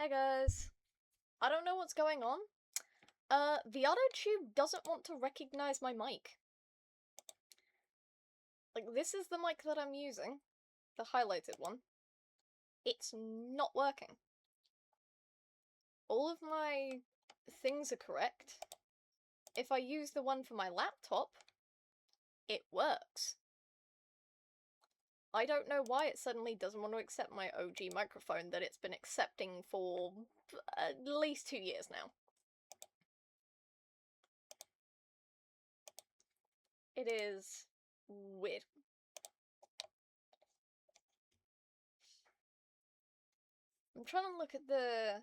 Hey guys. I don't know what's going on. The auto tube doesn't want to recognize my mic. Like, this is the mic that I'm using. The highlighted one. It's not working. All of my things are correct. If I use the one for my laptop, it works. I don't know why it suddenly doesn't want to accept my OG microphone that it's been accepting for at least 2 years now. It is weird. I'm trying to look at the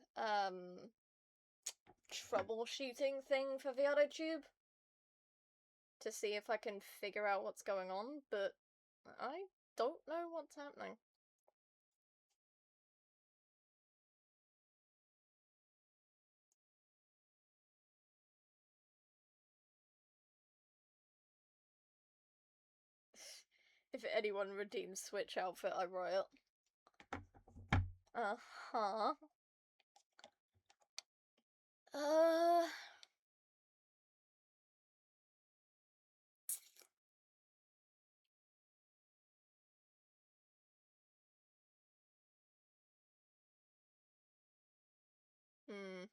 troubleshooting thing for the AutoTube to see if I can figure out what's going on, but I don't know what's happening. If anyone redeems Switch outfit, I riot. Uh-huh. Hmm.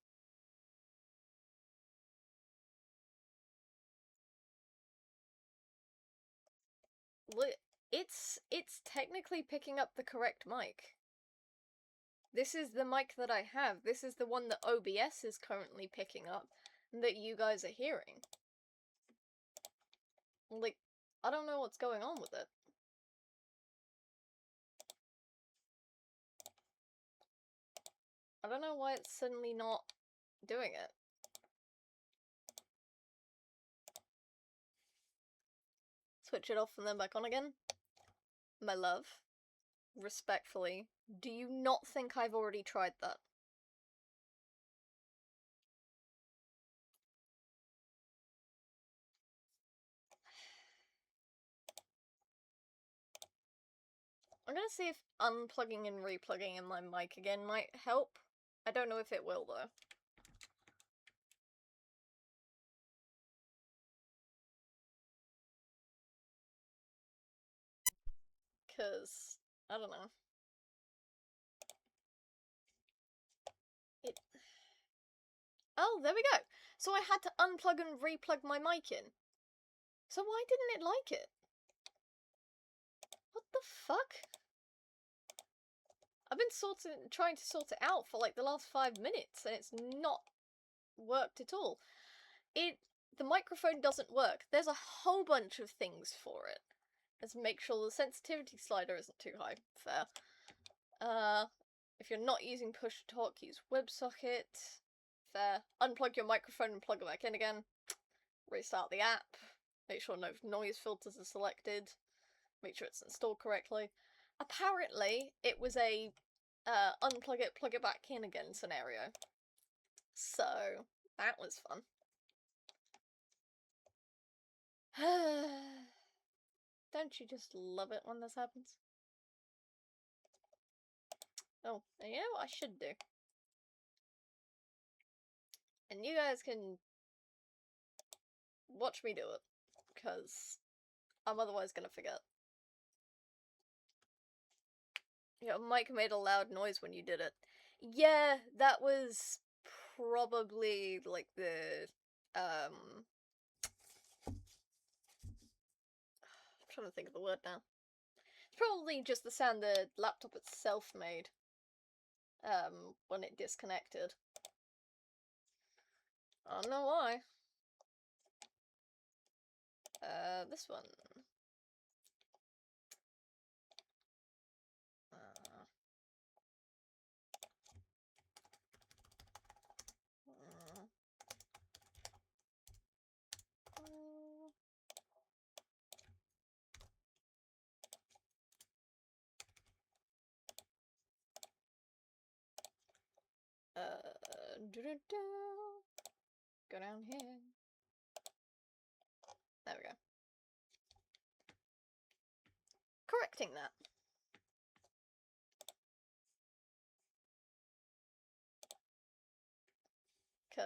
Look, it's technically picking up the correct mic. This is the mic that I have. This is the one that OBS is currently picking up, that you guys are hearing. Like, I don't know what's going on with it. I don't know why it's suddenly not doing it. Switch it off and then back on again. My love, respectfully, do you not think I've already tried that? I'm gonna see if unplugging and replugging in my mic again might help. I don't know if it will, though. Because, I don't know. Oh, there we go! So I had to unplug and replug my mic in. So why didn't it like it? What the fuck? I've been trying to sort it out for like the last 5 minutes, and it's not worked at all. The microphone doesn't work. There's a whole bunch of things for it. Let's make sure the sensitivity slider isn't too high. Fair. If you're not using push to talk, use WebSocket. Fair. Unplug your microphone and plug it back in again. Restart the app. Make sure no noise filters are selected. Make sure it's installed correctly. Apparently, it was a unplug it, plug it back in again scenario. So, that was fun. Don't you just love it when this happens? Oh, and you know what I should do? And you guys can watch me do it, because I'm otherwise gonna forget. Your mic made a loud noise when you did it. Yeah, that was probably like the I'm trying to think of the word now. It's probably just the sound the laptop itself made when it disconnected. I don't know why. This one. Go down here. There we go. Correcting that.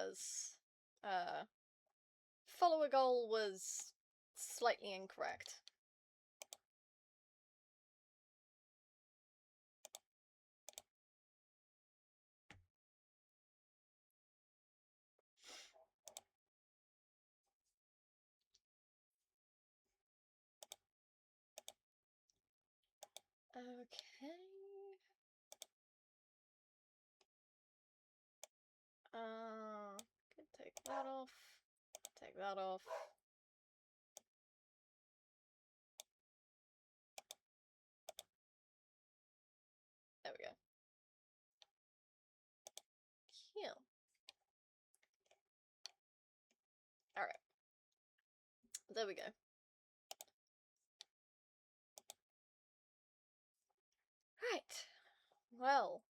because follower goal was slightly incorrect. Okay. Could take that off. Take that off. There we go. Here. Alright. There we go. Right. Well,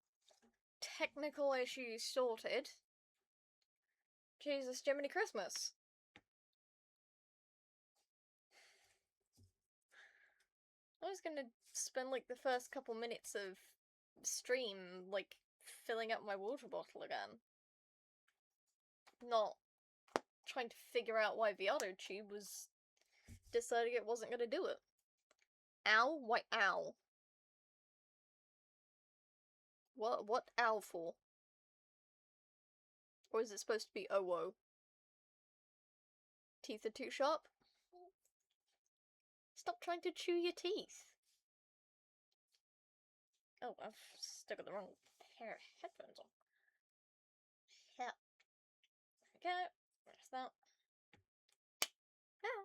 technical issues sorted. Jesus, Jiminy Christmas. I was gonna spend like the first couple minutes of stream like filling up my water bottle again. Not trying to figure out why the other tube was deciding it wasn't gonna do it. Ow? Why ow? What ow for? Or is it supposed to be oh? Teeth are too sharp? Stop trying to chew your teeth. Oh, I've stuck with the wrong pair of headphones on. Yeah. There we go. Where's that? Ah.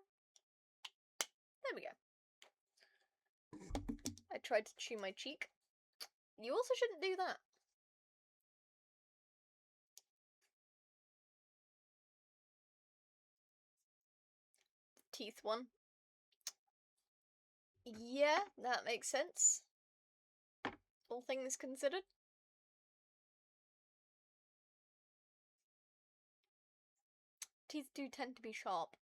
There we go. I tried to chew my cheek. You also shouldn't do that. Teeth one. Yeah, that makes sense. All things considered. Teeth do tend to be sharp.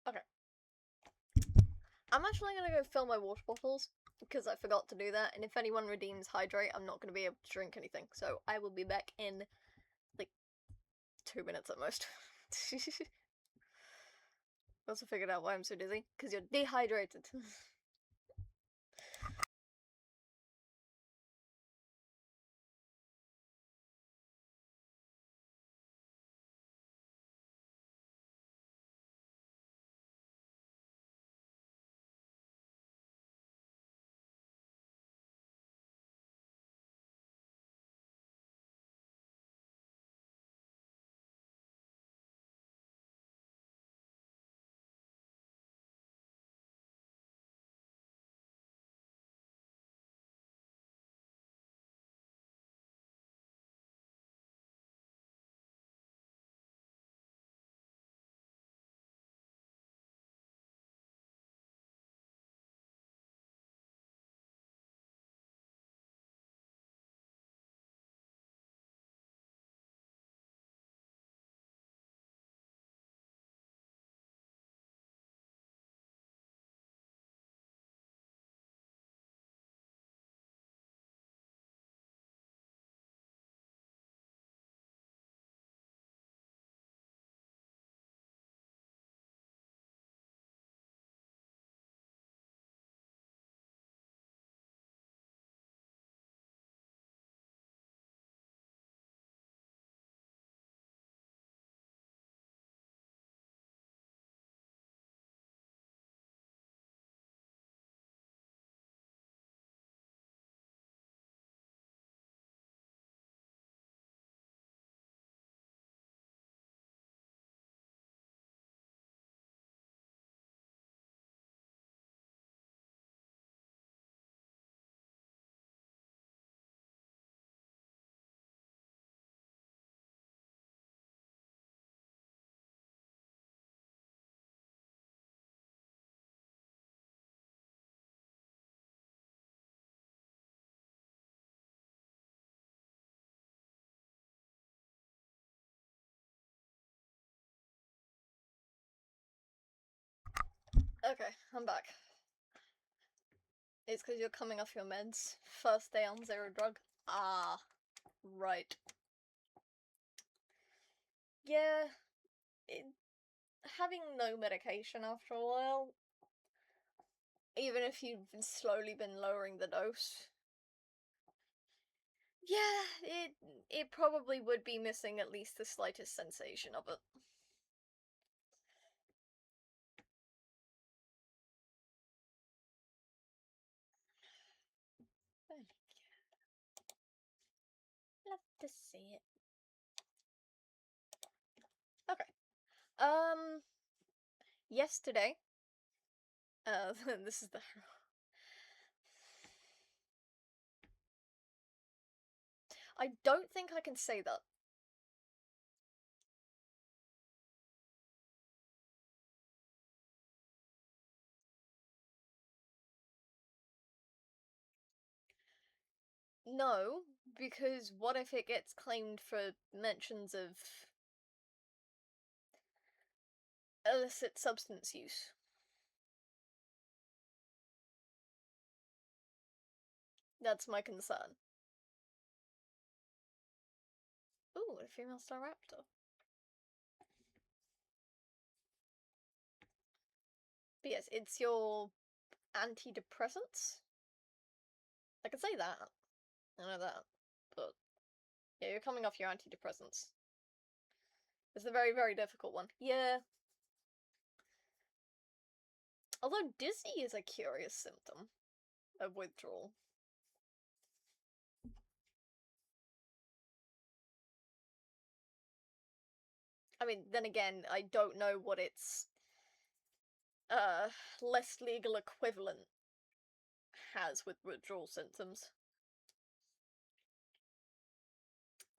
Okay. I'm actually gonna go fill my water bottles, because I forgot to do that, and if anyone redeems hydrate, I'm not gonna be able to drink anything, so I will be back in, like, 2 minutes at most. Also figured out why I'm so dizzy, because you're dehydrated. Okay, I'm back. It's because you're coming off your meds. First day on zero drug. Ah, right. Yeah, having no medication after a while, even if you've slowly been lowering the dose, yeah, it probably would be missing at least the slightest sensation of it. Love to see it. Okay. Yesterday, this is the. I don't think I can say that. No, because what if it gets claimed for mentions of illicit substance use? That's my concern. Ooh, a female Staraptor. But yes, it's your antidepressants. I can say that. I know that. But yeah, you're coming off your antidepressants. It's a very, very difficult one. Yeah. Although dizzy is a curious symptom of withdrawal. I mean, then again, I don't know what its less legal equivalent has with withdrawal symptoms.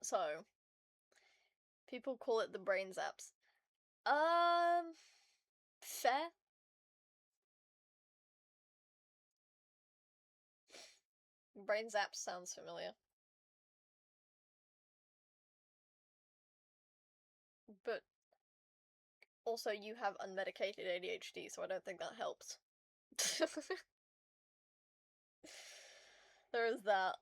So, people call it the brain zaps. Fair. Brain zaps sounds familiar. But also, you have unmedicated ADHD, so I don't think that helps. There is that.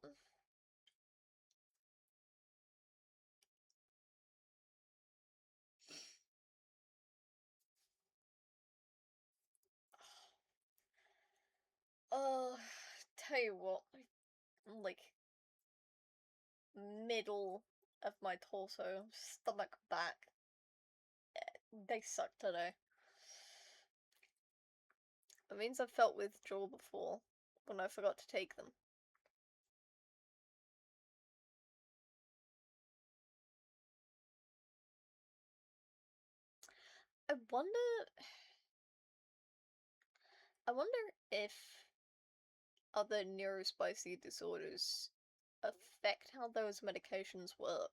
Uh, tell you what, like, middle of my torso, stomach, back, they suck today. It means I've felt withdrawal before, when I forgot to take them. I wonder. I wonder if other neurospicy disorders affect how those medications work.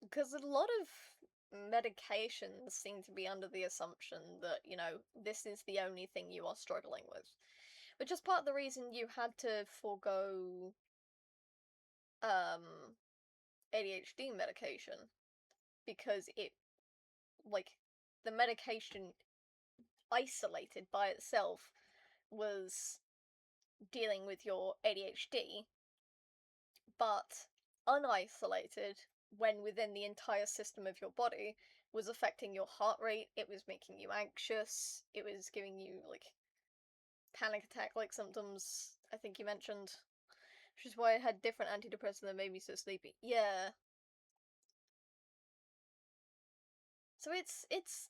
Because a lot of medications seem to be under the assumption that, you know, this is the only thing you are struggling with. Which is part of the reason you had to forego ADHD medication. Because it, like, the medication isolated by itself was dealing with your ADHD, but unisolated, when within the entire system of your body, was affecting your heart rate, it was making you anxious, it was giving you, like, panic attack-like symptoms, I think you mentioned. Which is why I had different antidepressants that made me so sleepy. Yeah. So it's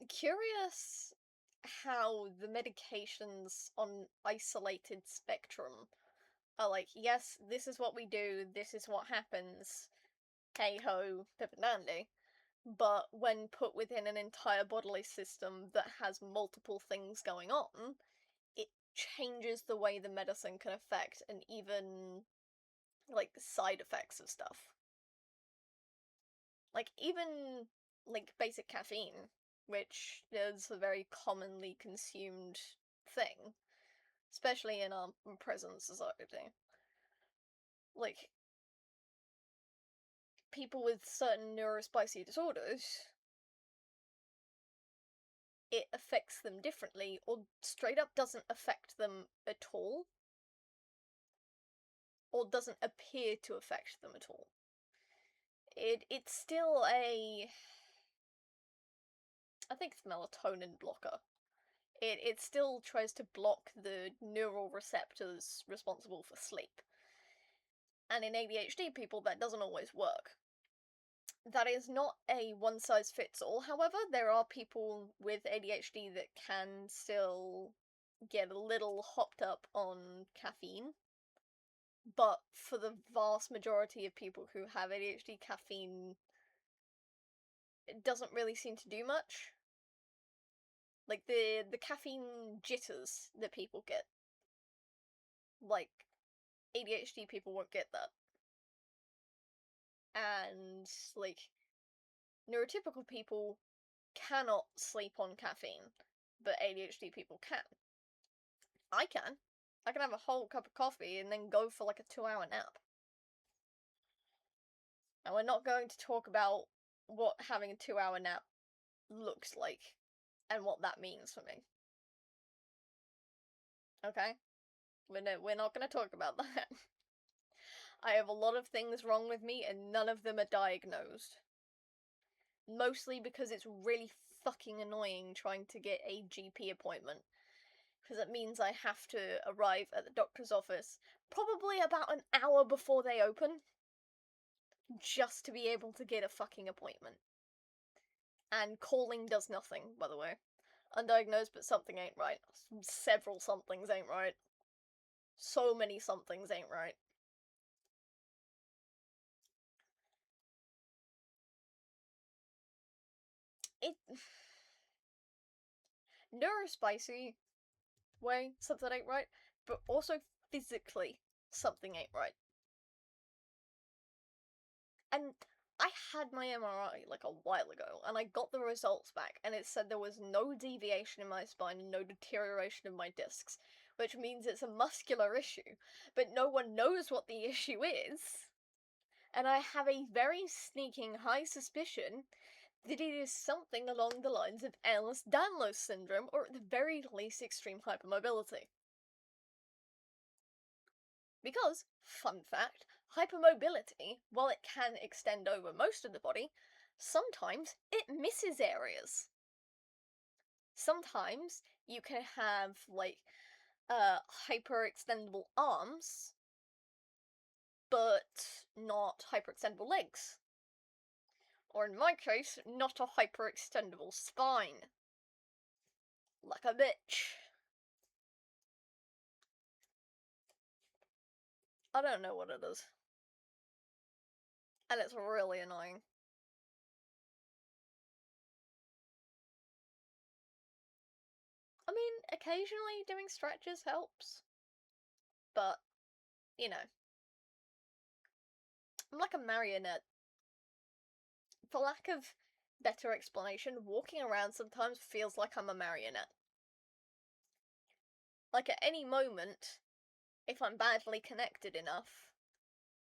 curious how the medications on isolated spectrum are like, yes, this is what we do, this is what happens, hey ho, pip and dandy. But when put within an entire bodily system that has multiple things going on, it changes the way the medicine can affect and even, like, side effects of stuff. Like, even, like, basic caffeine, which is a very commonly consumed thing, especially in our present society. Like, people with certain neurospicy disorders it affects them differently, or straight up doesn't affect them at all, or doesn't appear to affect them at all. It's still I think it's melatonin blocker. It still tries to block the neural receptors responsible for sleep. And in ADHD people, that doesn't always work. That is not a one-size-fits-all, however. There are people with ADHD that can still get a little hopped up on caffeine. But for the vast majority of people who have ADHD, caffeine, it doesn't really seem to do much. Like, the caffeine jitters that people get. Like, ADHD people won't get that. And, like, neurotypical people cannot sleep on caffeine, but ADHD people can. I can. I can have a whole cup of coffee and then go for like a 2-hour nap. And we're not going to talk about what having a 2-hour nap looks like and what that means for me. Okay? We're not going to talk about that. I have a lot of things wrong with me and none of them are diagnosed. Mostly because it's really fucking annoying trying to get a GP appointment. Because it means I have to arrive at the doctor's office probably about an hour before they open, just to be able to get a fucking appointment. And calling does nothing, by the way. Undiagnosed, but something ain't right. Several somethings ain't right. So many somethings ain't right. It... Neurospicy way, something ain't right, but also physically, something ain't right. And I had my MRI like a while ago, and I got the results back, and it said there was no deviation in my spine and no deterioration of my discs, which means it's a muscular issue, but no one knows what the issue is. And I have a very sneaking high suspicion that it is something along the lines of Ehlers-Danlos syndrome, or at the very least extreme hypermobility. Because, fun fact, hypermobility, while it can extend over most of the body, sometimes it misses areas. Sometimes you can have, like, hyperextendable arms, but not hyperextendable legs. Or in my case, not a hyperextendable spine. Like a bitch. I don't know what it is. And it's really annoying. I mean, occasionally doing stretches helps. But, you know. I'm like a marionette. For lack of better explanation, walking around sometimes feels like I'm a marionette. Like at any moment, if I'm badly connected enough,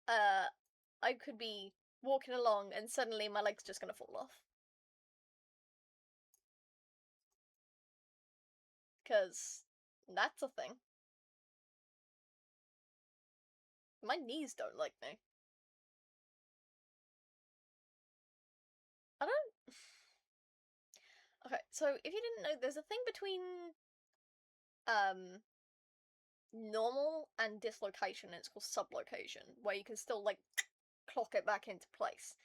I could be walking along and suddenly my leg's just gonna fall off. Because that's a thing. My knees don't like me. I don't... Okay, so if you didn't know, there's a thing between, normal and dislocation, and it's called sublocation, where you can still, like, clock it back into place.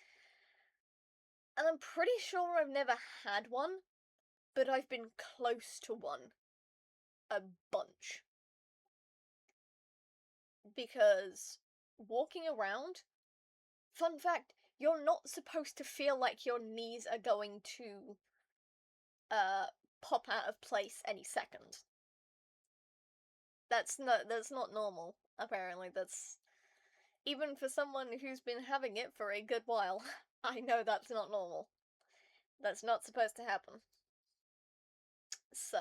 And I'm pretty sure I've never had one, but I've been close to one a bunch. Because walking around, fun fact, you're not supposed to feel like your knees are going to pop out of place any second. That's not normal, apparently. That's, even for someone who's been having it for a good while, I know that's not normal. That's not supposed to happen. So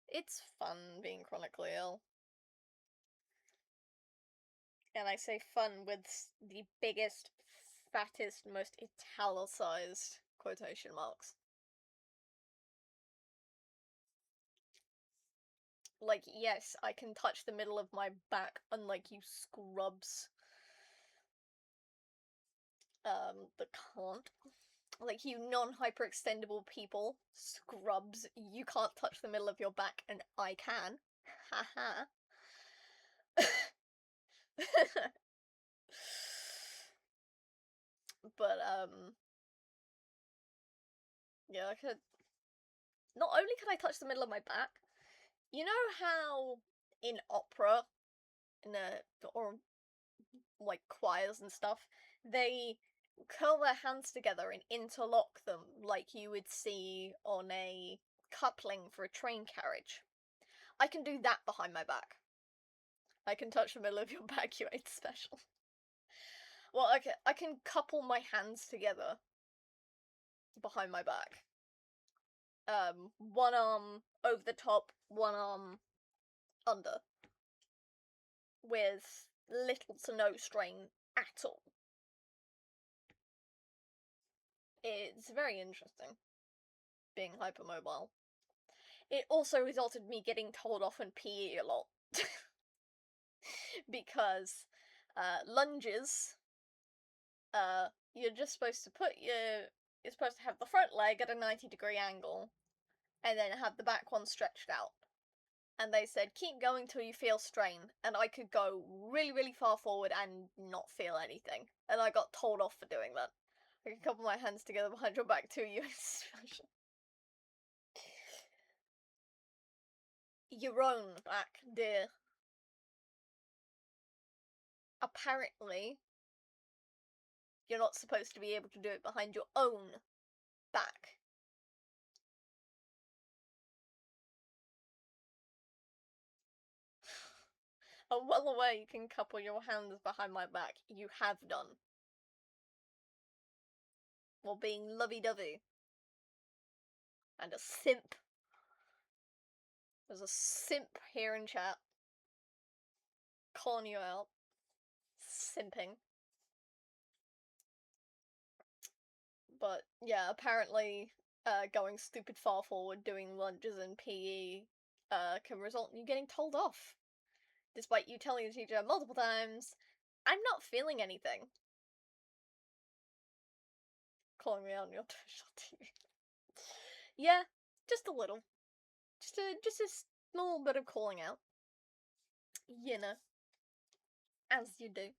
it's fun being chronically ill. And I say fun with the biggest, fattest, most italicized quotation marks. Like, yes, I can touch the middle of my back, unlike you scrubs. That can't. Like, you non-hyperextendable people, scrubs, you can't touch the middle of your back, and I can. Haha. But, yeah, I could. Not only can I touch the middle of my back, you know how in opera, or like choirs and stuff, they curl their hands together and interlock them like you would see on a coupling for a train carriage. I can do that behind my back. I can touch the middle of your back, you ain't special. Well, I can couple my hands together behind my back. One arm over the top, one arm under. With little to no strain at all. It's very interesting, being hypermobile. It also resulted in me getting told off in PE a lot. Because, lunges, you're just supposed to you're supposed to have the front leg at a 90-degree angle, and then have the back one stretched out. And they said, keep going till you feel strain, and I could go really, really far forward and not feel anything. And I got told off for doing that. I can couple my hands together behind your back too, you special. Your own back, dear. Apparently, you're not supposed to be able to do it behind your own back. I'm well aware you can couple your hands behind my back. You have done. While being lovey-dovey. And a simp. There's a simp here in chat. Calling you out. Simping. But, yeah, apparently, going stupid far forward, doing lunges in PE, can result in you getting told off. Despite you telling the teacher multiple times, I'm not feeling anything. Calling me out on your TV. Yeah, just a little. Just a small bit of calling out. You know. As you do.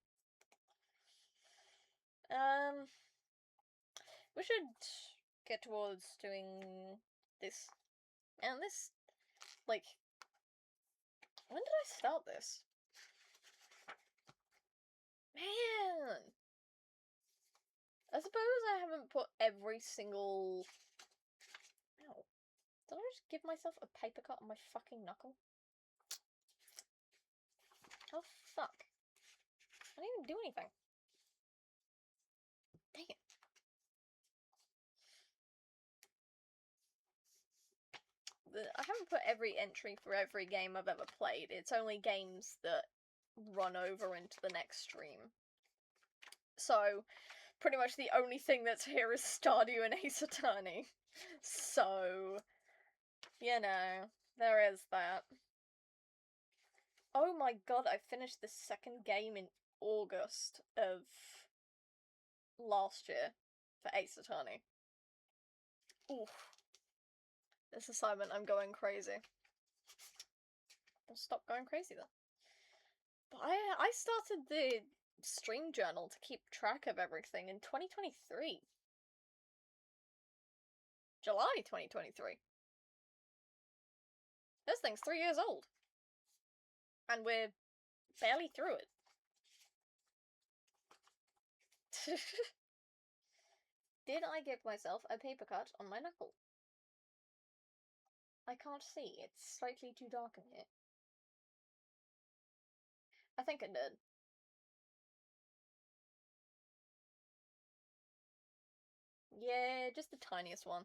We should get towards doing this. And this, like, when did I start this? Man! I suppose I haven't put every single... Ow. Did I just give myself a paper cut on my fucking knuckle? Oh, fuck. I didn't even do anything. Dang it. I haven't put every entry for every game I've ever played. It's only games that run over into the next stream. So, pretty much the only thing that's here is Stardew and Ace Attorney. So, you know, there is that. Oh my god, I finished the second game in August of last year for Ace Attorney. Oof. This assignment, I'm going crazy. I'll stop going crazy then. But I started the stream journal to keep track of everything in 2023. July 2023. This thing's 3 years old. And we're barely through it. Did I give myself a paper cut on my knuckle? I can't see. It's slightly too dark in here. I think I did. Yeah, just the tiniest one.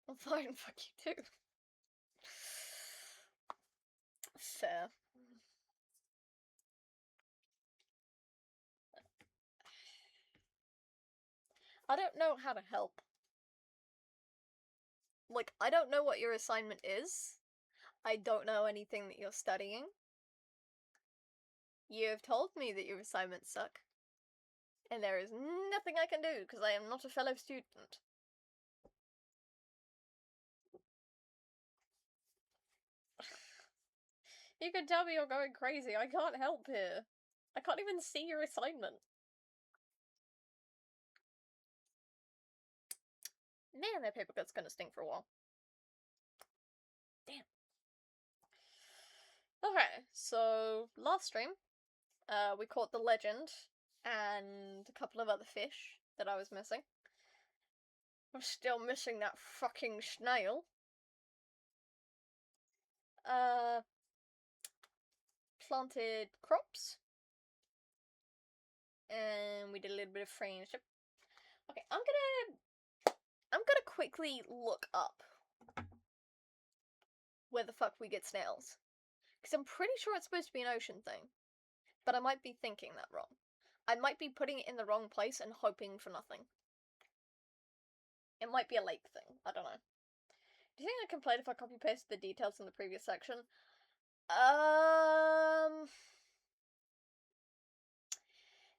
I'm fine, fuck you too. Fair. I don't know how to help. Like, I don't know what your assignment is. I don't know anything that you're studying. You have told me that your assignments suck. And there is nothing I can do, because I am not a fellow student. You can tell me you're going crazy, I can't help here. I can't even see your assignment. Man, that paper cut's gonna stink for a while. Damn. Okay, so last stream, we caught the legend and a couple of other fish that I was missing. I'm still missing that fucking snail. Planted crops. And we did a little bit of friendship. Okay, I'm gonna quickly look up where the fuck we get snails. Because I'm pretty sure it's supposed to be an ocean thing. But I might be thinking that wrong. I might be putting it in the wrong place and hoping for nothing. It might be a lake thing. I don't know. Do you think I can play it if I copy paste the details in the previous section?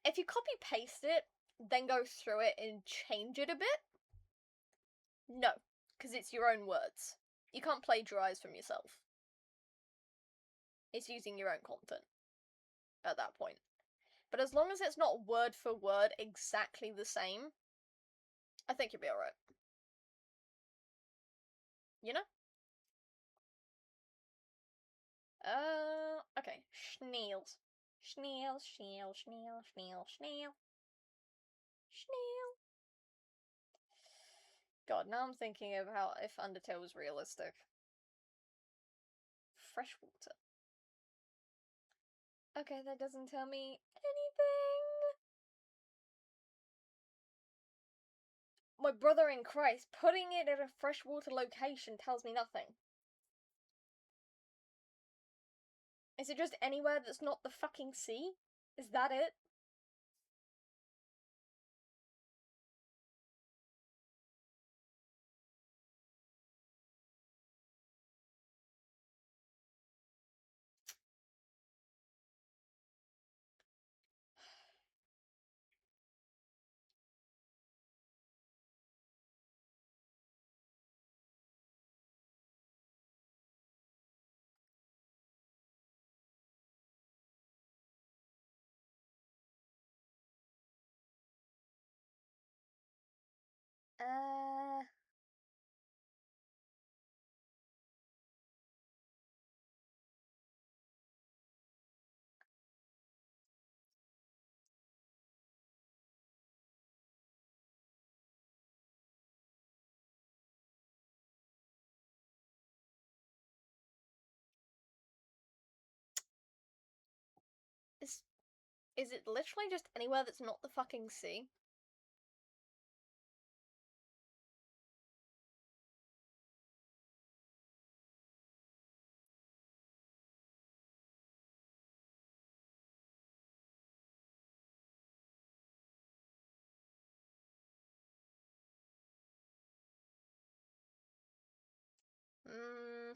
If you copy paste it, then go through it and change it a bit? No, because it's your own words. You can't plagiarize from yourself. It's using your own content at that point. But as long as it's not word for word exactly the same, I think you'll be alright. You know? Okay. Snails. Snail, snail, snail, snail, snail. Snail. God, now I'm thinking of how if Undertale was realistic. Freshwater. Okay, that doesn't tell me anything. My brother in Christ, putting it at a freshwater location tells me nothing. Is it just anywhere that's not the fucking sea? Is that it? Uh... Is it literally just anywhere that's not the fucking sea? Hmm.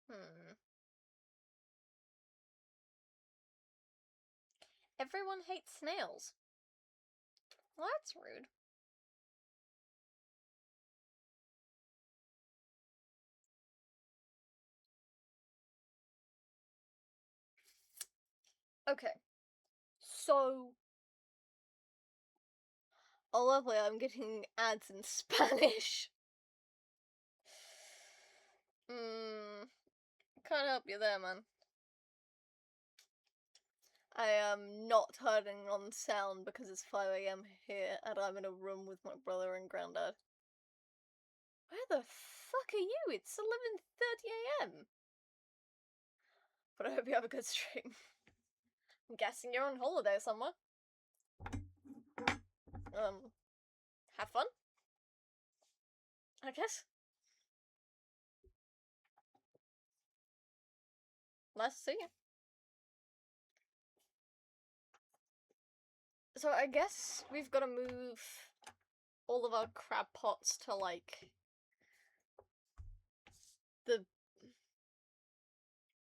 Hmm. Everyone hates snails. Well, that's rude. Okay. So... Oh, lovely, I'm getting ads in Spanish. Can't help you there, man. I am not turning on sound because it's 5 AM here and I'm in a room with my brother and granddad. Where the fuck are you? It's 11:30 a.m. But I hope you have a good stream. I'm guessing you're on holiday somewhere. Have fun, I guess. Nice to see you. So I guess we've got to move all of our crab pots to, like, the...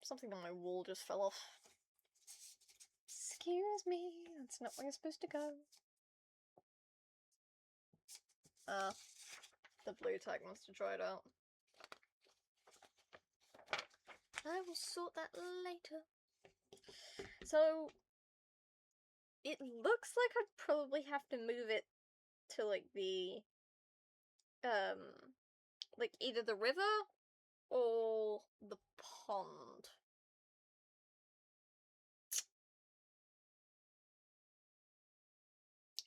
Something on my wall just fell off. Excuse me, that's not where you're supposed to go. The blue tag must have dried out. I will sort that later. So, it looks like I'd probably have to move it to, like, the, like, either the river or the pond.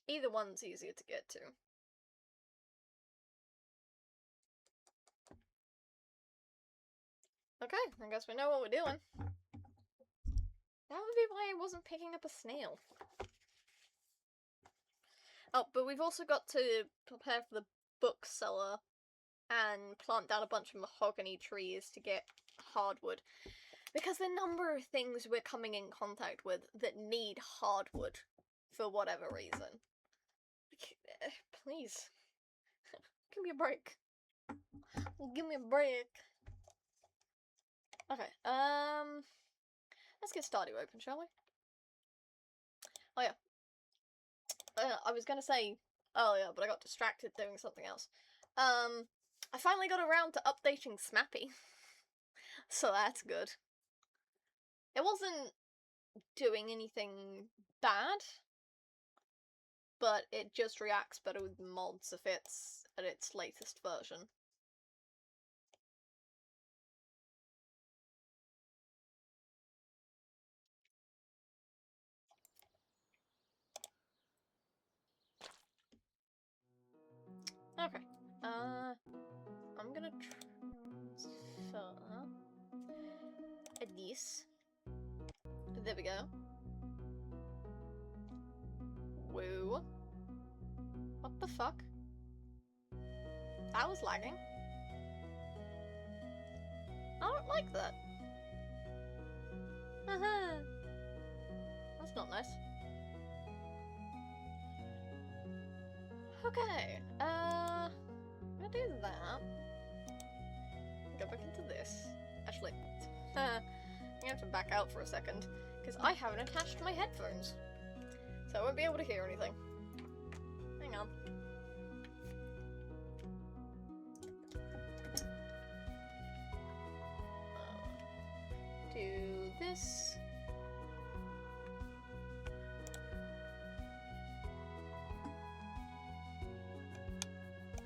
Either one's easier to get to. Okay, I guess we know what we're doing. That would be why I wasn't picking up a snail. Oh, but we've also got to prepare for the bookseller and plant down a bunch of mahogany trees to get hardwood. Because the number of things we're coming in contact with that need hardwood for whatever reason. Please. Give me a break. Give me a break. Okay, let's get Stardew open, shall we? Oh yeah. I was gonna say earlier, but I got distracted doing something else. I finally got around to updating Smappy. So that's good. It wasn't doing anything bad, but it just reacts better with mods if it's at its latest version. Okay. I'm gonna transfer this. There we go. Woo. What the fuck? That was lagging. I don't like that. That's not nice. Okay, I'm gonna do that. Go back into this. Actually, I'm gonna have to back out for a second, because I haven't attached my headphones. So I won't be able to hear anything. Hang on. Do this.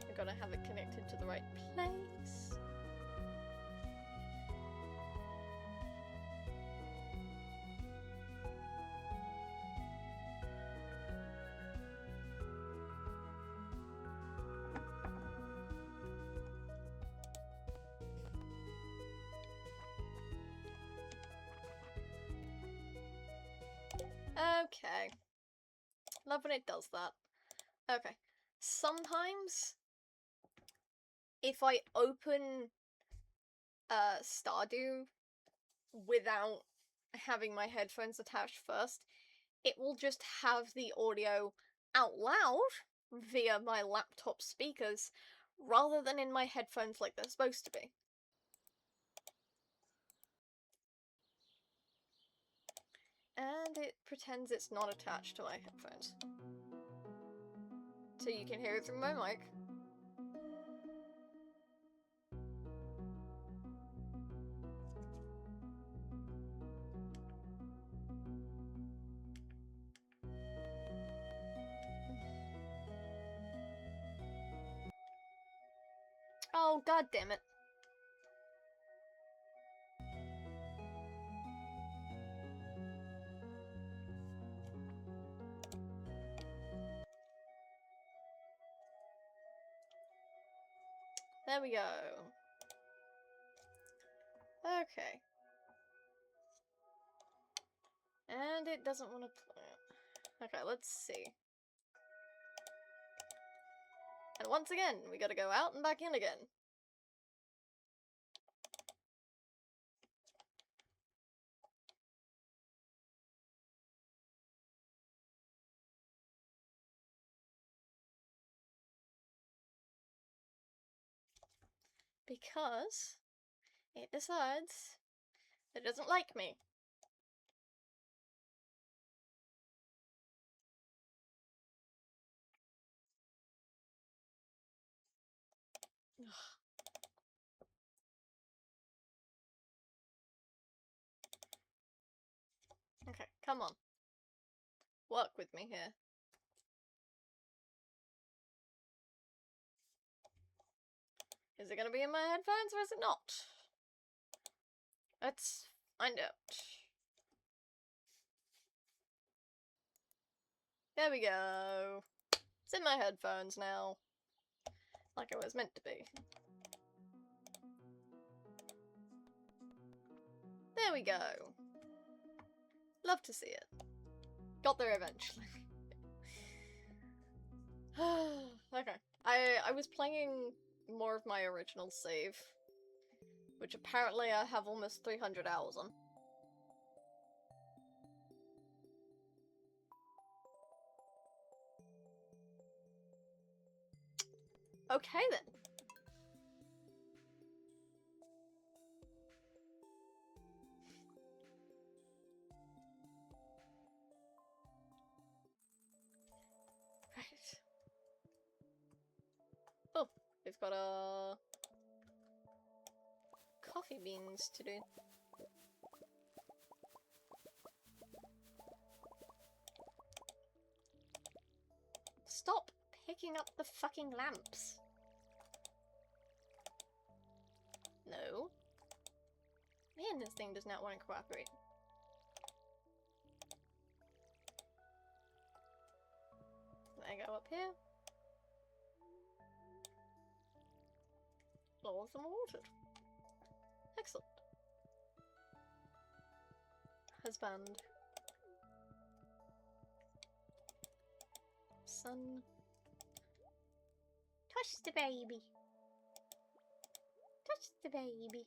We're gonna have it connected to the right place. Okay. Love when it does that. Okay. Sometimes, if I open Stardew without having my headphones attached first, it will just have the audio out loud via my laptop speakers rather than in my headphones like they're supposed to be. And it pretends it's not attached to my headphones. So you can hear it through my mic. Oh, god damn it. There we go. Okay. And it doesn't want to play it. Okay, let's see. And once again, we gotta go out and back in again. Because it decides that it doesn't like me. Okay, come on. Work with me here. Is it gonna be in my headphones or is it not? Let's find out. There we go. It's in my headphones now. Like it was meant to be. There we go. Love to see it. Got there eventually. Okay. I was playing more of my original save, which apparently I have almost 300 hours on. Okay then. Right. Oh, we've got coffee beans to do. Stop picking up the fucking lamps. No. Man, this thing does not want to cooperate. Can I go up here? All of them are watered. Excellent. Husband. Son. Touch the baby. Touch the baby.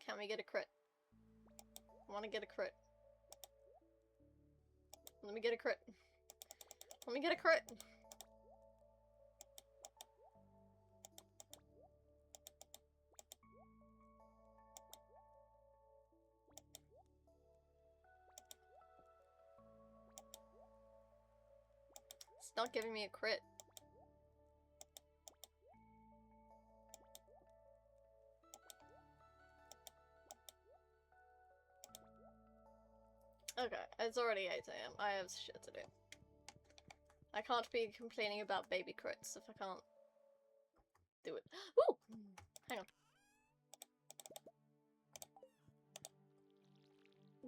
Can we get a crit? I want to get a crit. Let me get a crit. Let me get a crit. It's not giving me a crit. Okay, it's already 8 AM. I have shit to do. I can't be complaining about baby crits if I can't do it. Ooh! Hang on.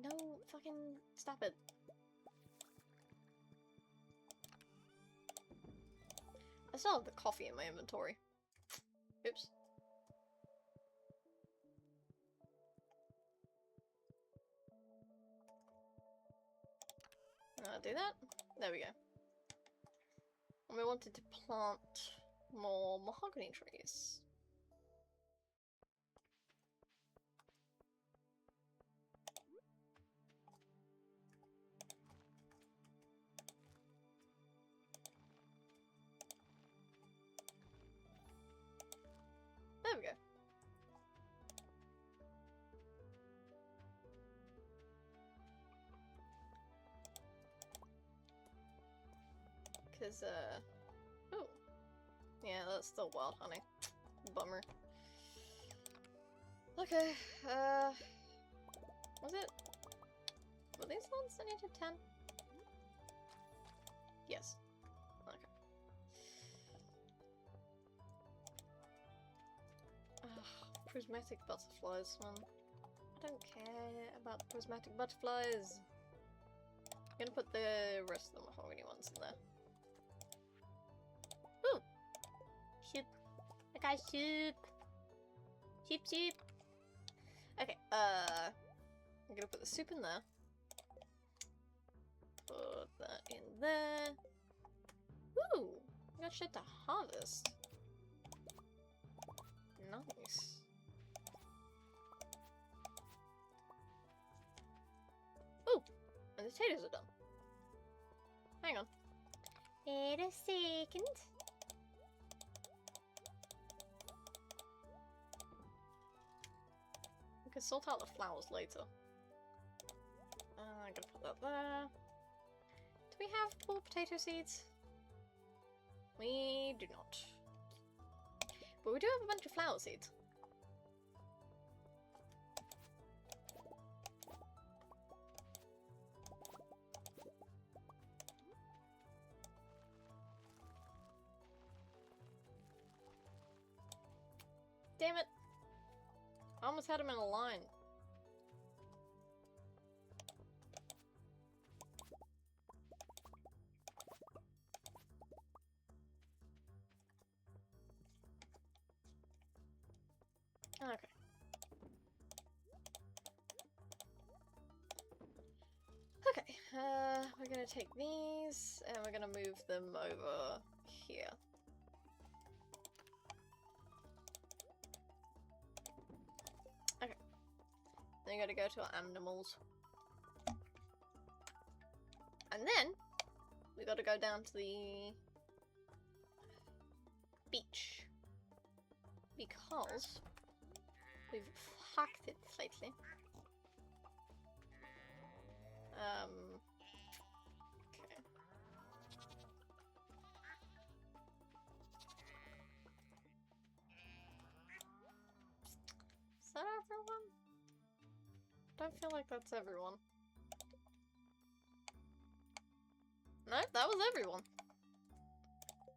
No, fucking stop it. I still have the coffee in my inventory. Oops. Do that. There we go. And we wanted to plant more mahogany trees. There we go. Because, ooh. Yeah, that's still wild honey. Bummer. Okay, was it? Were these ones I needed 10? Yes. Okay. Ugh, prismatic butterflies, man. I don't care about prismatic butterflies. gonna put the rest of the mahogany ones in there. Ooh! Soup. I got soup. Soup, soup. Okay, I'm gonna put the soup in there. Put that in there. Ooh! I got shit to harvest. Nice. Ooh! And the potatoes are done. Hang on. Wait a second. We can sort out the flowers later. I'm gonna put that there. Do we have full potato seeds? We do not. But we do have a bunch of flower seeds. Damn it! I almost had them in a line. Okay. Okay, we're gonna take these and we're gonna move them over here. Okay. Then you gotta go to our animals. And then we gotta go down to the beach. Because we've hacked it slightly. Okay. Is that everyone? Don't feel like that's everyone. No, that was everyone.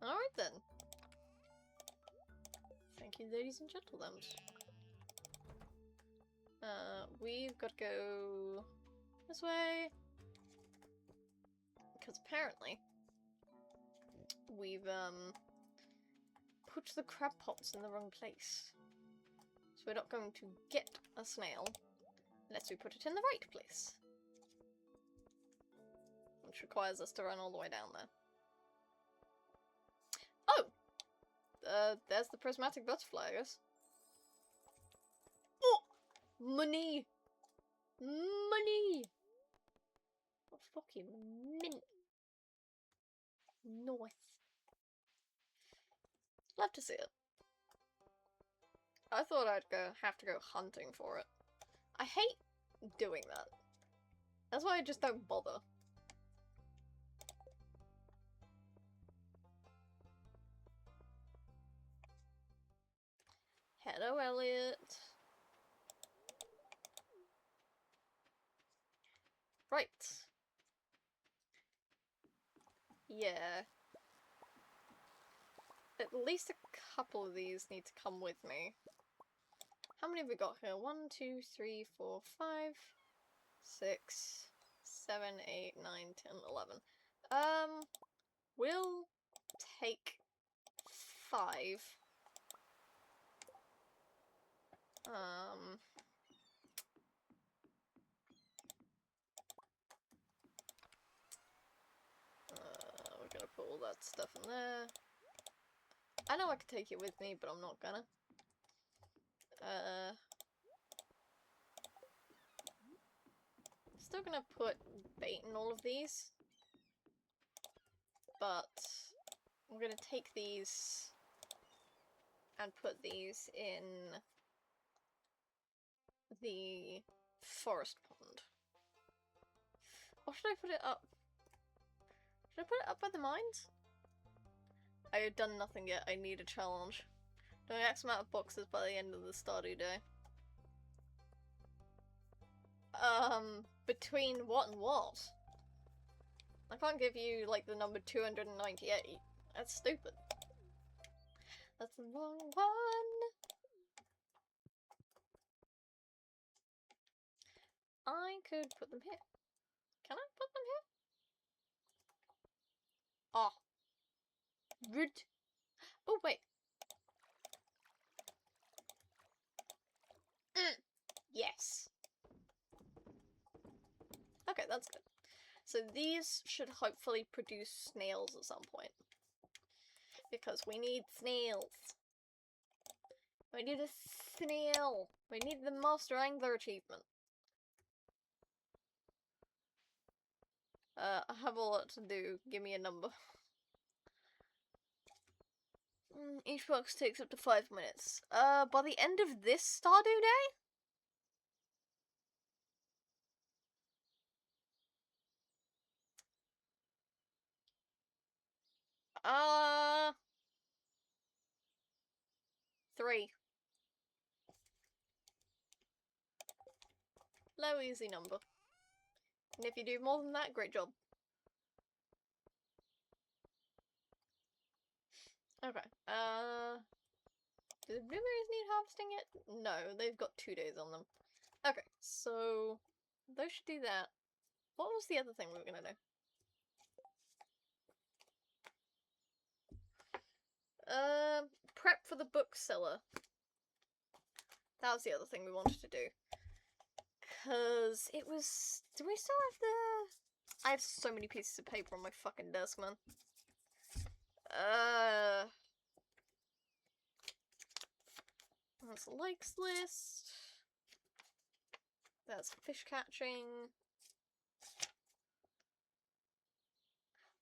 Alright then. Thank you, ladies and gentlemen. We've got to go this way. Because apparently we've put the crab pots in the wrong place. So we're not going to get a snail unless we put it in the right place. Which requires us to run all the way down there. Oh! There's the prismatic butterfly, I guess. Oh! Money! Money! Oh, fucking mint. Nice. Love to see it. I thought I'd have to go hunting for it. I hate doing that. That's why I just don't bother. Hello, Elliot. Right. Yeah. At least a couple of these need to come with me. How many have we got here? 1, 2, 3, 4, 5, 6, 7, 8, 9, 10, 11. We'll take 5. We're gonna put all that stuff in there. I know I could take it with me, but I'm not gonna. Still gonna put bait in all of these. But I'm gonna take these and put these in the forest pond. Or should I put it up? Should I put it up by the mines? I have done nothing yet. I need a challenge. Doing X amount of boxes by the end of the Stardew day. Between what and what? I can't give you, like, the number 298. That's stupid. That's the wrong one. I could put them here. Can I put them here? Ah. Rude. Oh, wait. Yes. Okay, that's good. So these should hopefully produce snails at some point. Because we need snails. We need a snail. We need the Master Angler achievement. I have a lot to do. Give me a number. Each box takes up to 5 minutes. By the end of this Stardew Day? 3. Low easy number. And if you do more than that, great job. Okay, do the blueberries need harvesting yet? No, they've got 2 days on them. Okay, so those should do that. What was the other thing we were gonna do? Prep for the bookseller. That was the other thing we wanted to do. Cause it was... Do we still have the... I have so many pieces of paper on my fucking desk, man. That's a likes list. That's fish catching.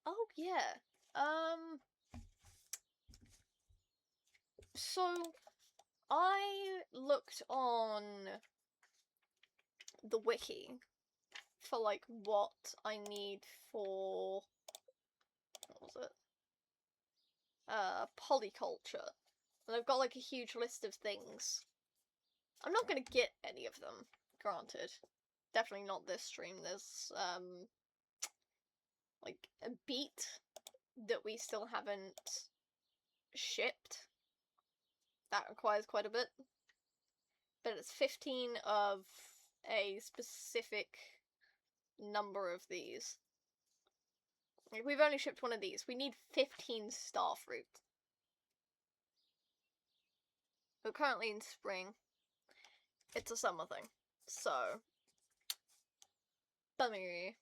Oh, yeah. So, I looked on the wiki for, like, what I need for... What was it? Polyculture. And I've got, like, a huge list of things. I'm not gonna get any of them, granted. Definitely not this stream. There's, like, a beet that we still haven't shipped. That requires quite a bit. But it's 15 of a specific number of these. Like, we've only shipped one of these. We need 15 starfruit. We're currently in spring. It's a summer thing. So, bummy.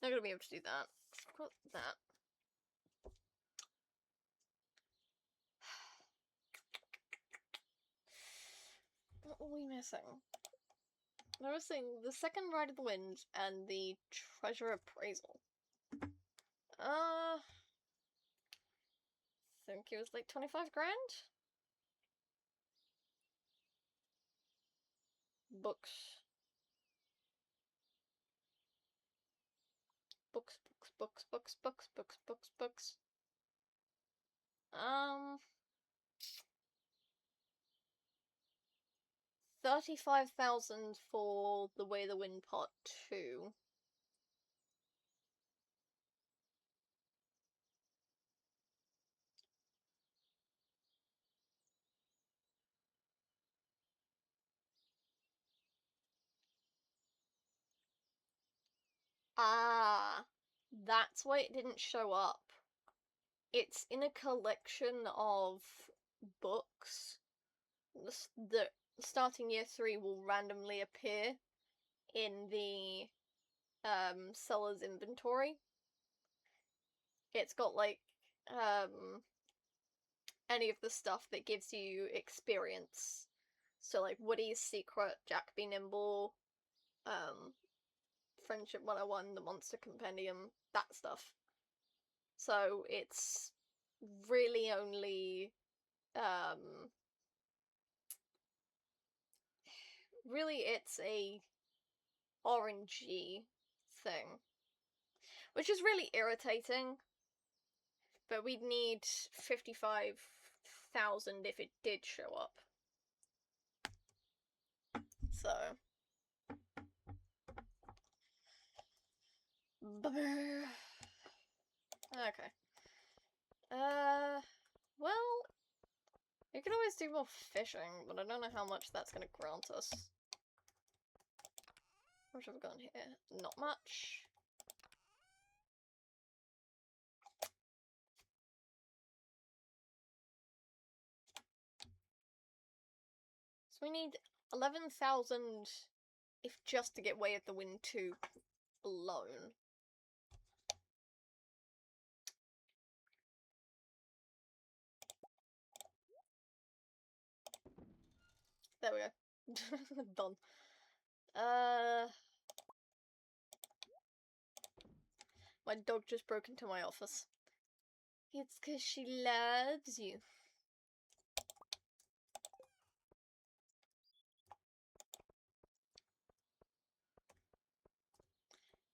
Not gonna be able to do that. I've got that. What were we missing? We're missing the second Ride of the Wind and the treasure appraisal. I think it was like 25 grand? Books. Books, books, books, books, books, books, books, books. 35,000 for The Way the Wind Part 2. Ah, that's why it didn't show up. It's in a collection of books. The starting year 3 will randomly appear in the seller's inventory. It's got like any of the stuff that gives you experience. So like Woody's Secret, Jack Be Nimble, Friendship 101, the Monster Compendium, that stuff. So it's really only really it's a orangey thing, which is really irritating, but we'd need 55,000 if it did show up. So okay. Well, you can always do more fishing, but I don't know how much that's gonna grant us. How much have we got in here? Not much. So we need 11,000 if just to get Way of the Wind 2 alone. There we go. Done. My dog just broke into my office. It's 'cause she loves you.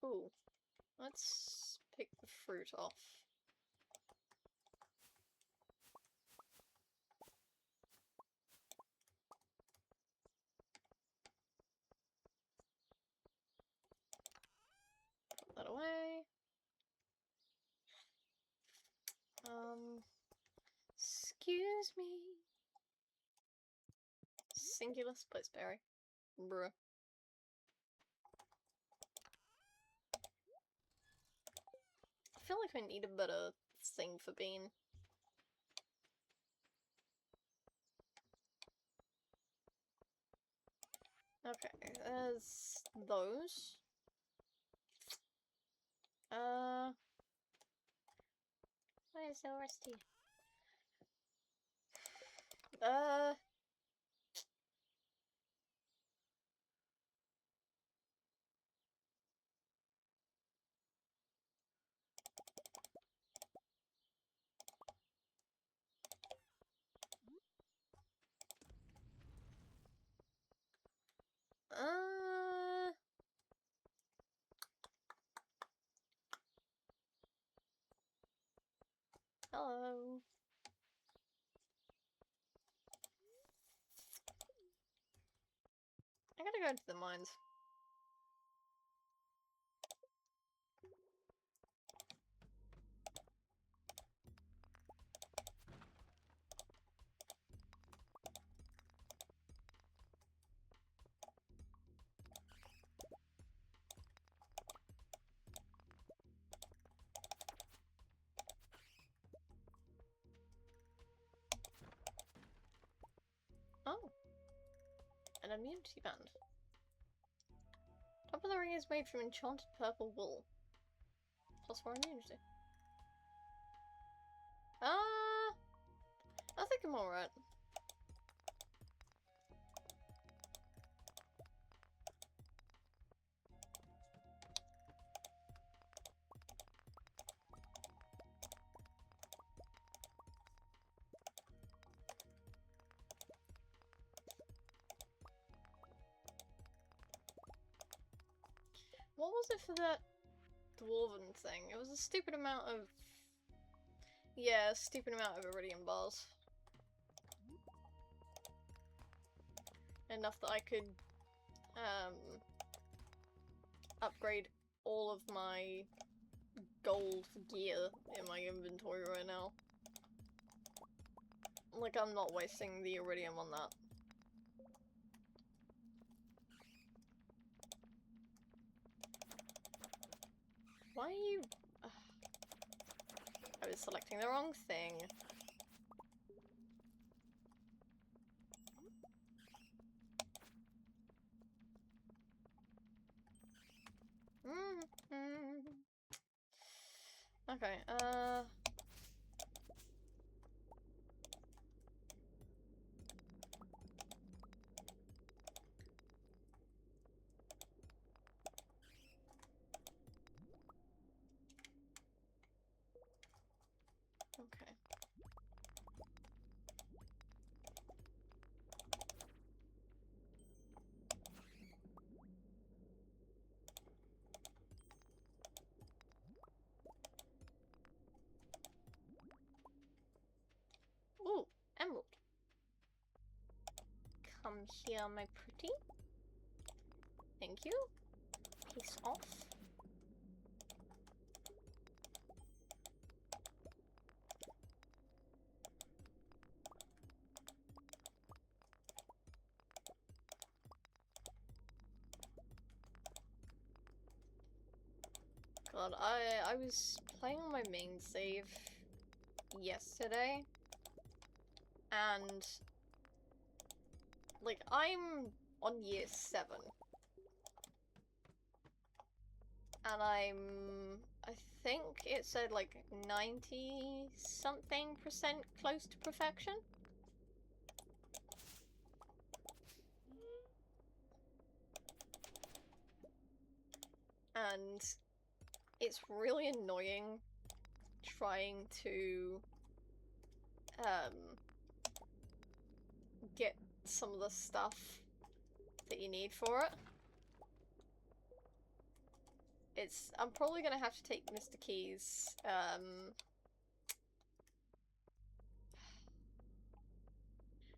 Ooh. Let's pick the fruit off. Put that away. Excuse me. Singular spiceberry. Bruh. I feel like I need a better thing for bean. Okay, there's those. Why is so rusty? Hello. I gotta go into the mines. Oh. An immunity band. Top of the ring is made from enchanted purple wool. Plus 4 immunity. I think I'm alright. What was it for that dwarven thing? It was a stupid amount of... Yeah, a stupid amount of iridium bars. Enough that I could, upgrade all of my gold gear in my inventory right now. Like, I'm not wasting the iridium on that. Why are you... Ugh. I was selecting the wrong thing. Okay, okay. Ooh, emerald. Come here, my pretty. Thank you. Peace off. God, I was playing on my main save yesterday, and Like, I'm on year 7. And I think it said like 90-something% close to perfection. And it's really annoying trying to get some of the stuff that you need for it. I'm probably gonna have to take Mr. Key's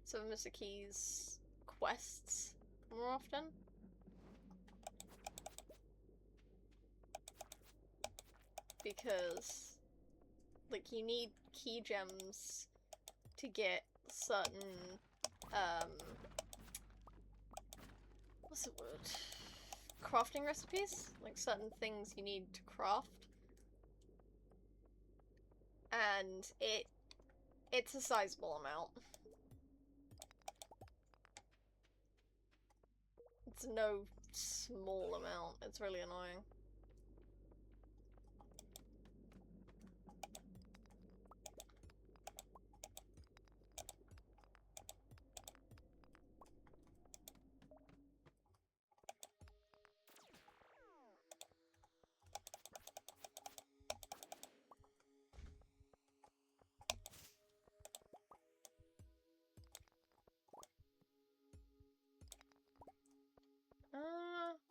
some of Mr. Key's quests more often. Because, like, you need key gems to get certain, what's the word? Crafting recipes? Like, certain things you need to craft. And it's a sizable amount. It's no small amount. It's really annoying.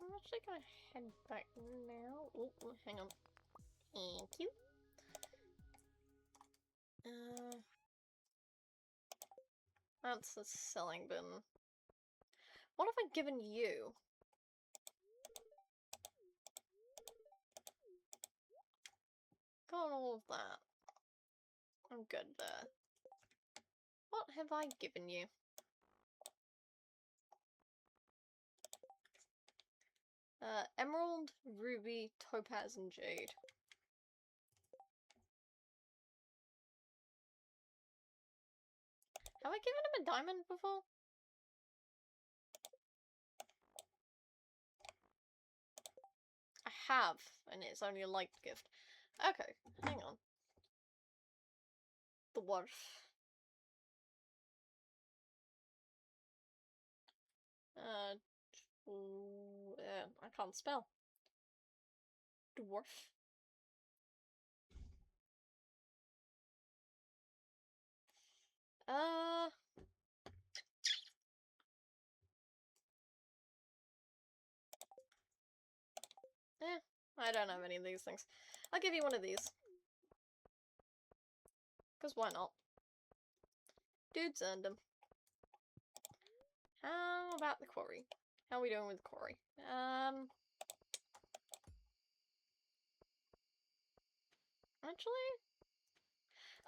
I'm actually gonna head back now. Oh, hang on. Thank you. That's the selling bin. What have I given you? Got all of that. I'm good there. What have I given you? Emerald, ruby, topaz, and jade. Have I given him a diamond before? I have, and it's only a light gift. Okay, hang on. The dwarf. I can't spell. Dwarf. I don't have any of these things. I'll give you one of these. Because why not? Dude's earned them. How about the quarry? How are we doing with the quarry? Actually,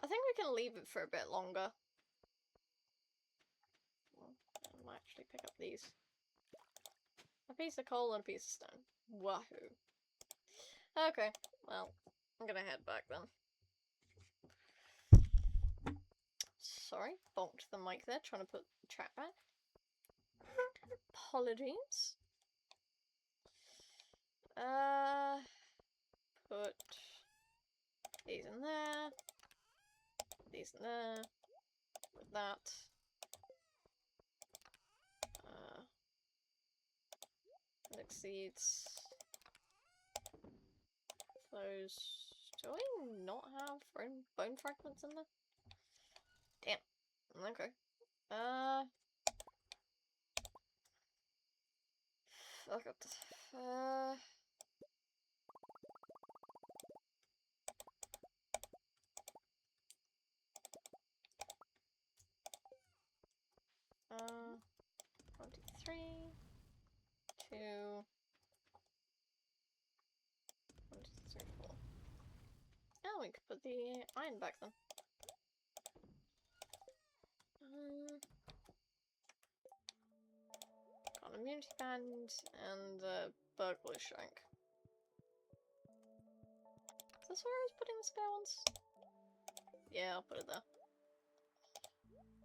I think we can leave it for a bit longer. I might actually pick up these. A piece of coal and a piece of stone. Wahoo. Okay, well, I'm gonna head back then. Sorry, bonked the mic there, trying to put the chat back. Apologies. Put these in there. These in there. With that. Phoenix seeds. Those. Do I not have bone fragments in there? Damn. Okay. I got this. 23, 2, 1, 2, 3, 4. Oh, we could put the iron back then. Got an immunity band and a burglar shank. Is this where I was putting the spare ones? Yeah, I'll put it there.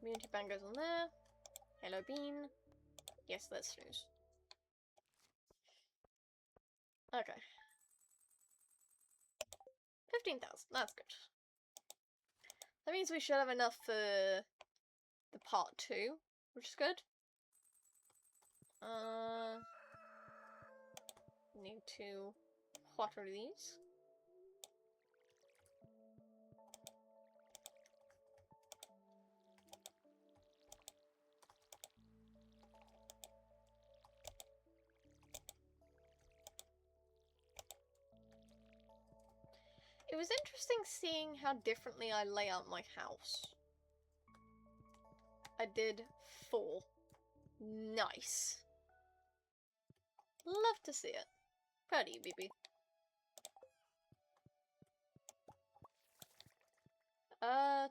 Immunity band goes on there. Hello, bean. Yes, let's snooze. Okay. 15,000, that's good. That means we should have enough for the part 2, which is good. Need to water these. It was interesting seeing how differently I lay out my house. I did 4. Nice. Love to see it. Proud of you, BB.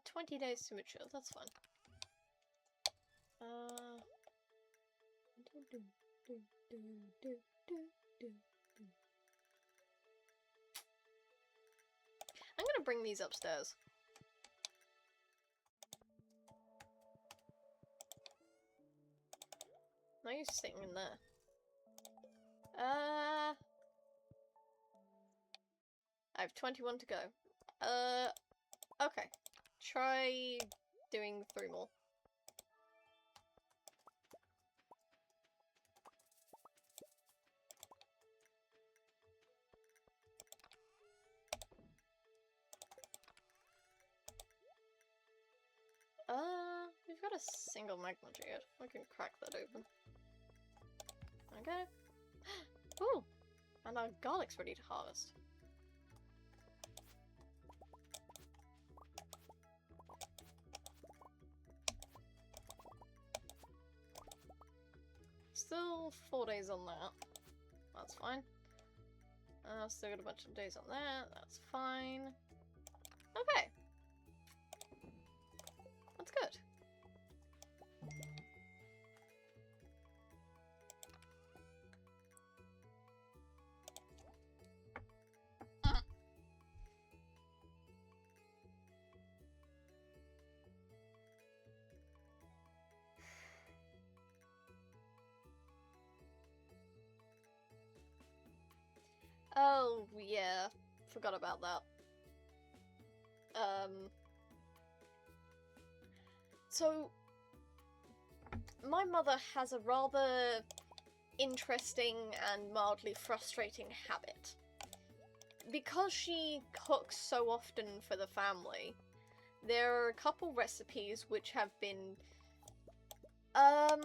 20 days to mature, that's fine. I'm gonna bring these upstairs. No use sitting in there. I have 21 to go. Okay. Try doing 3 more. We've got a single magma geode. I can crack that open. Okay. Ooh! And our garlic's ready to harvest. Still 4 days on that. That's fine. Still got a bunch of days on that. That's fine. Okay. That's good. Oh, yeah. Forgot about that. So, my mother has a rather interesting and mildly frustrating habit. Because she cooks so often for the family, there are a couple recipes which have been, not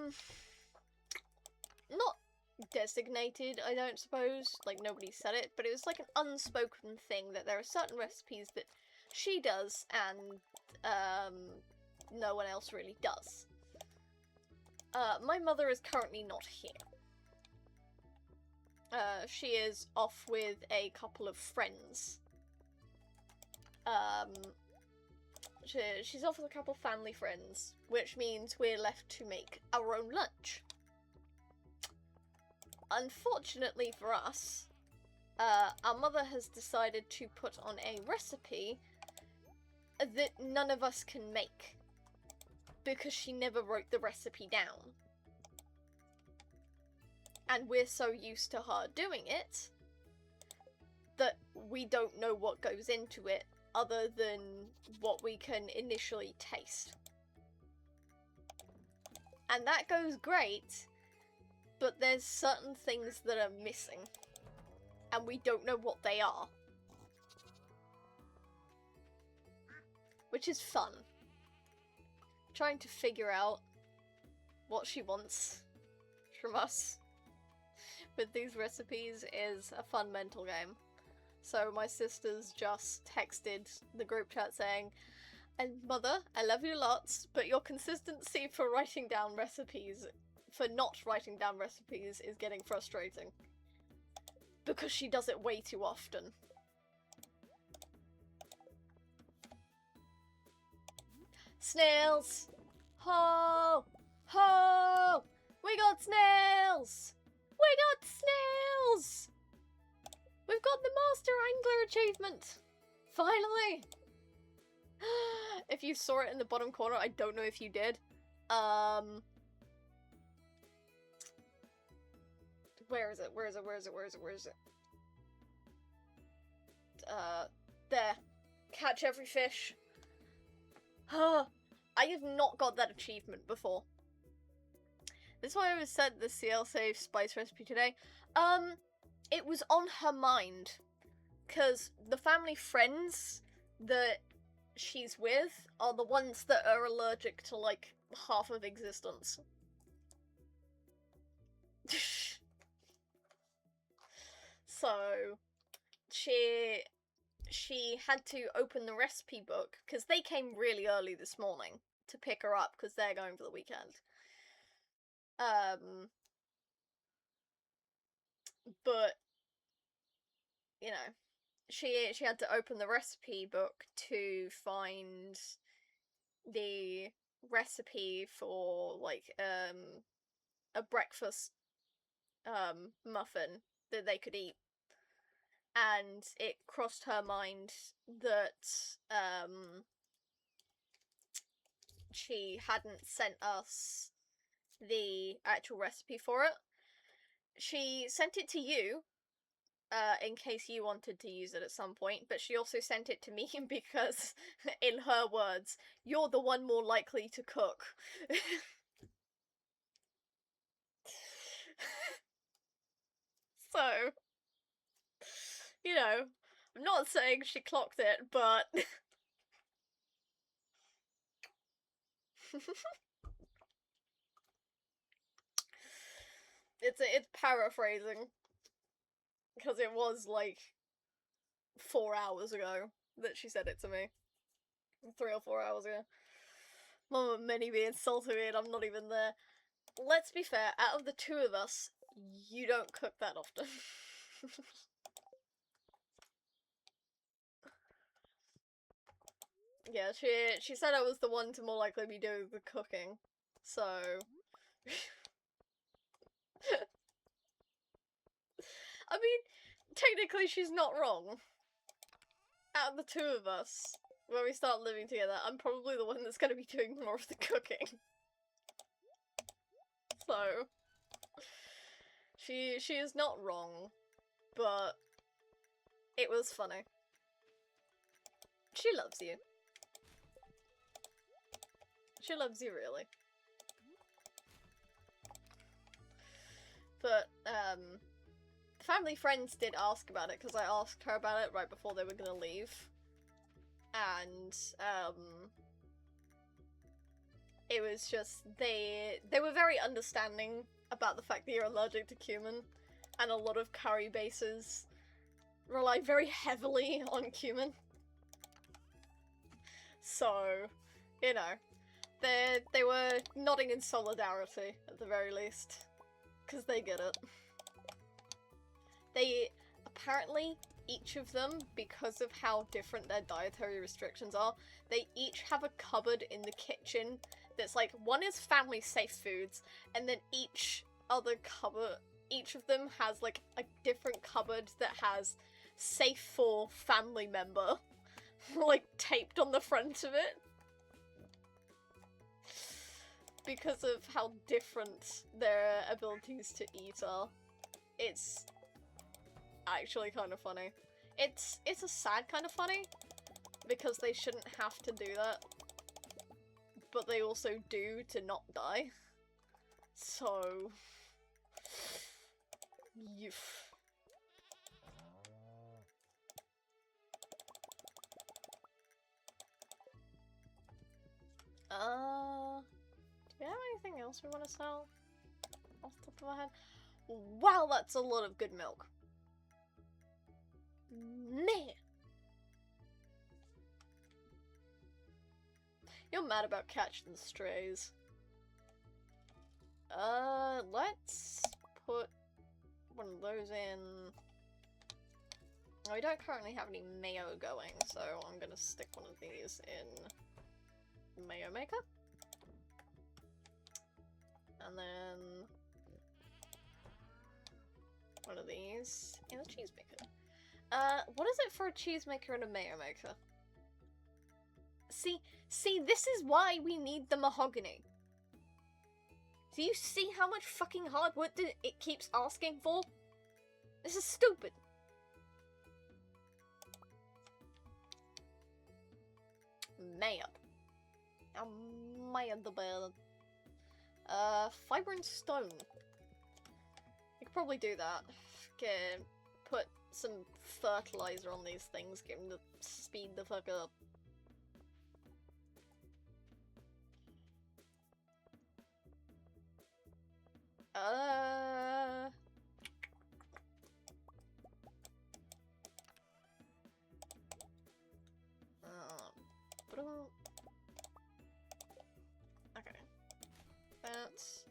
designated, I don't suppose, like nobody said it, but it was like an unspoken thing that there are certain recipes that she does and, no one else really does. My mother is currently not here. She is off with a couple of friends. She's off with a couple of family friends, which means we're left to make our own lunch. Unfortunately for us, our mother has decided to put on a recipe that none of us can make, because she never wrote the recipe down. And we're so used to her doing it that we don't know what goes into it other than what we can initially taste. And that goes great, but there's certain things that are missing, and we don't know what they are. Which is fun. Trying to figure out what she wants from us with these recipes is a fun mental game. So my sisters just texted the group chat saying, "And Mother, I love you lots, but your consistency for writing down recipes, for not writing down recipes, is getting frustrating. Because she does it way too often." Snails! Ho! Ho! We got snails! We got snails! We've got the Master Angler achievement! Finally! If you saw it in the bottom corner, I don't know if you did. Where is it? Where is it? Where is it? Where is it? Where is it? There. Catch every fish. I have not got that achievement before. This is why I said the CL save spice recipe today. It was on her mind. Because the family friends that she's with are the ones that are allergic to, like, half of existence. So, she had to open the recipe book, because they came really early this morning to pick her up, because they're going for the weekend. But, you know, she had to open the recipe book to find the recipe for, like, a breakfast, muffin that they could eat. And it crossed her mind that, she hadn't sent us the actual recipe for it. She sent it to you, in case you wanted to use it at some point, but she also sent it to me because, in her words, you're the one more likely to cook. So, you know, I'm not saying she clocked it, but... it's paraphrasing. Because it was, like, 4 hours ago that she said it to me. 3 or 4 hours ago. Mama Minnie being salty and I'm not even there. Let's be fair, out of the two of us, you don't cook that often. Yeah, she said I was the one to more likely be doing the cooking, so... I mean, technically she's not wrong. Out of the two of us, when we start living together, I'm probably the one that's gonna be doing more of the cooking. So... She is not wrong, but... it was funny. She loves you. She loves you, really. But, family friends did ask about it, because I asked her about it right before they were gonna leave. And, it was just, they were very understanding about the fact that you're allergic to cumin, and a lot of curry bases rely very heavily on cumin. So, you know, they were nodding in solidarity, at the very least. Because they get it. They, apparently, each of them, because of how different their dietary restrictions are, they each have a cupboard in the kitchen that's like, one is family safe foods, and then each other cupboard, each of them has like a different cupboard that has safe for family member, like taped on the front of it. Because of how different their abilities to eat are. It's actually kind of funny. It's a sad kind of funny, because they shouldn't have to do that. But they also do to not die. So... Youf. Do we have anything else we want to sell? Off the top of my head? Wow, that's a lot of good milk. Man! You're mad about catching strays. Let's put one of those in. Oh, we don't currently have any mayo going, so I'm gonna stick one of these in Mayo Maker. And then one of these in a cheese maker. What is it for a cheese maker and a mayo maker? See, this is why we need the mahogany. Do you see how much fucking hardwood it keeps asking for? This is stupid. Mad. I'm mad about it. Fiber and stone. I could probably do that. Okay, put some fertilizer on these things, get them to speed the fuck up. Okay. That's...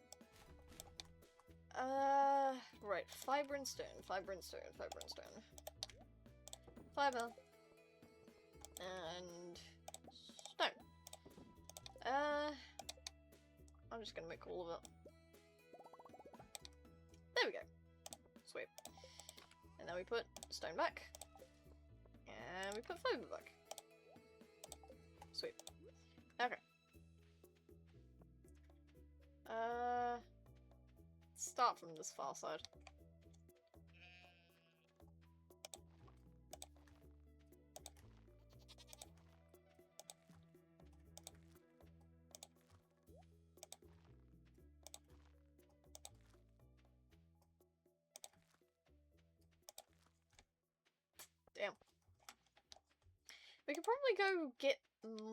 right. Fiber and stone, fiber and stone, fiber and stone. Fiber. And... stone. I'm just gonna make all of it. There we go. Sweet. And then we put stone back. And we put fiber back. Sweet. Okay. Start from this far side. Damn. We could probably go get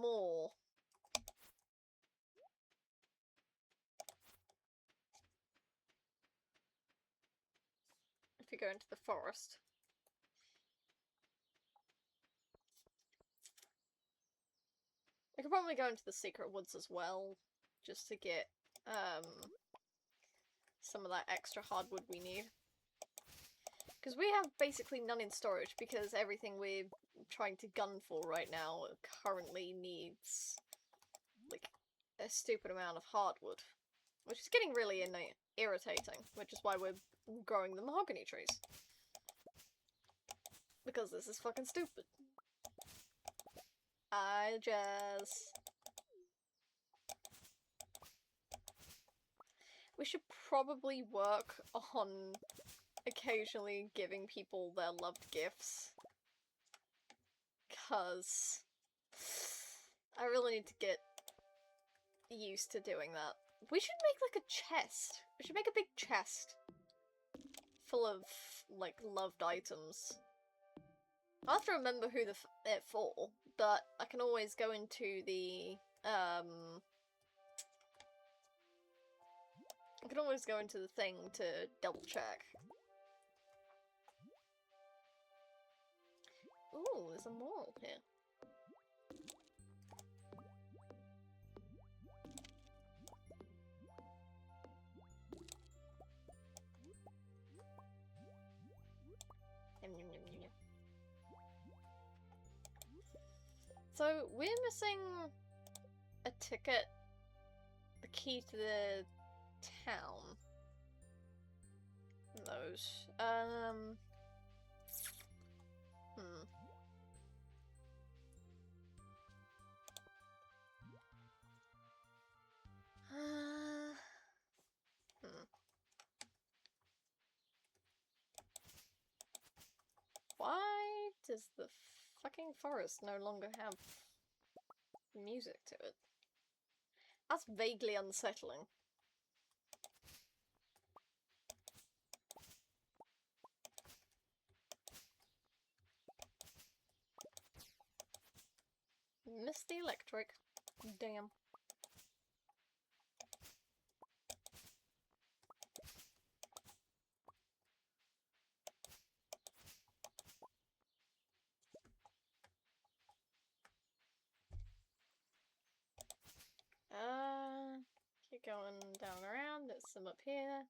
more. If we go into the forest. We could probably go into the secret woods as well, just to get some of that extra hardwood we need. Because we have basically none in storage, because everything we're trying to gun for right now currently needs, like, a stupid amount of hardwood. Which is getting really irritating, which is why we're growing the mahogany trees. Because this is fucking stupid. We should probably work on occasionally giving people their loved gifts. Because I really need to get used to doing that. We should make like a chest. We should make a big chest full of like loved items. I'll have to remember who it for, but I can always go into the I can always go into the thing to double check. Ooh, there's a mall here. So, we're missing a ticket, the key to the town. Those. Why does the fucking forest no longer have music to it? That's vaguely unsettling. Missed the electric. Damn. Keep going down around, there's some up here.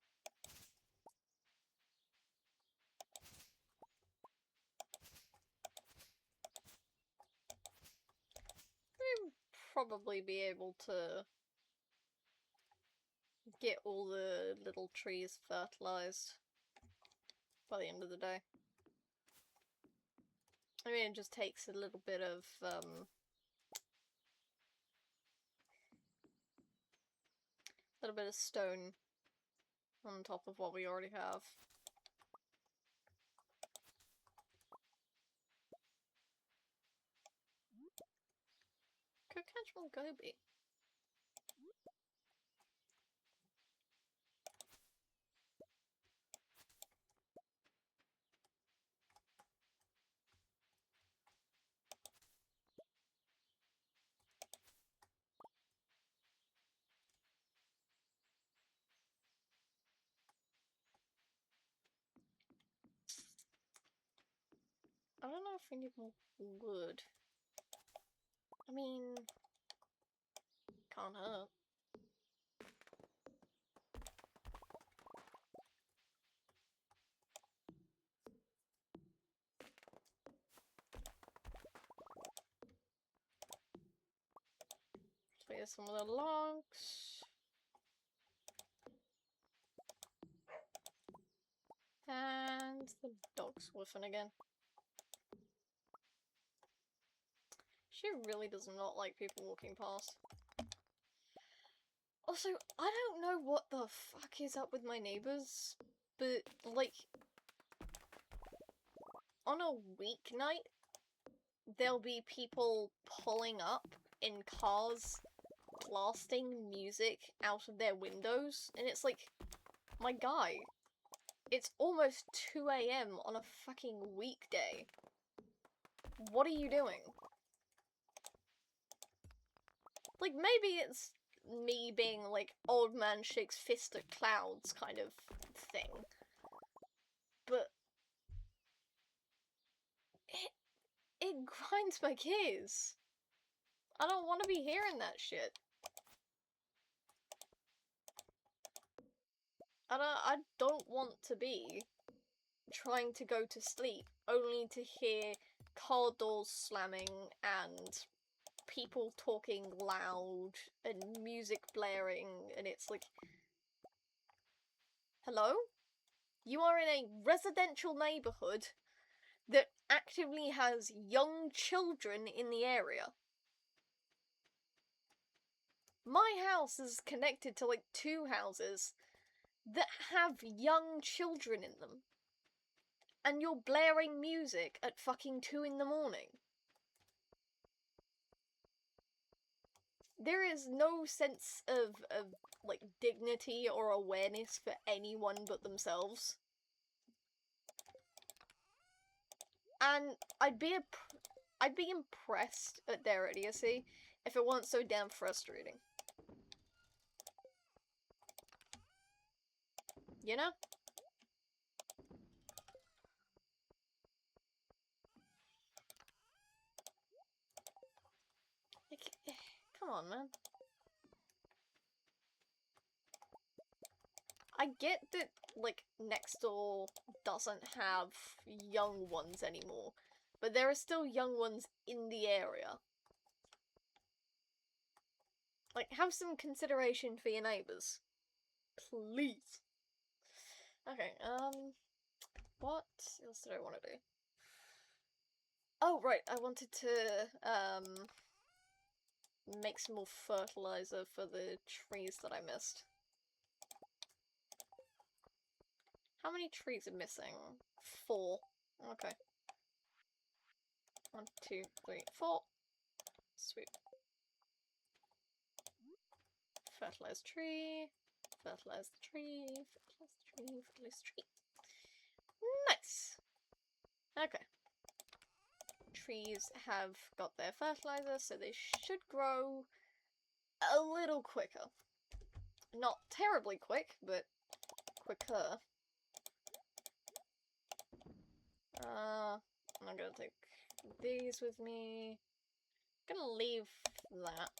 We'll probably be able to get all the little trees fertilized by the end of the day. I mean, it just takes a little bit of, little bit of stone on top of what we already have. Could catch one goby. I don't know if we need more wood. I mean, can't hurt. Clear some of the logs. And the dog's woofing again. She really does not like people walking past. Also, I don't know what the fuck is up with my neighbors, but, like, on a weeknight, there'll be people pulling up in cars, blasting music out of their windows, and it's like, my guy, it's almost 2 AM on a fucking weekday. What are you doing? Like, maybe it's me being like old man shakes fist at clouds kind of thing, but it grinds my gears. I don't want to be hearing that shit. I don't want to be trying to go to sleep only to hear car doors slamming and people talking loud and music blaring, and it's like, hello? You are in a residential neighborhood that actively has young children in the area. My house is connected to like 2 houses that have young children in them. And you're blaring music at fucking 2 in the morning. There is no sense of like, dignity or awareness for anyone but themselves. And I'd be impressed at their idiocy if it weren't so damn frustrating. You know? Like, come on, man. I get that, like, next door doesn't have young ones anymore, but there are still young ones in the area. Like, have some consideration for your neighbors. Please. Okay, what else did I want to do? Oh, right, I wanted to, make some more fertilizer for the trees that I missed. How many trees are missing? 4. Okay. 1, 2, 3, 4. Sweet. Fertilize tree. Fertilize the tree. Fertilize the tree. Fertilize the tree. Nice! Okay. Trees have got their fertilizer, so they should grow a little quicker. Not terribly quick, but quicker. I'm gonna take these with me. I'm gonna leave that.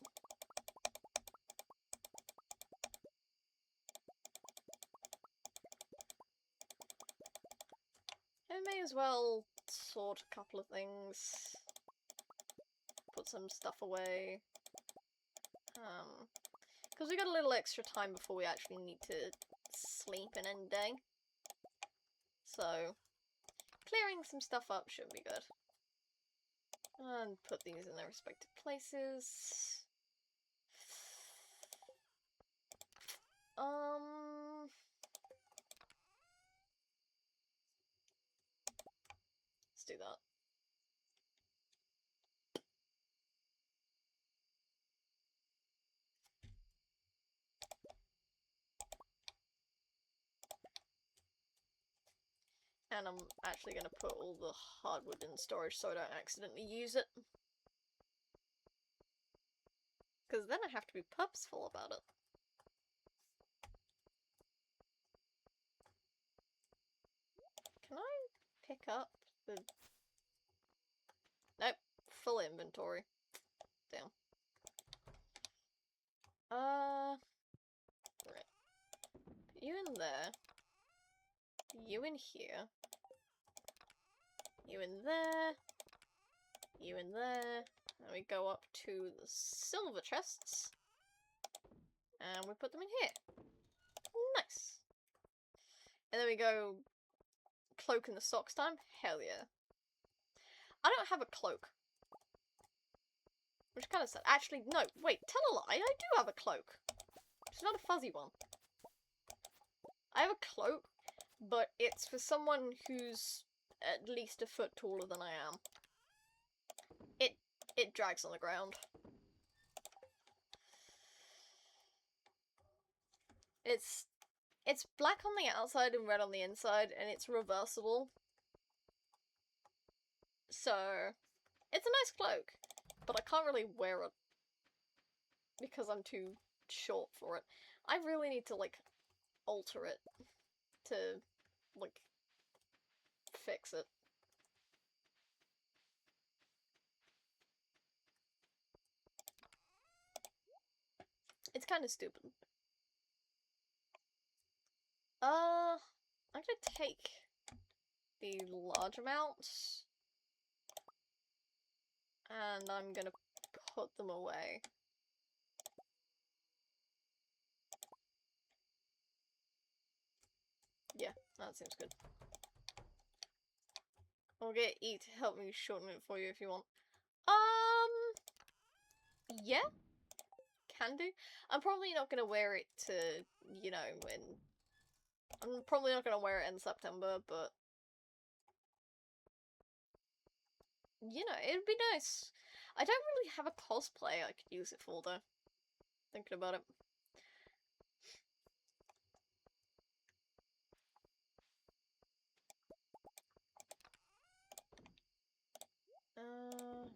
I may as well sort a couple of things. Put some stuff away. Because we got a little extra time before we actually need to sleep and end day. So, clearing some stuff up should be good. And put these in their respective places. Let's do that. And I'm actually going to put all the hardwood in storage so I don't accidentally use it. Because then I have to be purposeful about it. Can I pick up the... Nope, full inventory. Damn. Right. Put you in there. You in here. You in there. You in there. And we go up to the silver chests. And we put them in here. Nice. And then we go cloak in the socks time. Hell yeah. I don't have a cloak. Which kind of sad. Actually, no, wait, tell a lie. I do have a cloak. It's not a fuzzy one. I have a cloak, but it's for someone who's at least a foot taller than I am. It drags on the ground. It's black on the outside and red on the inside, and it's reversible. So, it's a nice cloak, but I can't really wear it because I'm too short for it. I really need to, like, alter it to, like, fix it. It's kind of stupid. I'm gonna take the large amounts and I'm gonna put them away. Yeah, that seems good. I'll get E to help me shorten it for you if you want. Yeah, can do. I'm probably not gonna wear it to, you know, I'm probably not gonna wear it in September, but you know, it'd be nice. I don't really have a cosplay I could use it for though. Thinking about it.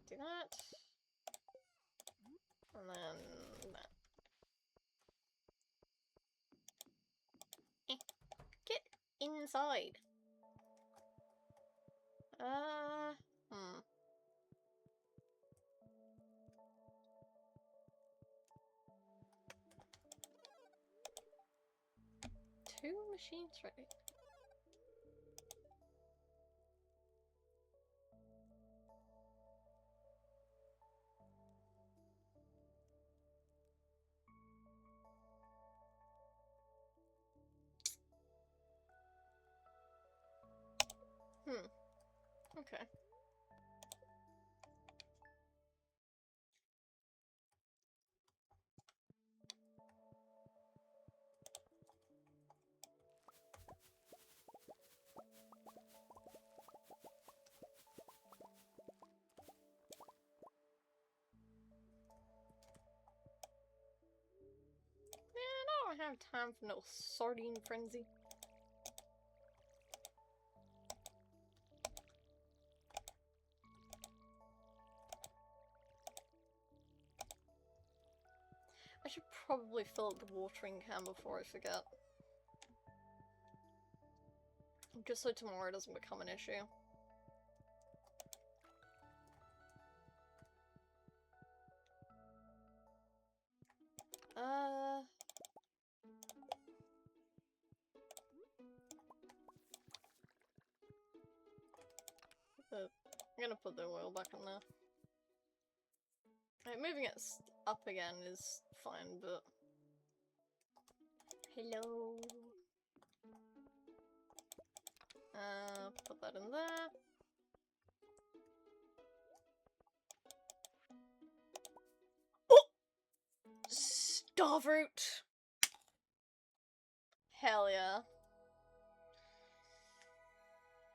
Do that. And then that. Get inside. Hmm. Two machines ready. Okay. I don't have time for no sardine frenzy. I should probably fill up the watering can before I forget. Just so tomorrow doesn't become an issue. I'm gonna put the oil back in there. Right, moving it up again is fine, but... Hello. Put that in there. Oh! Starfruit! Hell yeah.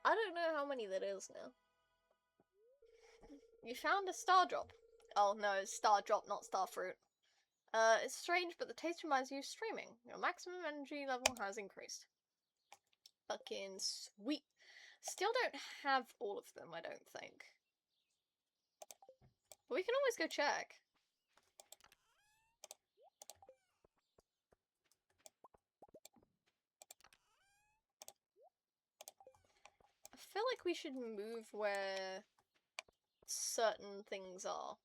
I don't know how many that is now. You found a star drop. Oh no, it's star drop, not star fruit. It's strange, but the taste reminds you of streaming. Your maximum energy level has increased. Fucking sweet. Still don't have all of them, I don't think. But we can always go check. I feel like we should move where certain things are.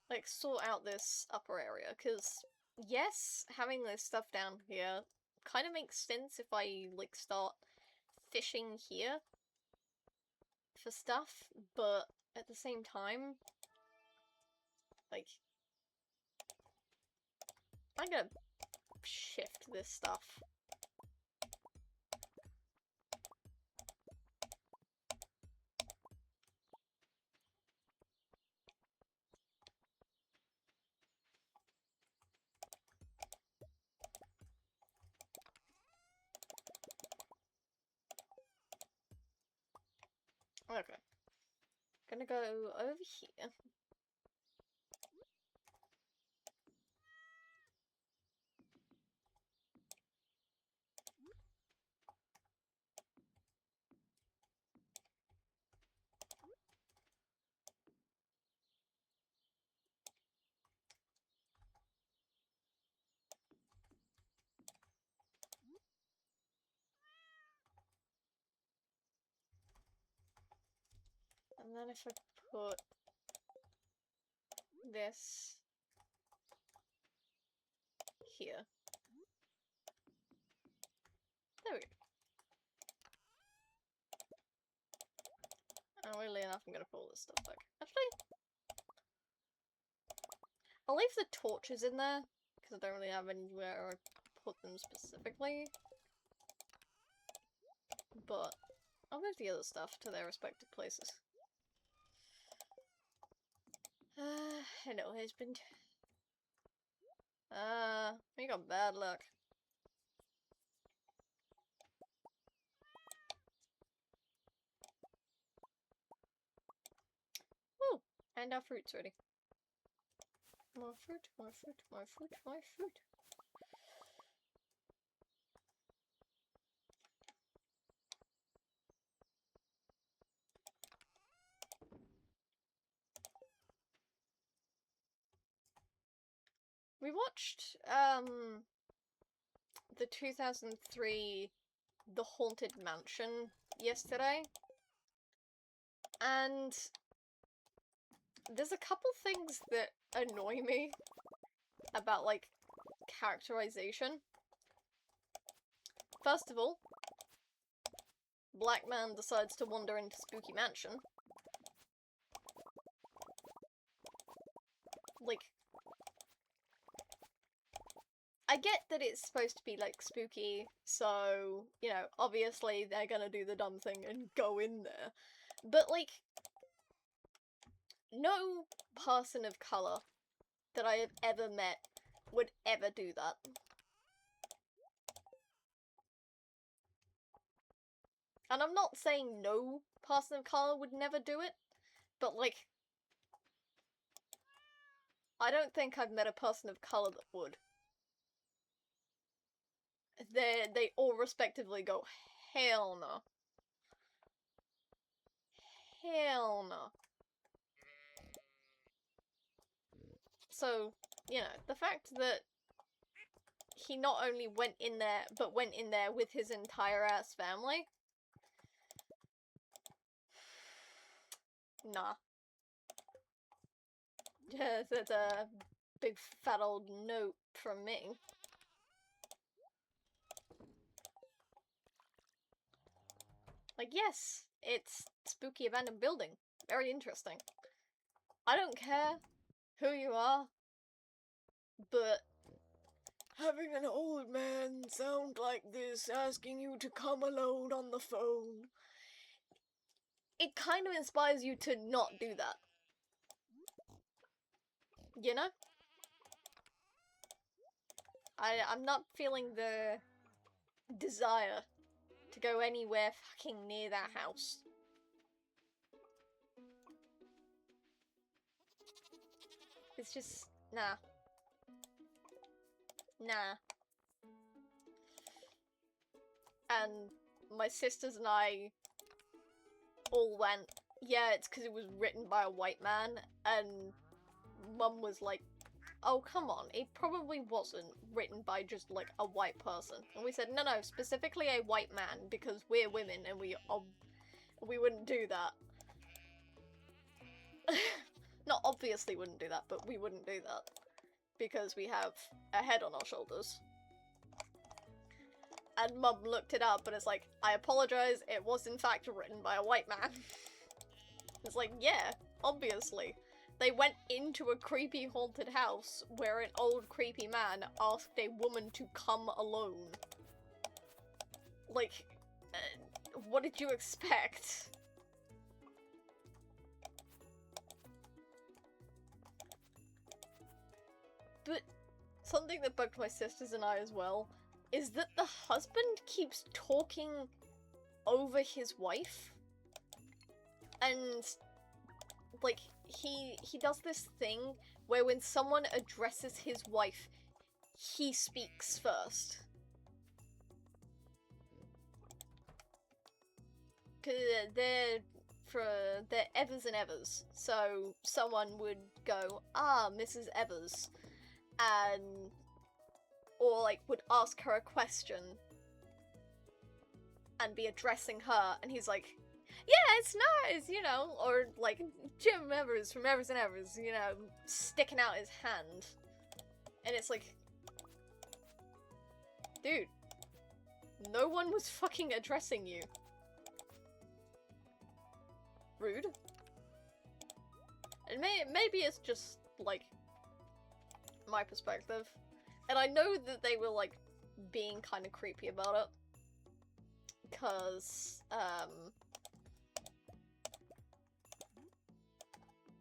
Like, sort out this upper area, because, yes, having this stuff down here kind of makes sense if I, like, start fishing here for stuff, but at the same time, like, I'm gonna shift this stuff. Okay. Gonna go over here. And then if I put this here. There we go. And weirdly enough, I'm gonna pull this stuff back. Actually, I'll leave the torches in there, because I don't really have anywhere to put them specifically. But I'll move the other stuff to their respective places. Hello, husband. We got bad luck. Woo! And our fruit's ready. More fruit, more fruit, more fruit, more fruit. We watched, the 2003 The Haunted Mansion yesterday, and there's a couple things that annoy me about, like, characterization. First of all, Black man decides to wander into Spooky Mansion. Like, I get that it's supposed to be, like, spooky, so, you know, obviously they're gonna do the dumb thing and go in there. But, like, no person of colour that I have ever met would ever do that. And I'm not saying no person of colour would never do it, but, like, I don't think I've met a person of colour that would. They all respectively go, hell no. Hell no. So, you know, the fact that he not only went in there, but went in there with his entire ass family. Nah. Yes, that's a big fat old note from me. Like, yes, it's spooky abandoned building. Very interesting. I don't care who you are, but having an old man sound like this, asking you to come alone on the phone, it kind of inspires you to not do that. You know? I'm not feeling the desire to go anywhere fucking near that house. It's just, nah. Nah. And my sisters and I all went, yeah, it's because it was written by a white man, and Mum was like, oh, come on, it probably wasn't written by just, like, a white person. And we said, no, specifically a white man, because we're women, and we wouldn't do that. Not obviously wouldn't do that, but we wouldn't do that. Because we have a head on our shoulders. And Mum looked it up, and it's like, I apologize, it was in fact written by a white man. It's like, yeah, obviously. They went into a creepy haunted house where an old creepy man asked a woman to come alone. Like, what did you expect? But something that bugged my sisters and I as well is that the husband keeps talking over his wife. And, like, he does this thing where when someone addresses his wife, he speaks first. Cause they're Evers and Evers. So someone would go, ah, Mrs. Evers. Or like would ask her a question and be addressing her, and he's like, yeah, it's nice, you know, or like Jim Evers from Evers and Evers, you know, sticking out his hand. And it's like, dude, no one was fucking addressing you. Rude. And maybe it's just, like, my perspective. And I know that they were, like, being kind of creepy about it. Because,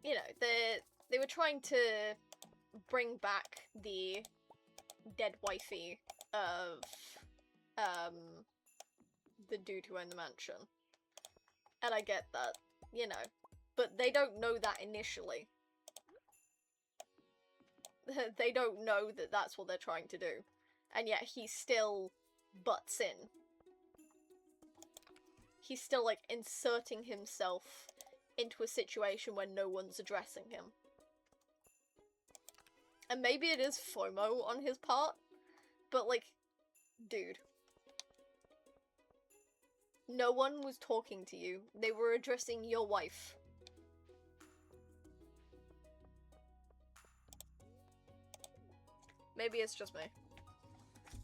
you know, they were trying to bring back the dead wifey of, the dude who owned the mansion. And I get that, you know. But they don't know that initially. They don't know that that's what they're trying to do. And yet he still butts in. He's still, like, inserting himself into a situation where no one's addressing him. And maybe it is FOMO on his part, but, like, dude. No one was talking to you. They were addressing your wife. Maybe it's just me.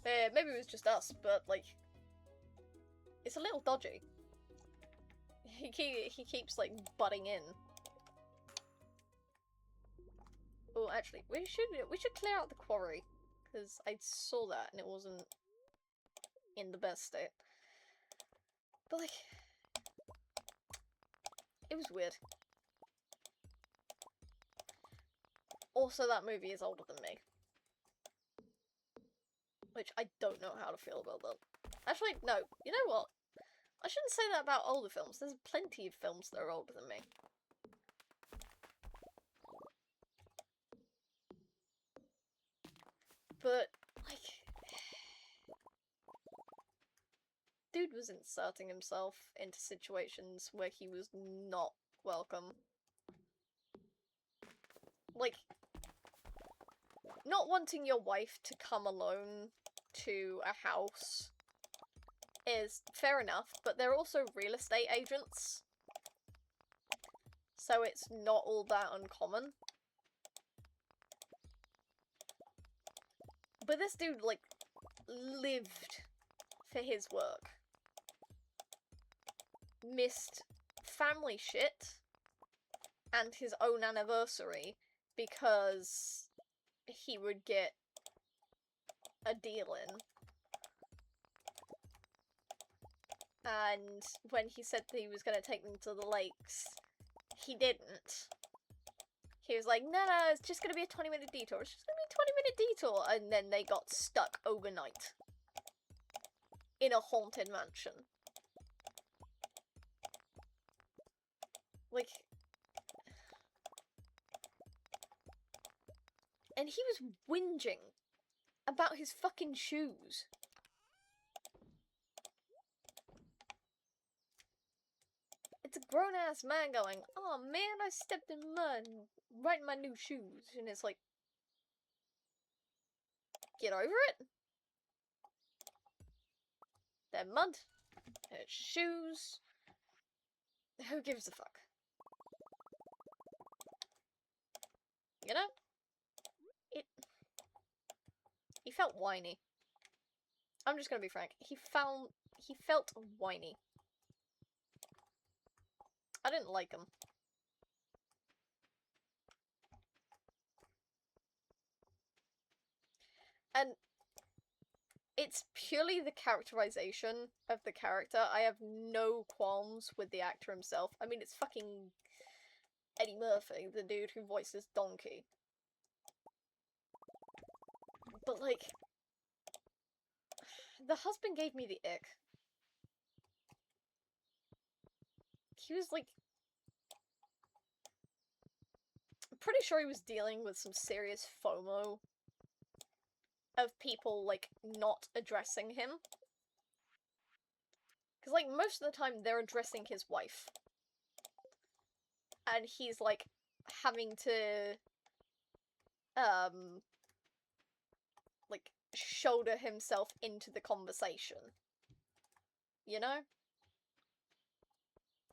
Maybe it was just us, but, like, it's a little dodgy. He keeps, like, butting in. Oh, actually, we should clear out the quarry, because I saw that and it wasn't in the best state. But, like, it was weird. Also, that movie is older than me. Which I don't know how to feel about that. Actually, no. You know what? I shouldn't say that about older films. There's plenty of films that are older than me. But, like, dude was inserting himself into situations where he was not welcome. Like, not wanting your wife to come alone to a house is fair enough, but they're also real estate agents. So it's not all that uncommon. But this dude, like, lived for his work. Missed family shit and his own anniversary because he would get a deal in. And when he said that he was going to take them to the lakes, he didn't. He was like, no, it's just going to be a 20-minute detour. It's just going to be a a detour, and then they got stuck overnight in a haunted mansion. Like, and he was whinging about his fucking shoes. It's a grown-ass man going, "Oh man, I stepped in mud right in my new shoes." And it's like, get over it. They're mud. They're shoes. Who gives a fuck? You know? He felt whiny. I'm just gonna be frank. He felt whiny. I didn't like him. And it's purely the characterization of the character. I have no qualms with the actor himself. I mean, it's fucking Eddie Murphy, the dude who voices Donkey. But, like, the husband gave me the ick. He was, like, I'm pretty sure he was dealing with some serious FOMO of people, like, not addressing him. Because, like, most of the time they're addressing his wife. And he's, like, having to, like, shoulder himself into the conversation. You know?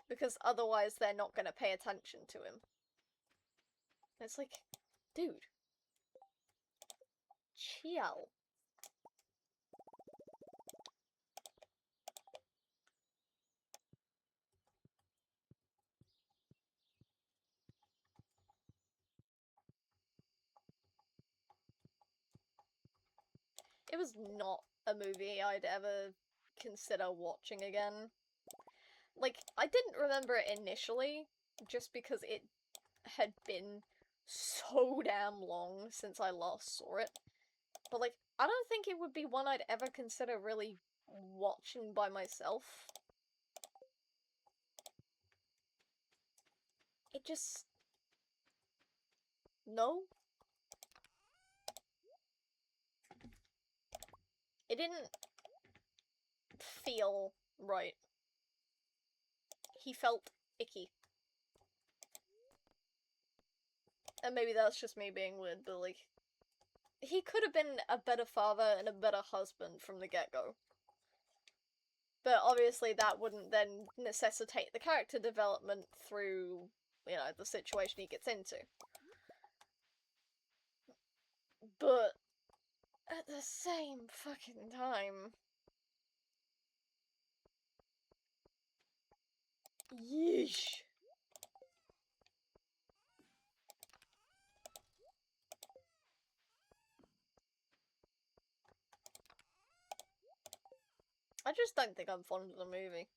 Because otherwise they're not gonna pay attention to him. And it's like, dude. Chill. It was not a movie I'd ever consider watching again. Like, I didn't remember it initially, just because it had been so damn long since I last saw it. But, like, I don't think it would be one I'd ever consider really watching by myself. It just... no? It didn't feel right. He felt icky. And maybe that's just me being weird, but, like, he could have been a better father and a better husband from the get-go. But obviously that wouldn't then necessitate the character development through, you know, the situation he gets into. But at the same fucking time... yeesh. I just don't think I'm fond of the movie.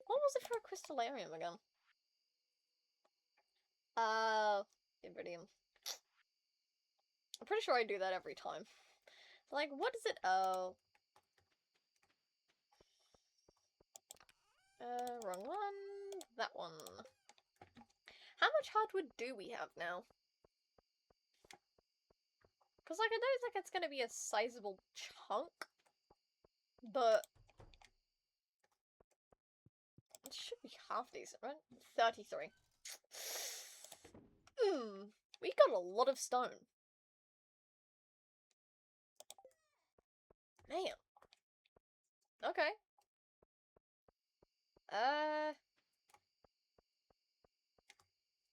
What was it for a crystallarium again? Iridium. I'm pretty sure I do that every time. Like, what is it? Oh. Wrong one. That one. How much hardwood do we have now? Because, like, I don't think it's gonna be a sizable chunk. But... it should be half decent, right? 33. We got a lot of stone. Man. Okay.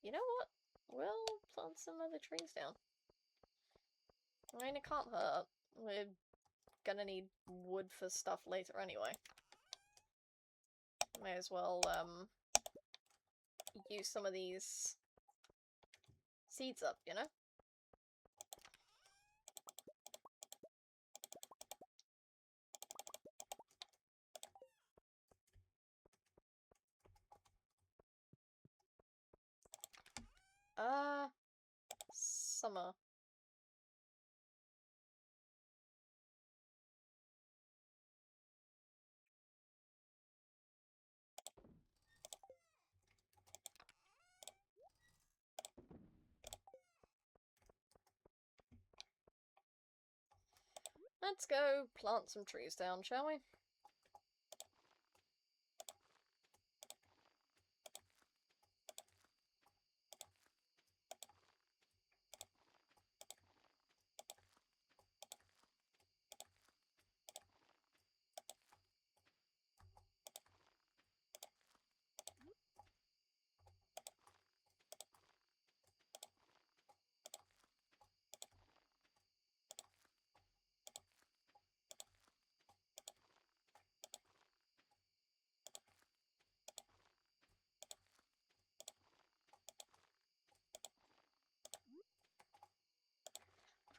You know what? We'll plant some other trees down. I mean, it can't hurt. We're gonna need wood for stuff later anyway. May as well, use some of these seeds up, you know? summer. Let's go plant some trees down, shall we?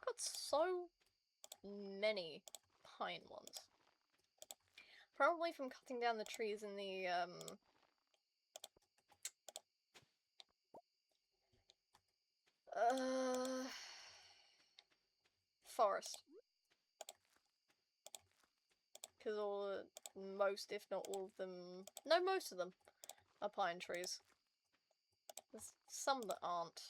I've got so many pine ones. Probably from cutting down the trees in the, forest. Because most, if not all of them, no, most of them are pine trees. There's some that aren't.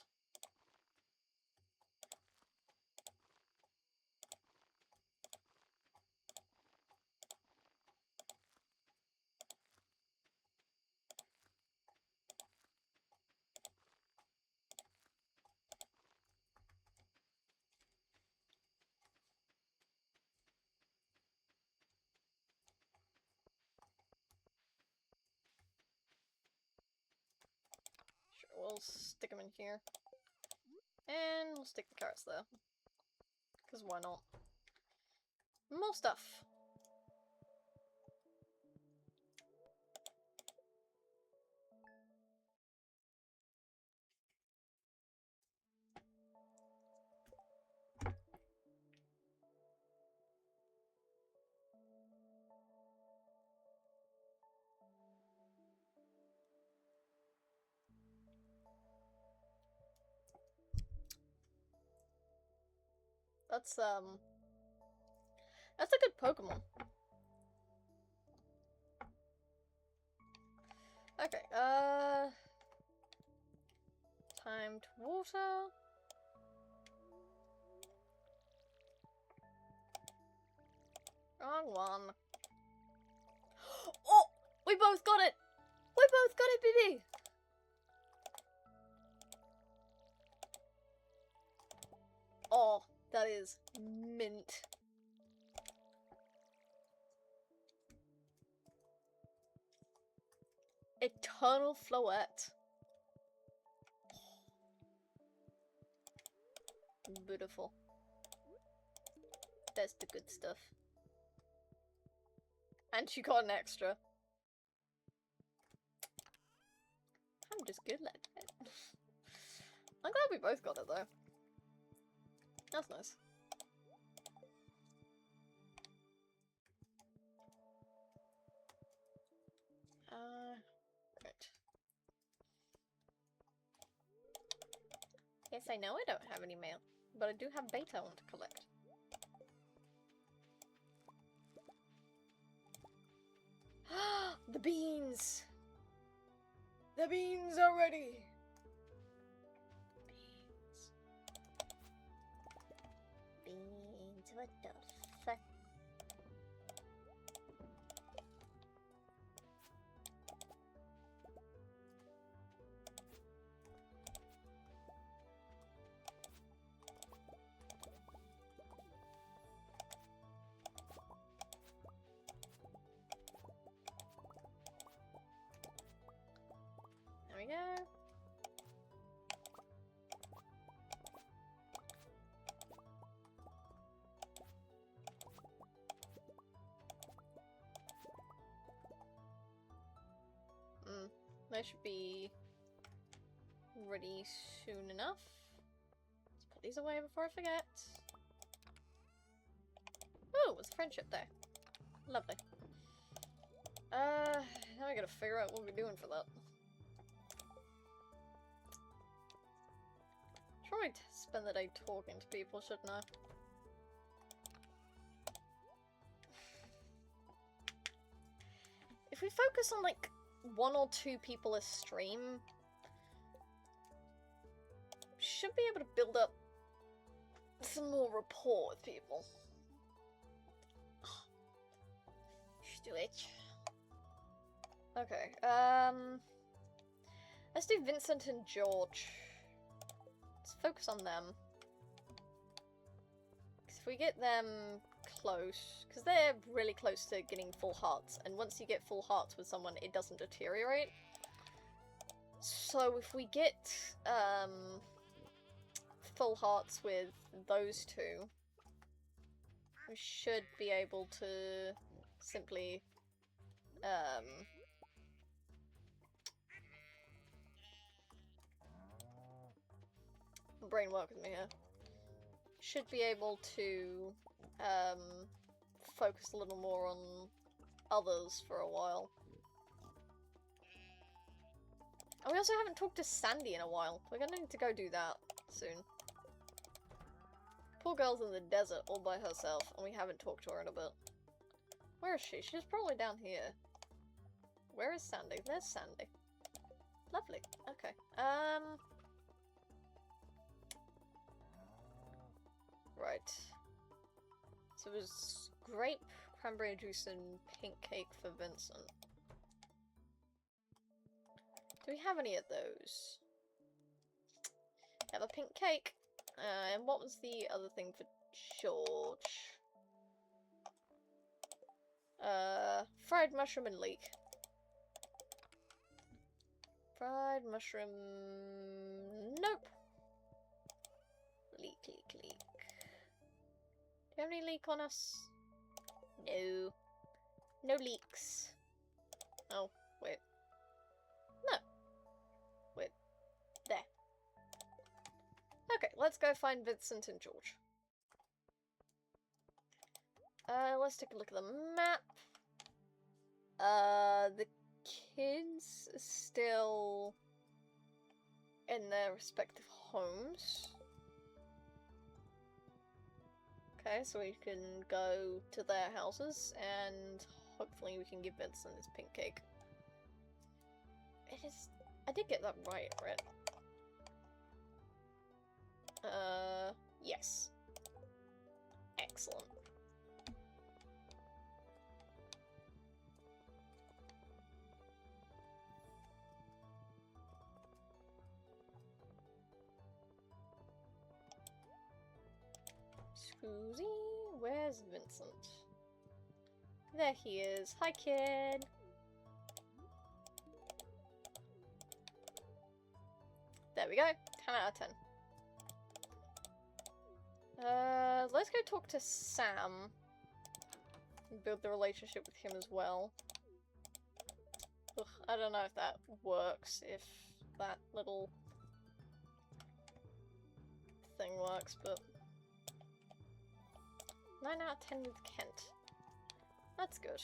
Sure, we'll stick them in here. And we'll stick the carrots there. Because why not? More stuff. That's a good Pokemon. Okay, time to water. Wrong one. Oh! We both got it! We both got it, BB! Oh, that is mint. Eternal Floette. Beautiful. That's the good stuff. And she got an extra. I'm just good at it. I'm glad we both got it though. That's nice. Right. Yes, I know I don't have any mail, but I do have bait I want to collect. The beans! The beans are ready! Beans, what the fuck? There we go. They should be ready soon enough. Let's put these away before I forget. Oh, it's Friendship Day. Lovely. Now I gotta figure out what we're doing for that. Should probably spend the day talking to people, shouldn't I? If we focus on, like, 1 or 2 people a stream, should be able to build up some more rapport with people. Let's do it. Okay, let's do Vincent and George. Let's focus on them. Because if we get them close, because they're really close to getting full hearts, and once you get full hearts with someone, it doesn't deteriorate. So if we get, full hearts with those 2, we should be able to simply, brain work with me here. Should be able to, focus a little more on others for a while. And we also haven't talked to Sandy in a while. We're gonna need to go do that soon. Poor girl's in the desert all by herself, and we haven't talked to her in a bit. Where is she? She's probably down here. Where is Sandy? There's Sandy. Lovely. Okay. Right. So it was grape, cranberry juice, and pink cake for Vincent. Do we have any of those? Have a pink cake. And what was the other thing for George? Fried mushroom and leek. Fried mushroom... Nope. Leek, leek, leek. Do you have any leek on us? No. No leeks. Oh, wait. No. Wait. There. Okay, let's go find Vincent and George. Let's take a look at the map. The kids are still in their respective homes. Okay, so we can go to their houses, and hopefully we can give Vincent his pink cake. It is... I did get that right? Yes. Excellent. Scusi, where's Vincent? There he is. Hi, kid. There we go. 10 out of 10. Let's go talk to Sam and build the relationship with him as well. Ugh, I don't know if that works, if that little thing works, but 9 out of 10 with Kent. That's good.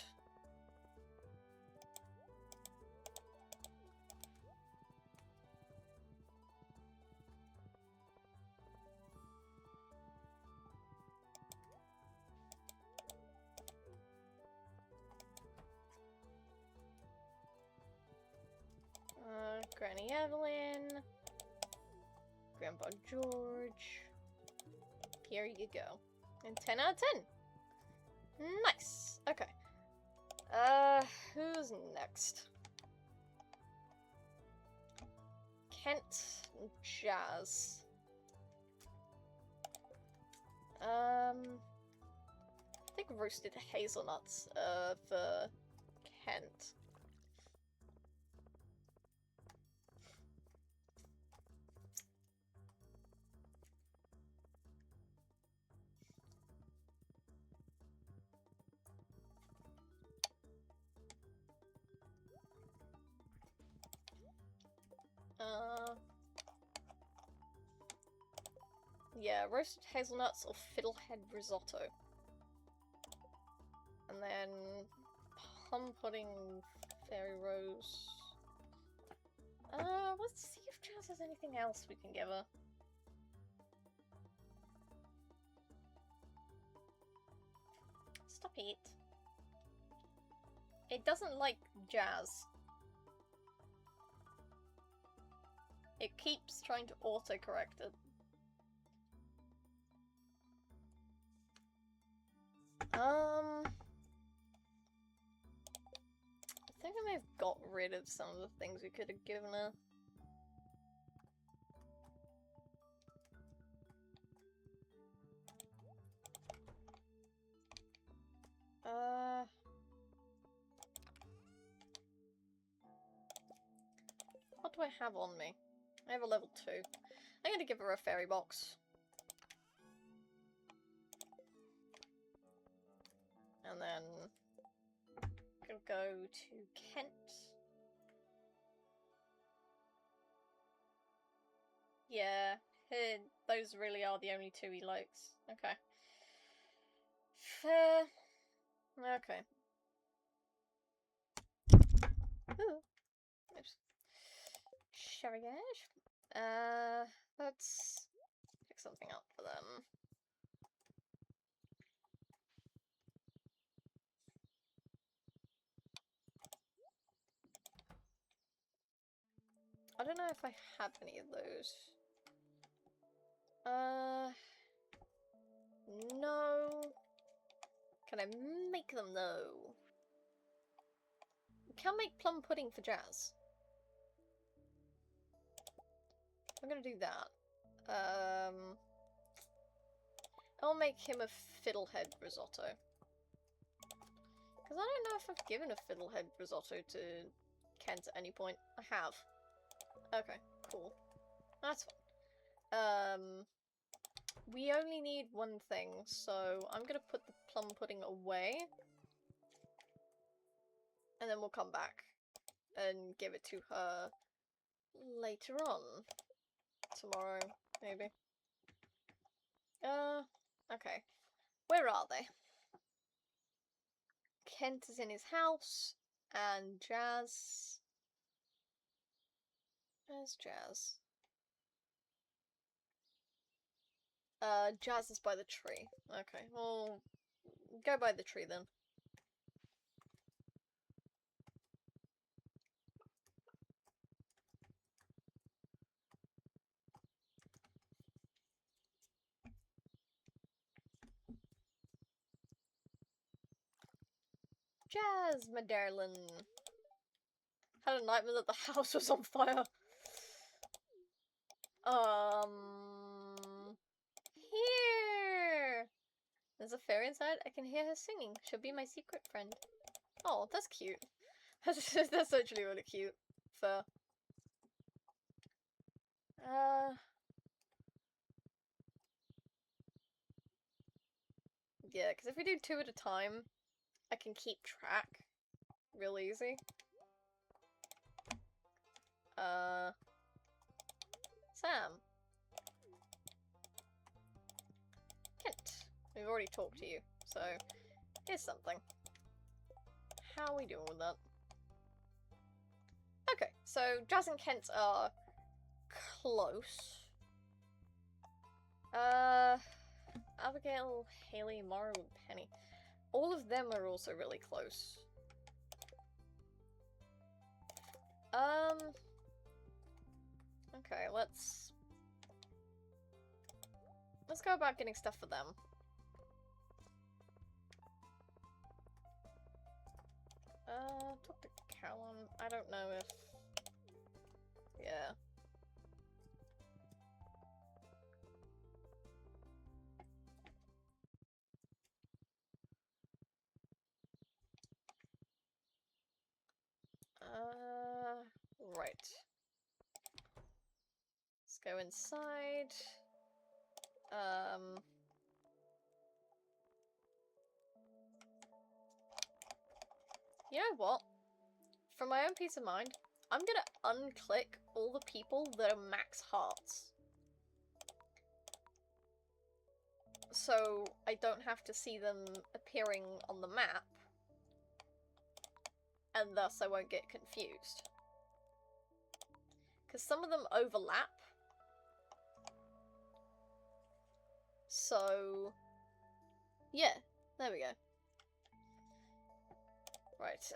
Granny Evelyn, Grandpa George. Here you go. And 10 out of 10. Nice. Okay. Who's next? Kent and Jazz. I think roasted hazelnuts, for Kent. Yeah, roasted hazelnuts or fiddlehead risotto. And then plum pudding, fairy rose. Let's see if Jazz has anything else we can give her. Pete. It doesn't like jazz. It keeps trying to autocorrect it. I think I may have got rid of some of the things we could have given her. What do I have on me? I have a level 2. I'm gonna give her a fairy box. And then gonna go to Kent. Yeah, those really are the only 2 he likes. Okay. Fair. Okay. Ooh. Oops. Sherry-ash. Let's pick something up for them. I don't know if I have any of those. No. Can I make them though? We can make plum pudding for Jazz. I'm gonna do that. I'll make him a fiddlehead risotto. Because I don't know if I've given a fiddlehead risotto to Kent at any point. I have. Okay, cool. That's fine. We only need one thing, so I'm gonna put the plum pudding away. And then we'll come back and give it to her later on. Tomorrow, maybe. Okay. Where are they? Kent is in his house, and Jazz... Where's Jazz? Jazz is by the tree. Okay, well, go by the tree then. Jazz, my darling. Had a nightmare that the house was on fire. Here! There's a fairy inside. I can hear her singing. She'll be my secret friend. Oh, that's cute. That's actually really cute. Fair. Yeah, because if we do 2 at a time, I can keep track real easy. Sam. Kent. We've already talked to you, so here's something. How are we doing with that? Okay, so Jazz and Kent are close. Abigail, Haley, Morrow, and Penny. All of them are also really close. Okay, let's go about getting stuff for them. Talk to Callum. I don't know if... Yeah. Right. Let's go inside. You know what? For my own peace of mind, I'm gonna unclick all the people that are max hearts. So I don't have to see them appearing on the map. And thus I won't get confused. Because some of them overlap. So, yeah, there we go. Right,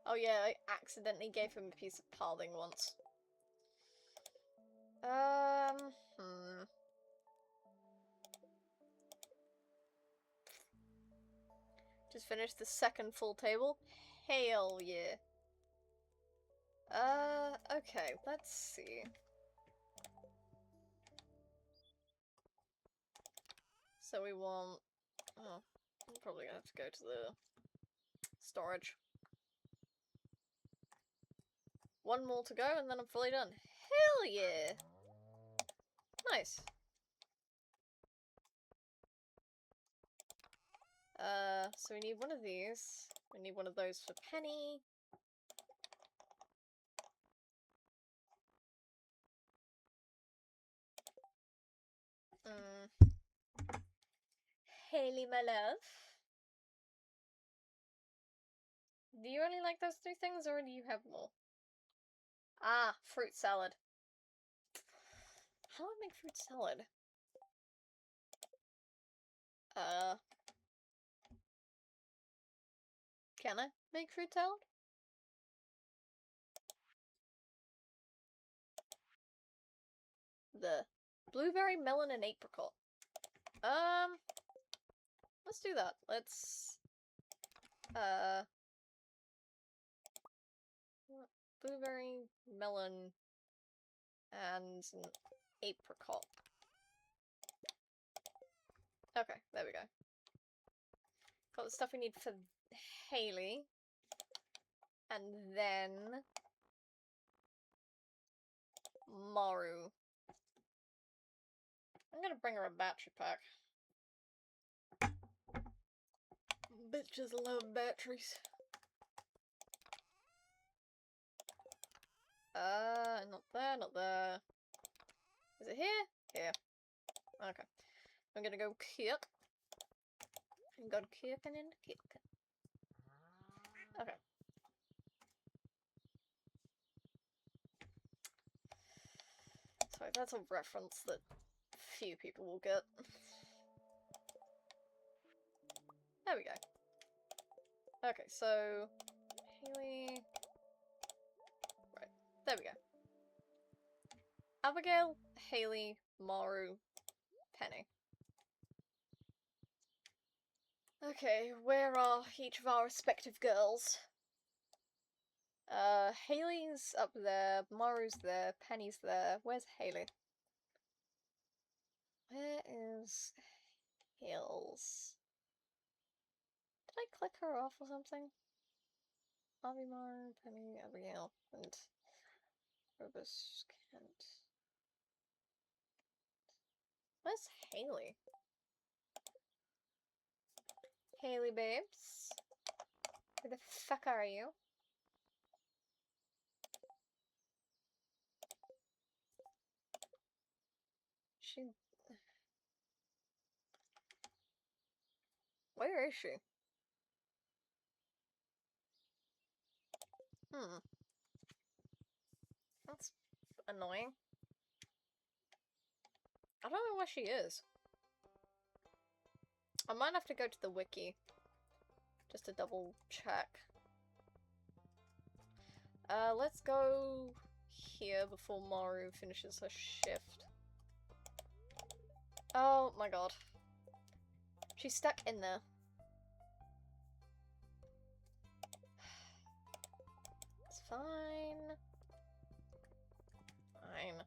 oh yeah, I accidentally gave him a piece of pathing once. Just finished the second full table. Hell yeah. Okay, let's see. So we want... Oh, I'm probably gonna have to go to the storage. One more to go and then I'm fully done. Hell yeah! Nice. So we need one of these. We need one of those for Penny. Haley, my love. Do you only like those three things, or do you have more? Ah, fruit salad. How do I make fruit salad? Can I make fruit salad? The blueberry, melon, and apricot. Let's do that. Let's, blueberry, melon, and an apricot. Okay, there we go. Got the stuff we need for Haley. And then... Maru. I'm gonna bring her a battery pack. Bitches love batteries. Not there, not there. Is it here? Here. Okay. I'm gonna go cook. I'm gonna cook and then cook. Okay. Sorry, that's a reference that few people will get. There we go. Okay, so... Haley... Right, there we go. Abigail, Haley, Maru, Penny. Okay, where are each of our respective girls? Haley's up there, Maru's there, Penny's there. Where's Haley? Where is Hills? Did I click her off or something? Avi, Maru, Penny, Abigail, and Robus Kent. Where's Haley? Haley babes? Where the fuck are you? She... Where is she? That's annoying. I don't know where she is. I might have to go to the wiki. Just to double check. Let's go here before Maru finishes her shift. Oh my god. She's stuck in there. It's fine. Fine.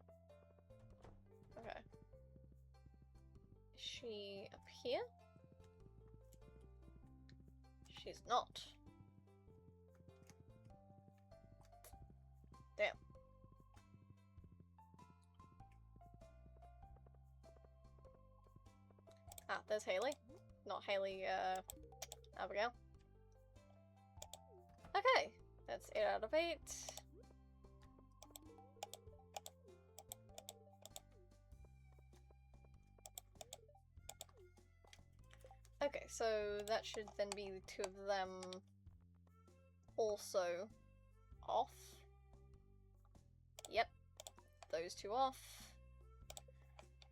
Okay. Is she up here? She's not. Damn. Ah, there's Haley. Not Haley, Abigail. Okay, that's 8 out of 8. Okay, so that should then be the two of them also off. those two off.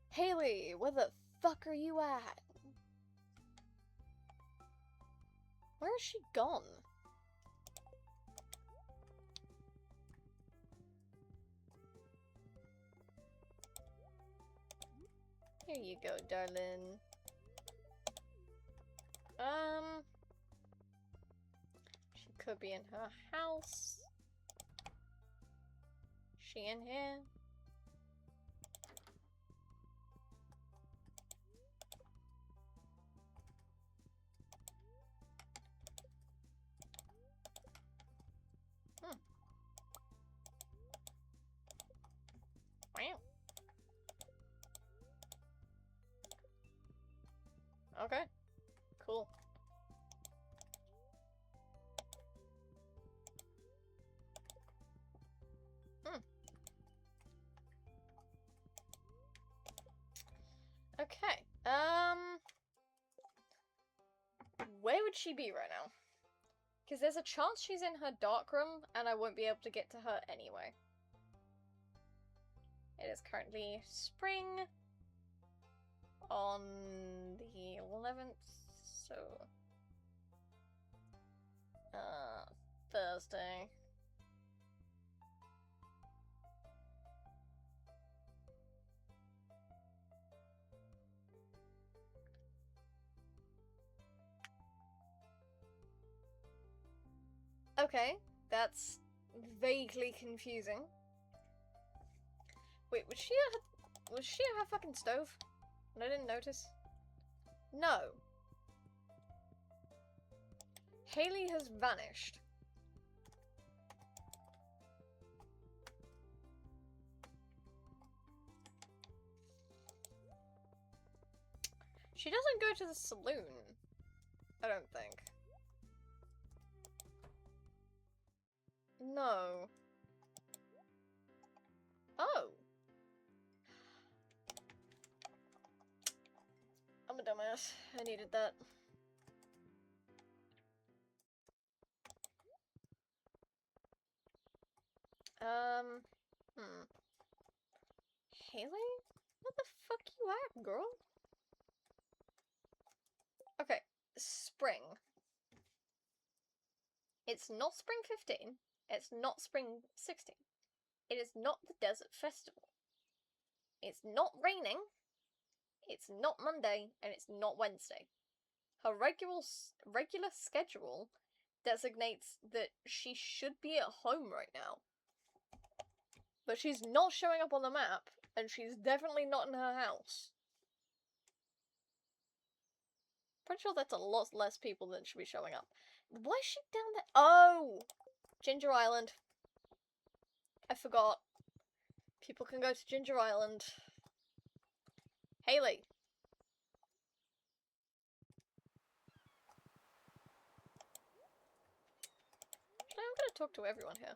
Haley, where the fuck are you at? Where is she gone? Here you go, darling. She could be in her house. She in here? Wow. Okay. Cool. Okay. Where would she be right now? Because there's a chance she's in her dark room, and I won't be able to get to her anyway. It is currently spring on the 11th, so Thursday. Okay, that's vaguely confusing. Wait, was she at her fucking stove? And I didn't notice? No. Haley has vanished. She doesn't go to the saloon, I don't think. No. Oh. I'm a dumbass. I needed that. Haley? What the fuck you at, girl? Okay, spring. It's not spring 15. It's not spring 16. It is not the desert festival. It's not raining. It's not Monday, and it's not Wednesday. Her regular schedule designates that she should be at home right now. But she's not showing up on the map, and she's definitely not in her house. Pretty sure that's a lot less people than should be showing up. Why is she down there? Oh! Ginger Island. I forgot. People can go to Ginger Island. Haley. Actually, I'm gonna talk to everyone here.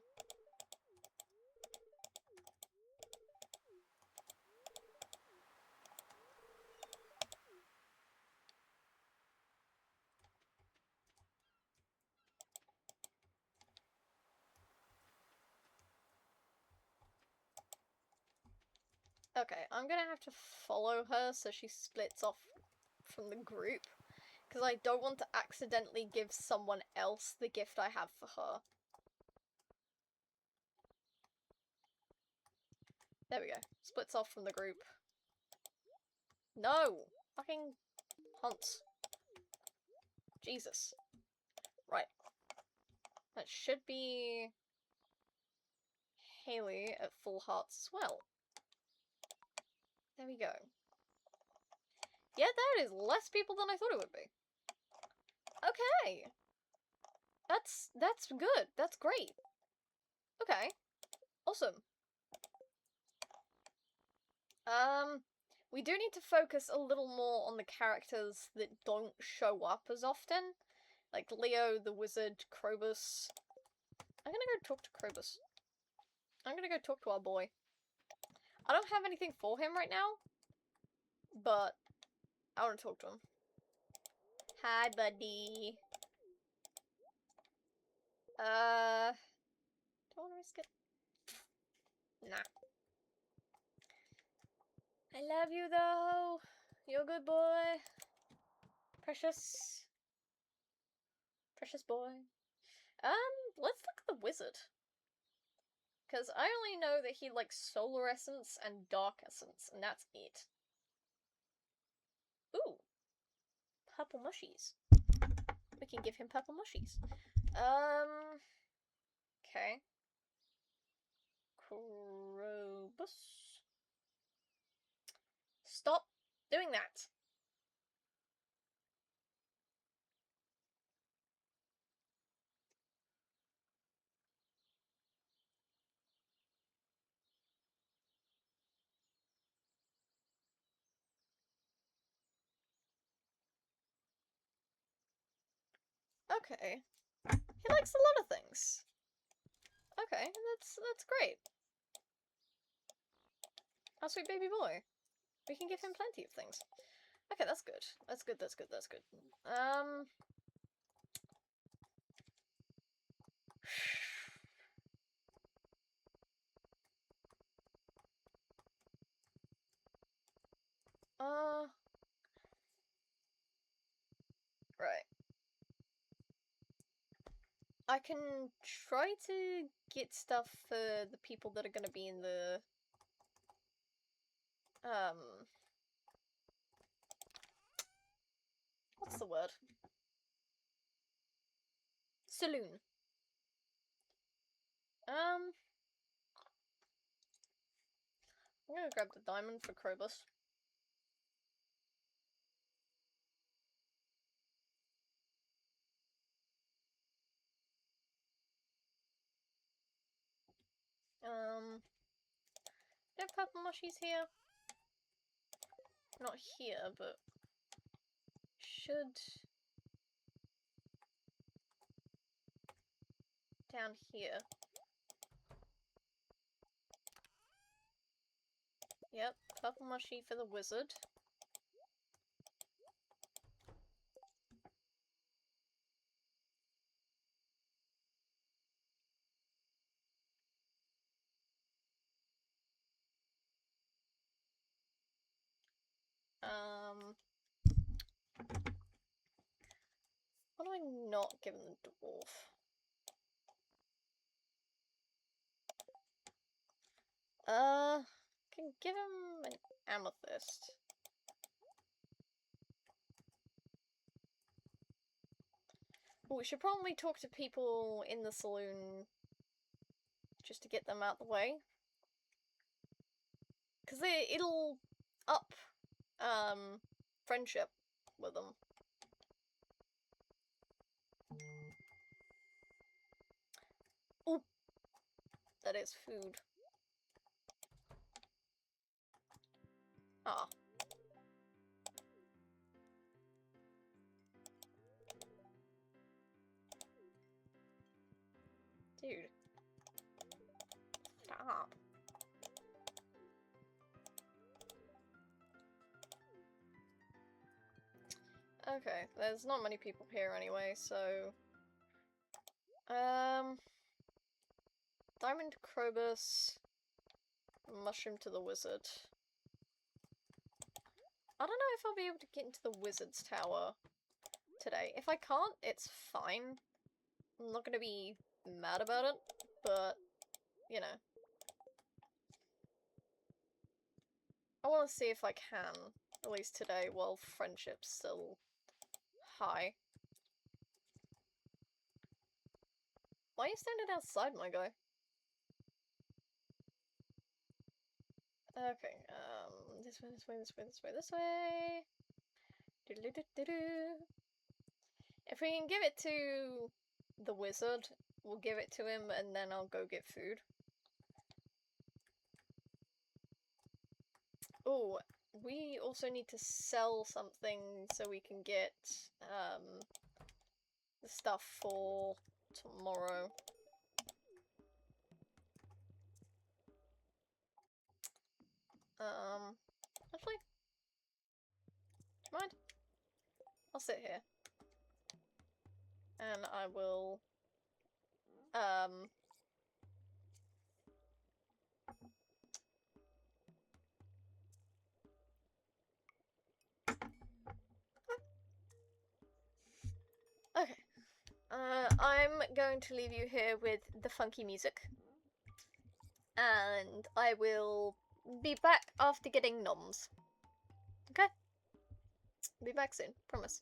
Okay, I'm gonna have to follow her so she splits off from the group. Because I don't want to accidentally give someone else the gift I have for her. There we go. Splits off from the group. No! Fucking hunts. Jesus. Right. That should be Haley at full hearts as well. There we go. Yeah, that is less people than I thought it would be. Okay. That's good. That's great. Okay. Awesome. We do need to focus a little more on the characters that don't show up as often. Like Leo, the wizard, Krobus. I'm gonna go talk to Krobus. I'm gonna go talk to our boy. I don't have anything for him right now, but I want to talk to him. Hi, buddy. Don't want to risk it. Nah. I love you though. You're a good boy. Precious. Precious boy. Let's look at the wizard. Because I only know that he likes solar essence and dark essence, and that's it. Ooh. Purple mushies. We can give him purple mushies. Okay. Krobus. Stop doing that. Okay. He likes a lot of things. Okay, that's great. Our sweet baby boy. We can give him plenty of things. Okay, that's good. That's good, that's good, that's good. Right. I can try to get stuff for the people that are gonna be in the, what's the word? Saloon. I'm gonna grab the diamond for Krobus. Do you have purple mushies here? Not here, but should down here. Yep, purple mushy for the wizard. What am I not giving the dwarf? Can give him an amethyst. Ooh, we should probably talk to people in the saloon just to get them out the way. Because it'll up, friendship with them. Ooh! That is food. Ah. Dude. Stop. Okay, there's not many people here anyway, so... Diamond Krobus... Mushroom to the wizard. I don't know if I'll be able to get into the wizard's tower today. If I can't, it's fine. I'm not gonna be mad about it, but, you know. I want to see if I can, at least today, while friendship's still high. Why are you standing outside, my guy? Okay, this way, this way, this way, this way, this way. Doodle-doo-doo-doo. If we can give it to the wizard, we'll give it to him and then I'll go get food. Oh, we also need to sell something so we can get the stuff for tomorrow. Actually, do you mind? I'll sit here. And I will, going to leave you here with the funky music. And I will be back after getting noms. Okay? Be back soon, promise.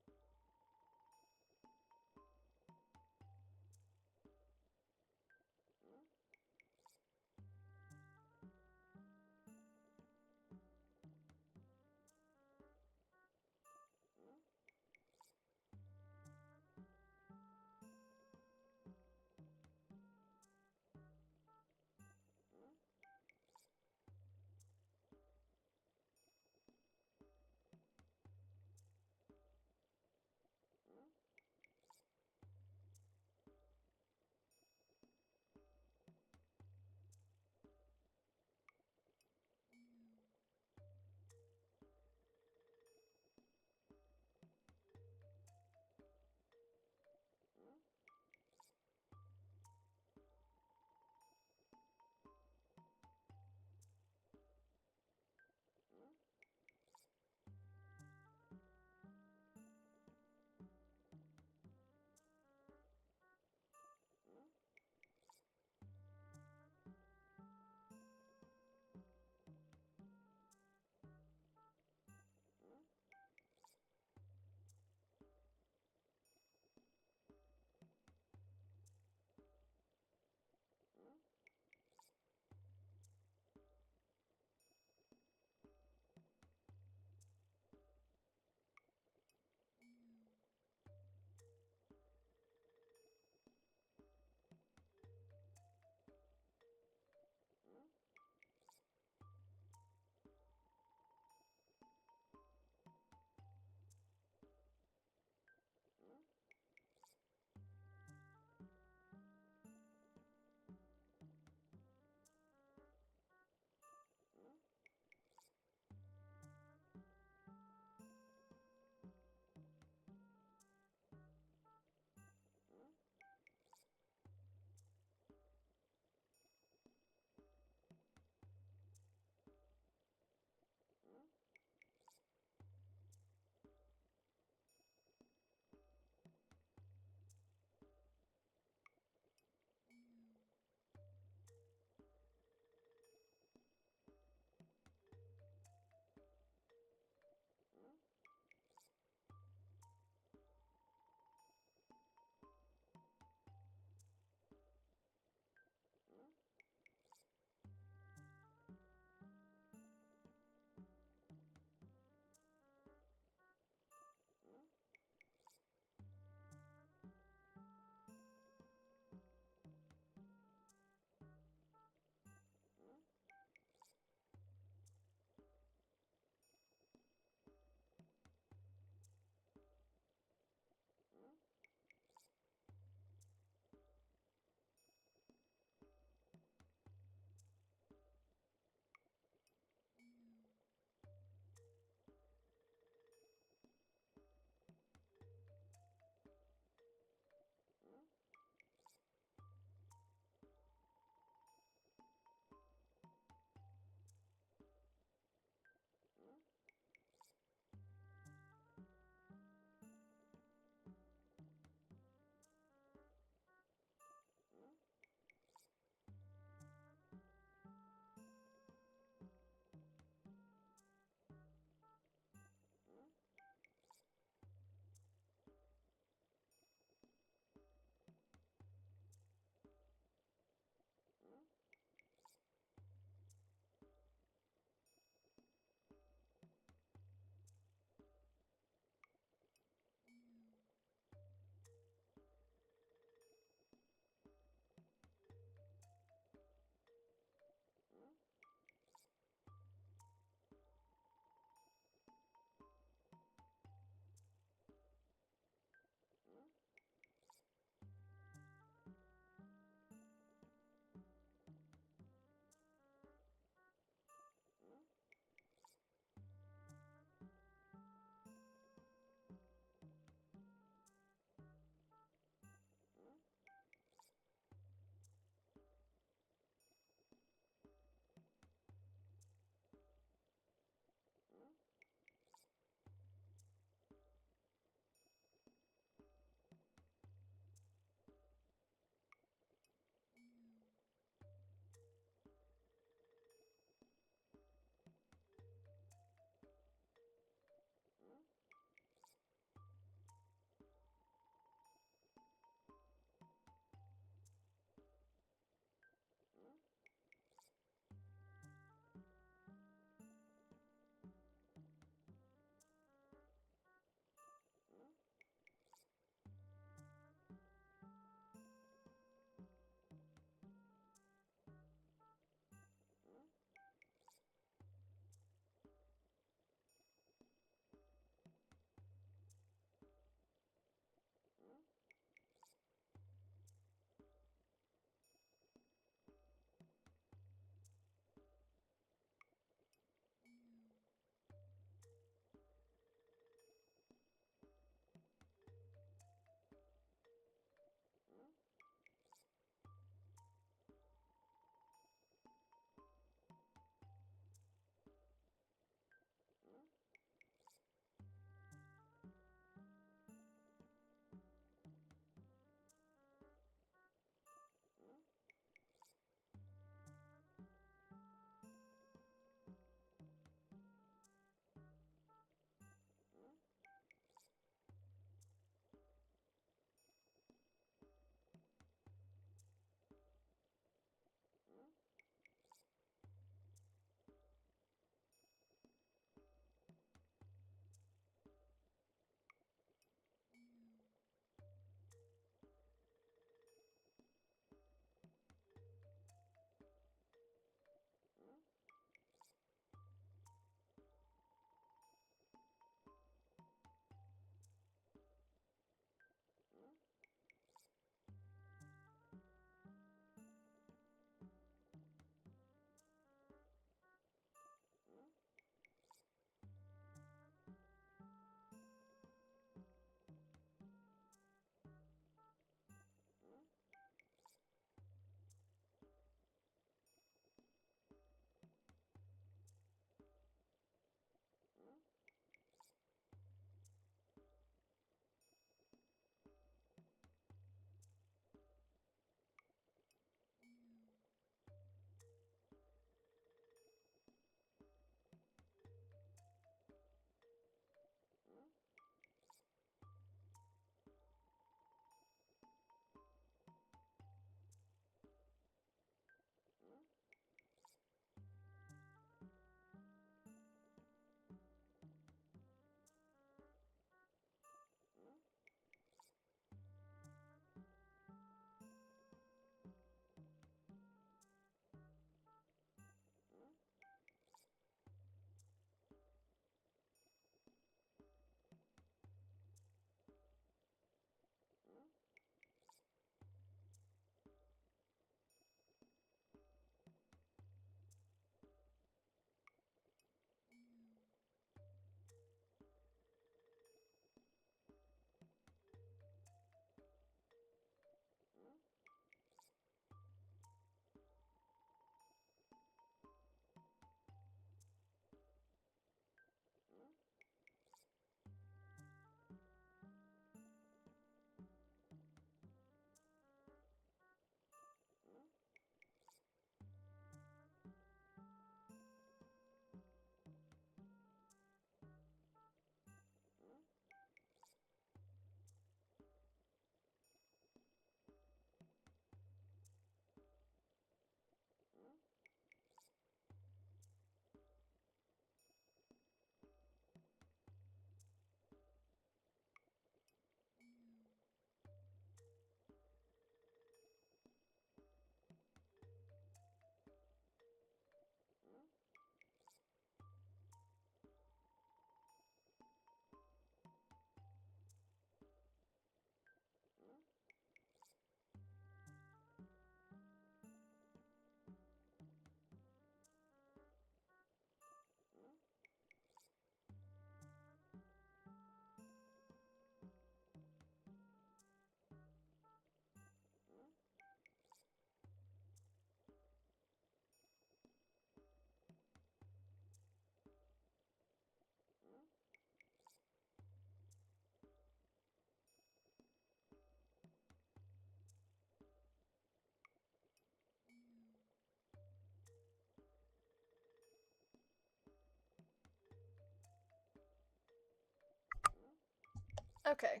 Okay.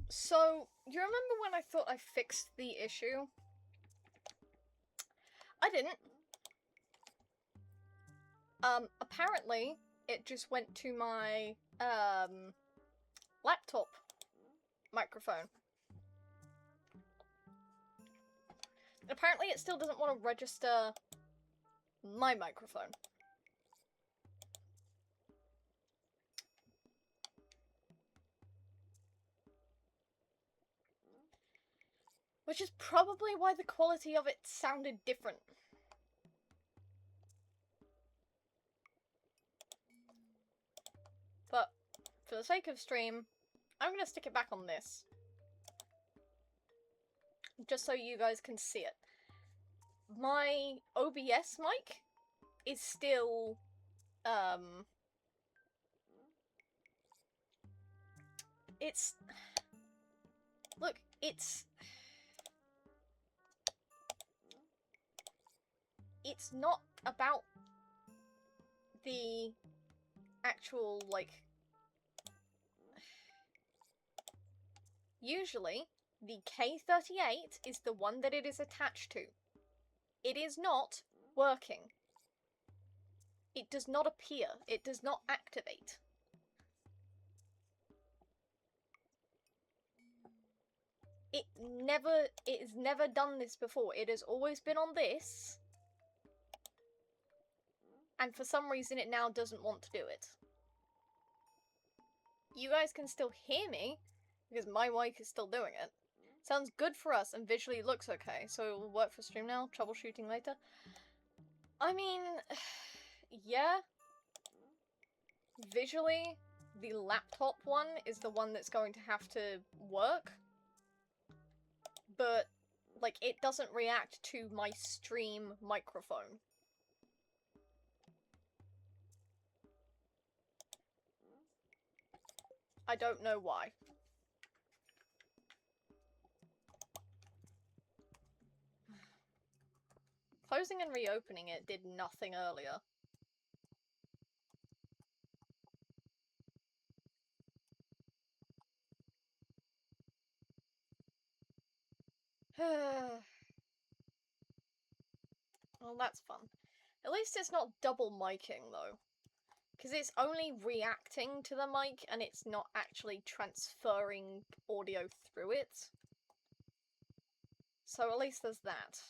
So, you remember when I thought I fixed the issue? I didn't. Apparently, it just went to my, laptop microphone. Apparently, it still doesn't want to register my microphone. Which is probably why the quality of it sounded different. But, for the sake of stream, I'm gonna stick it back on this. Just so you guys can see it. My OBS mic is still, it's... Look, it's not about the actual, like... Usually, the K38 is the one that it is attached to. It is not working. It does not appear. It does not activate. It has never done this before. It has always been on this. And for some reason it now doesn't want to do it. You guys can still hear me, because my mic is still doing it. Sounds good for us and visually looks okay, so it will work for stream now, troubleshooting later. I mean, yeah. Visually, the laptop one is the one that's going to have to work. But, like, it doesn't react to my stream microphone. I don't know why. Closing and reopening it did nothing earlier. Well, that's fun. At least it's not double miking, though. Because it's only reacting to the mic, and it's not actually transferring audio through it. So at least there's that.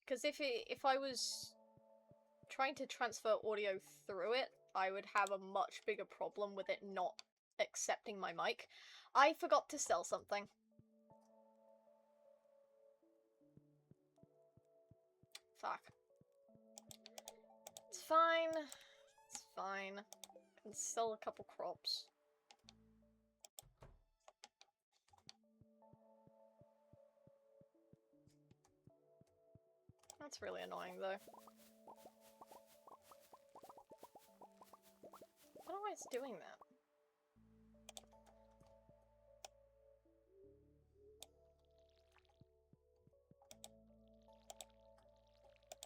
Because if I was trying to transfer audio through it, I would have a much bigger problem with it not accepting my mic. I forgot to sell something. Fuck. It's fine. It's fine. I can sell a couple crops. That's really annoying, though. I don't know why it's doing that.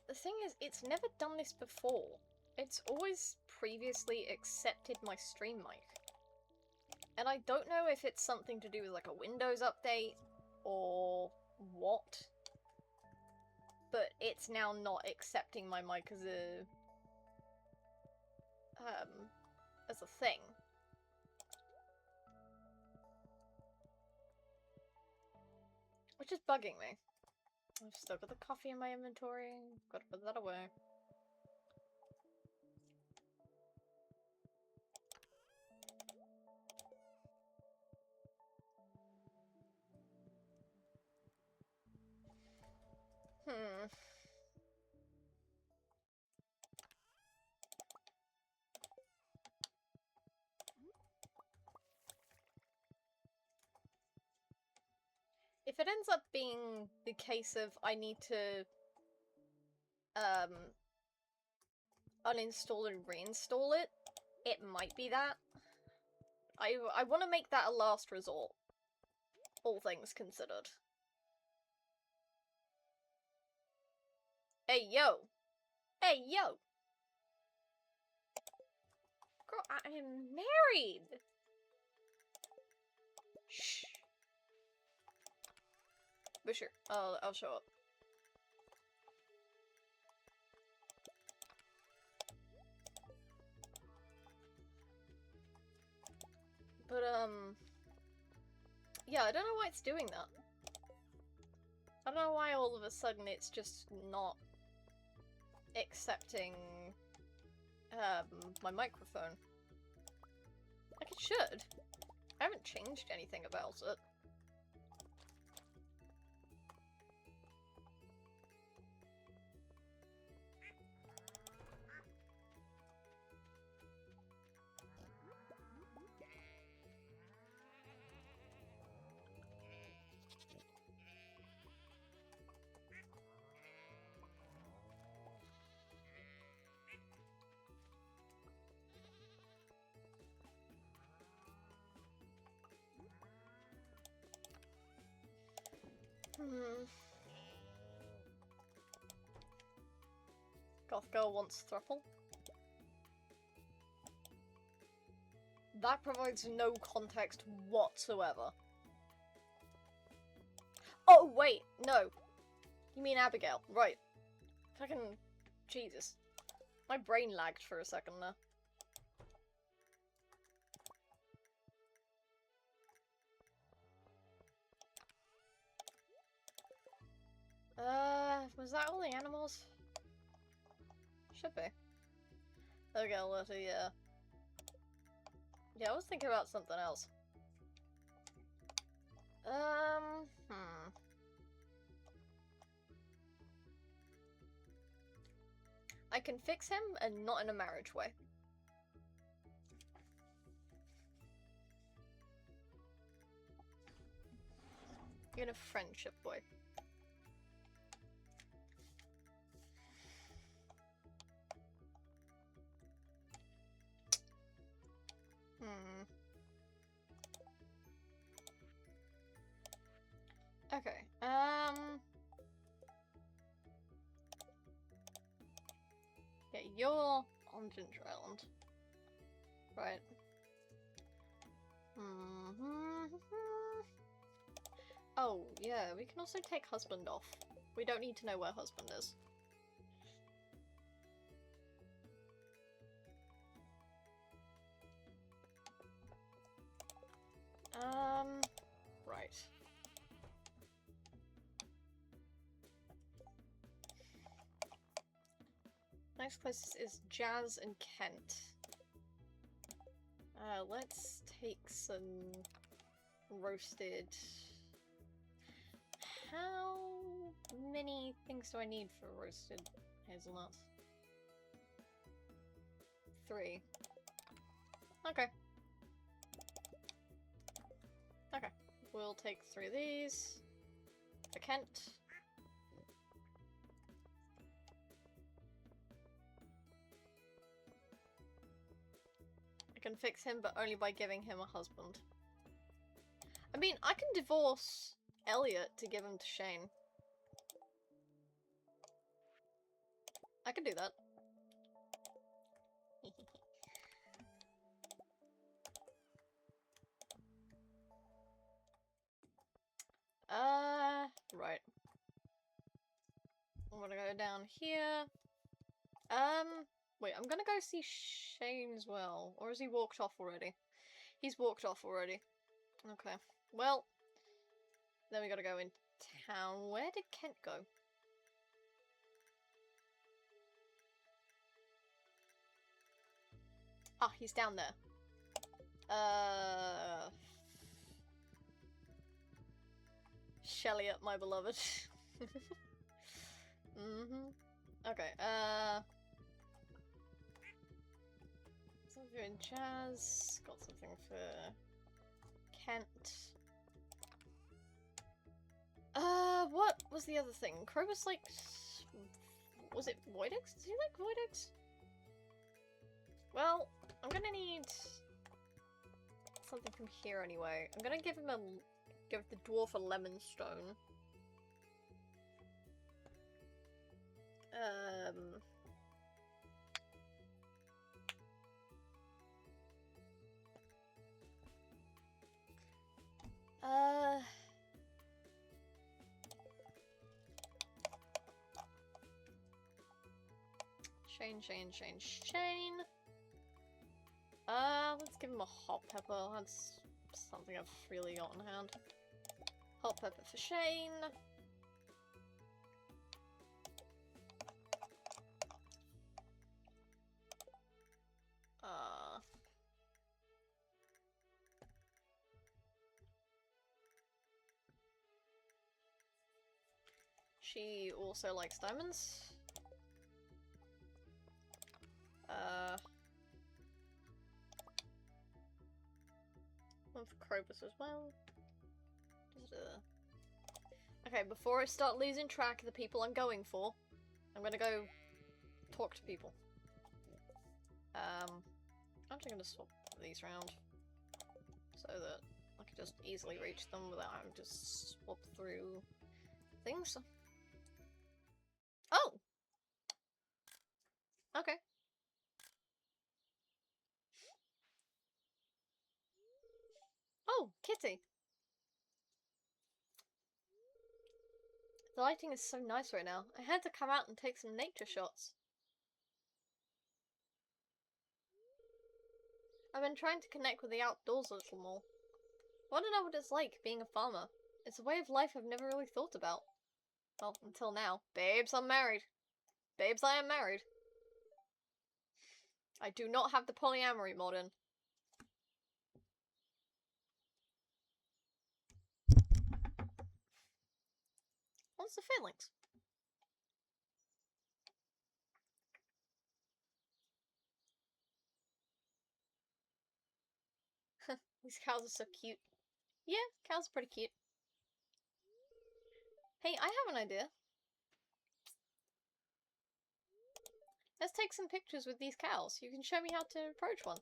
The thing is, it's never done this before. It's always previously accepted my stream mic. And I don't know if it's something to do with, like, a Windows update, or what. But it's now not accepting my mic as a thing. Which is bugging me. I've still got the coffee in my inventory. Gotta put that away. If it ends up being the case of I need to uninstall and reinstall it, it might be that. I want to make that a last resort, all things considered. Hey yo! Hey yo! Girl, I am married! Shh. But sure, I'll show up. But, yeah, I don't know why it's doing that. I don't know why all of a sudden it's just not accepting, my microphone. Like it should. I haven't changed anything about it. Goth girl wants thruple. That provides no context whatsoever. Oh, wait, no. You mean Abigail, right. Fucking Jesus. My brain lagged for a second there. Was that all the animals? Should be. Okay, Letty, yeah. Yeah, I was thinking about something else. I can fix him, and not in a marriage way. In a friendship way. Okay, yeah, you're on Ginger Island. Right. Oh, yeah, we can also take husband off. We don't need to know where husband is. Right. Next place is Jazz and Kent. Let's take some roasted... How many things do I need for roasted hazelnuts? 3. Okay. Okay. We'll take 3 of these. For Kent. I can fix him, but only by giving him a husband. I mean, I can divorce Elliot to give him to Shane. I can do that. Right. I'm gonna go down here. Wait, I'm gonna go see Shane as well. Or has he walked off already? He's walked off already. Okay. Well, then we gotta go in town. Where did Kent go? Ah, he's down there. Shelly up, my beloved. Okay, something in Jazz. Got something for Kent. What was the other thing? Krobus liked... Was it Void Eggs? Does he like Void Eggs? Well, I'm gonna need something from here anyway. I'm gonna give him a... give the dwarf a lemon stone. Shane. Let's give him a hot pepper. That's something I've really got on hand. Hot pepper for Shane. She also likes diamonds. One for Krobus as well. Okay, before I start losing track of the people I'm going for, I'm gonna go talk to people. I'm actually gonna swap these around so that I can just easily reach them without having to swap through things. Oh! Okay. Oh, Kitty! The lighting is so nice right now. I had to come out and take some nature shots. I've been trying to connect with the outdoors a little more. I want to know what it's like being a farmer. It's a way of life I've never really thought about. Well, until now. Babes, I'm married. Babes, I am married. I do not have the polyamory mod in. What's the feelings? These cows are so cute. Yeah, cows are pretty cute. Hey, I have an idea. Let's take some pictures with these cows. You can show me how to approach one.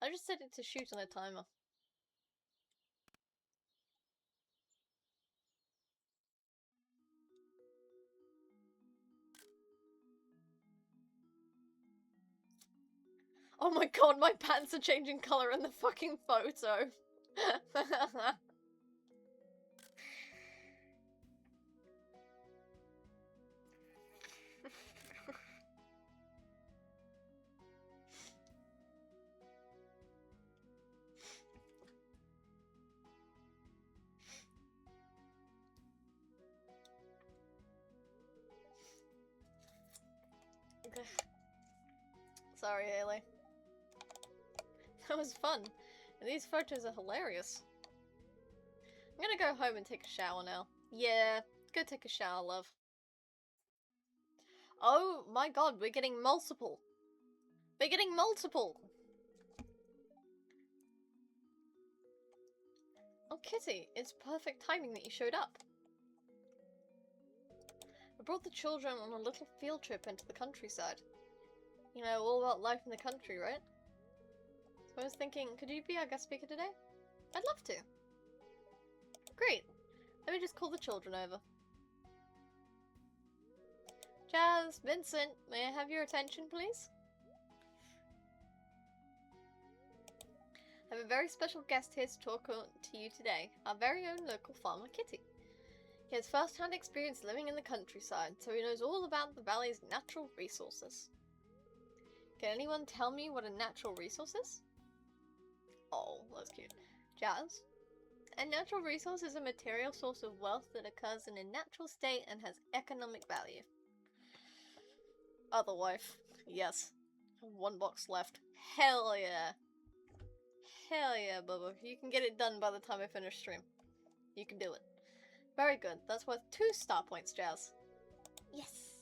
I just set it to shoot on a timer. Oh my god, my pants are changing colour in the fucking photo. Okay. Sorry, Haley. That was fun. And these photos are hilarious. I'm gonna go home and take a shower now. Yeah, go take a shower, love. Oh my god, we're getting multiple. We're getting multiple! Oh, Kitty, it's perfect timing that you showed up. I brought the children on a little field trip into the countryside. You know, all about life in the country, right? So I was thinking, could you be our guest speaker today? I'd love to. Great. Let me just call the children over. Jazz, Vincent, may I have your attention, please? I have a very special guest here to talk to you today, our very own local farmer, Kitty. He has first-hand experience living in the countryside, so he knows all about the valley's natural resources. Can anyone tell me what a natural resource is? Oh, that's cute. Jazz? A natural resource is a material source of wealth that occurs in a natural state and has economic value. Other wife. Yes. One box left. Hell yeah. Hell yeah, Bubba. You can get it done by the time I finish stream. You can do it. Very good. That's worth 2 star points, Jazz. Yes!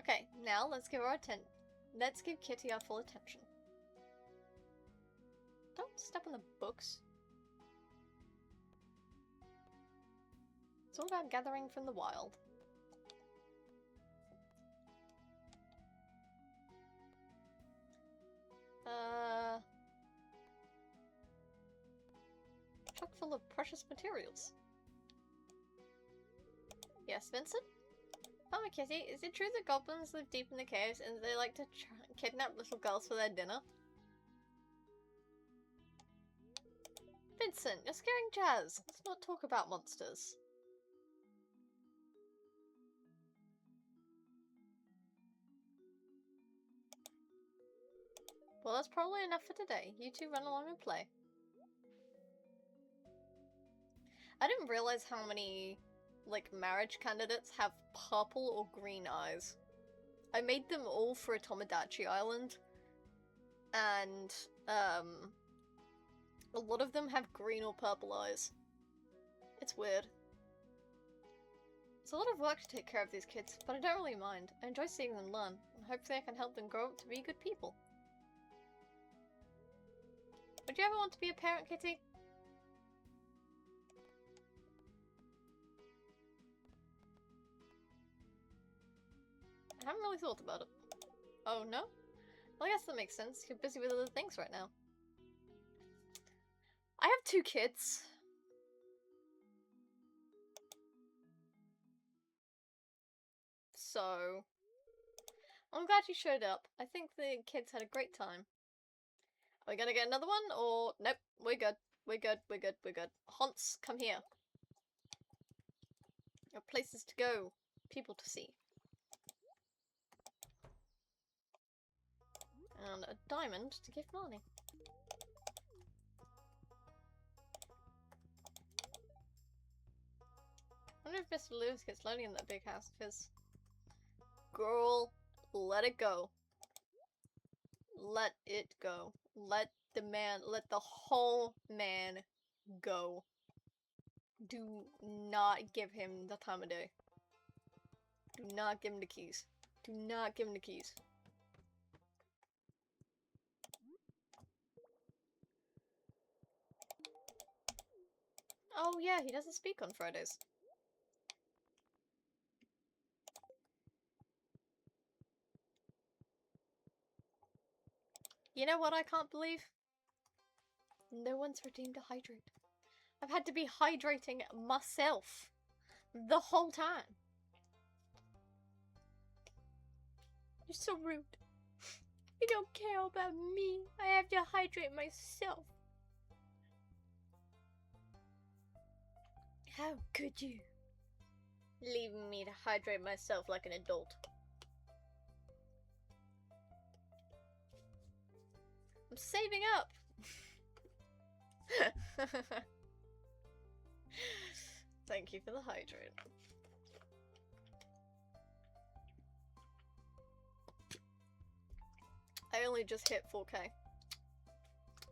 Okay, now let's give Kitty our full attention. Don't step on the books. It's all about gathering from the wild. Chock full of precious materials. Yes, Vincent? Mama Kitty, is it true that goblins live deep in the caves and they like to kidnap little girls for their dinner? Vincent, you're scaring Jazz. Let's not talk about monsters. Well, that's probably enough for today. You two run along and play. I didn't realize how many, like, marriage candidates have purple or green eyes. I made them all for a Tomodachi Island, and, a lot of them have green or purple eyes. It's weird. It's a lot of work to take care of these kids, but I don't really mind. I enjoy seeing them learn, and hopefully I can help them grow up to be good people. Would you ever want to be a parent, Kitty? I haven't really thought about it. Oh, no? Well, I guess that makes sense. You're busy with other things right now. I have 2 kids. So, I'm glad you showed up. I think the kids had a great time. Are we gonna get another one, or... Nope, we're good. We're good, we're good, we're good. Hans, come here. Your places to go. People to see. And a diamond to give Marnie. I wonder if Mr. Lewis gets lonely in that big house, because... Girl, let it go. Let it go. Let the whole man go. Do not give him the time of day. Do not give him the keys. Do not give him the keys. Oh yeah, he doesn't speak on Fridays. You know what I can't believe? No one's redeemed a hydrate. I've had to be hydrating myself the whole time. You're so rude. You don't care about me. I have to hydrate myself. How could you? Leaving me to hydrate myself like an adult. I'm saving up. Thank you for the hydrate. I only just hit 4K.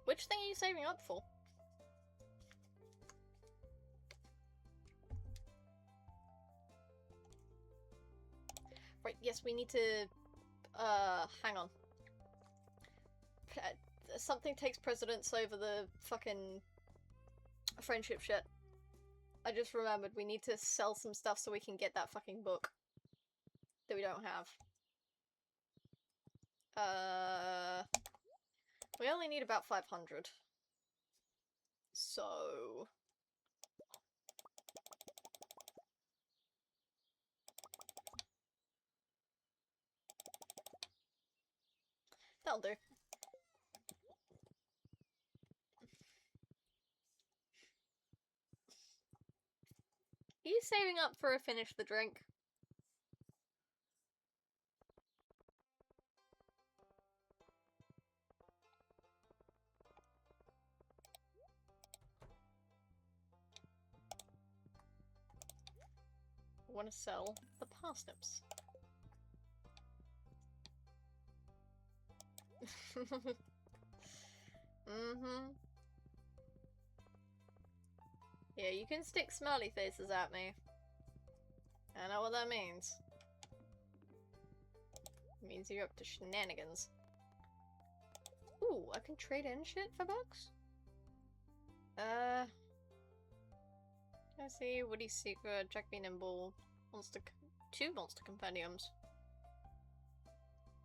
Which thing are you saving up for? Right, yes, we need to... hang on. Something takes precedence over the fucking friendship shit. I just remembered we need to sell some stuff so we can get that fucking book that we don't have. We only need about 500. So... that'll do. Are you saving up for a finish the drink? I want to sell the parsnips. Yeah, you can stick smiley faces at me. I know what that means. It means you're up to shenanigans. Ooh, I can trade in shit for bucks? Let's see, Woody's Secret, Jack Be Nimble, two Monster Compendiums.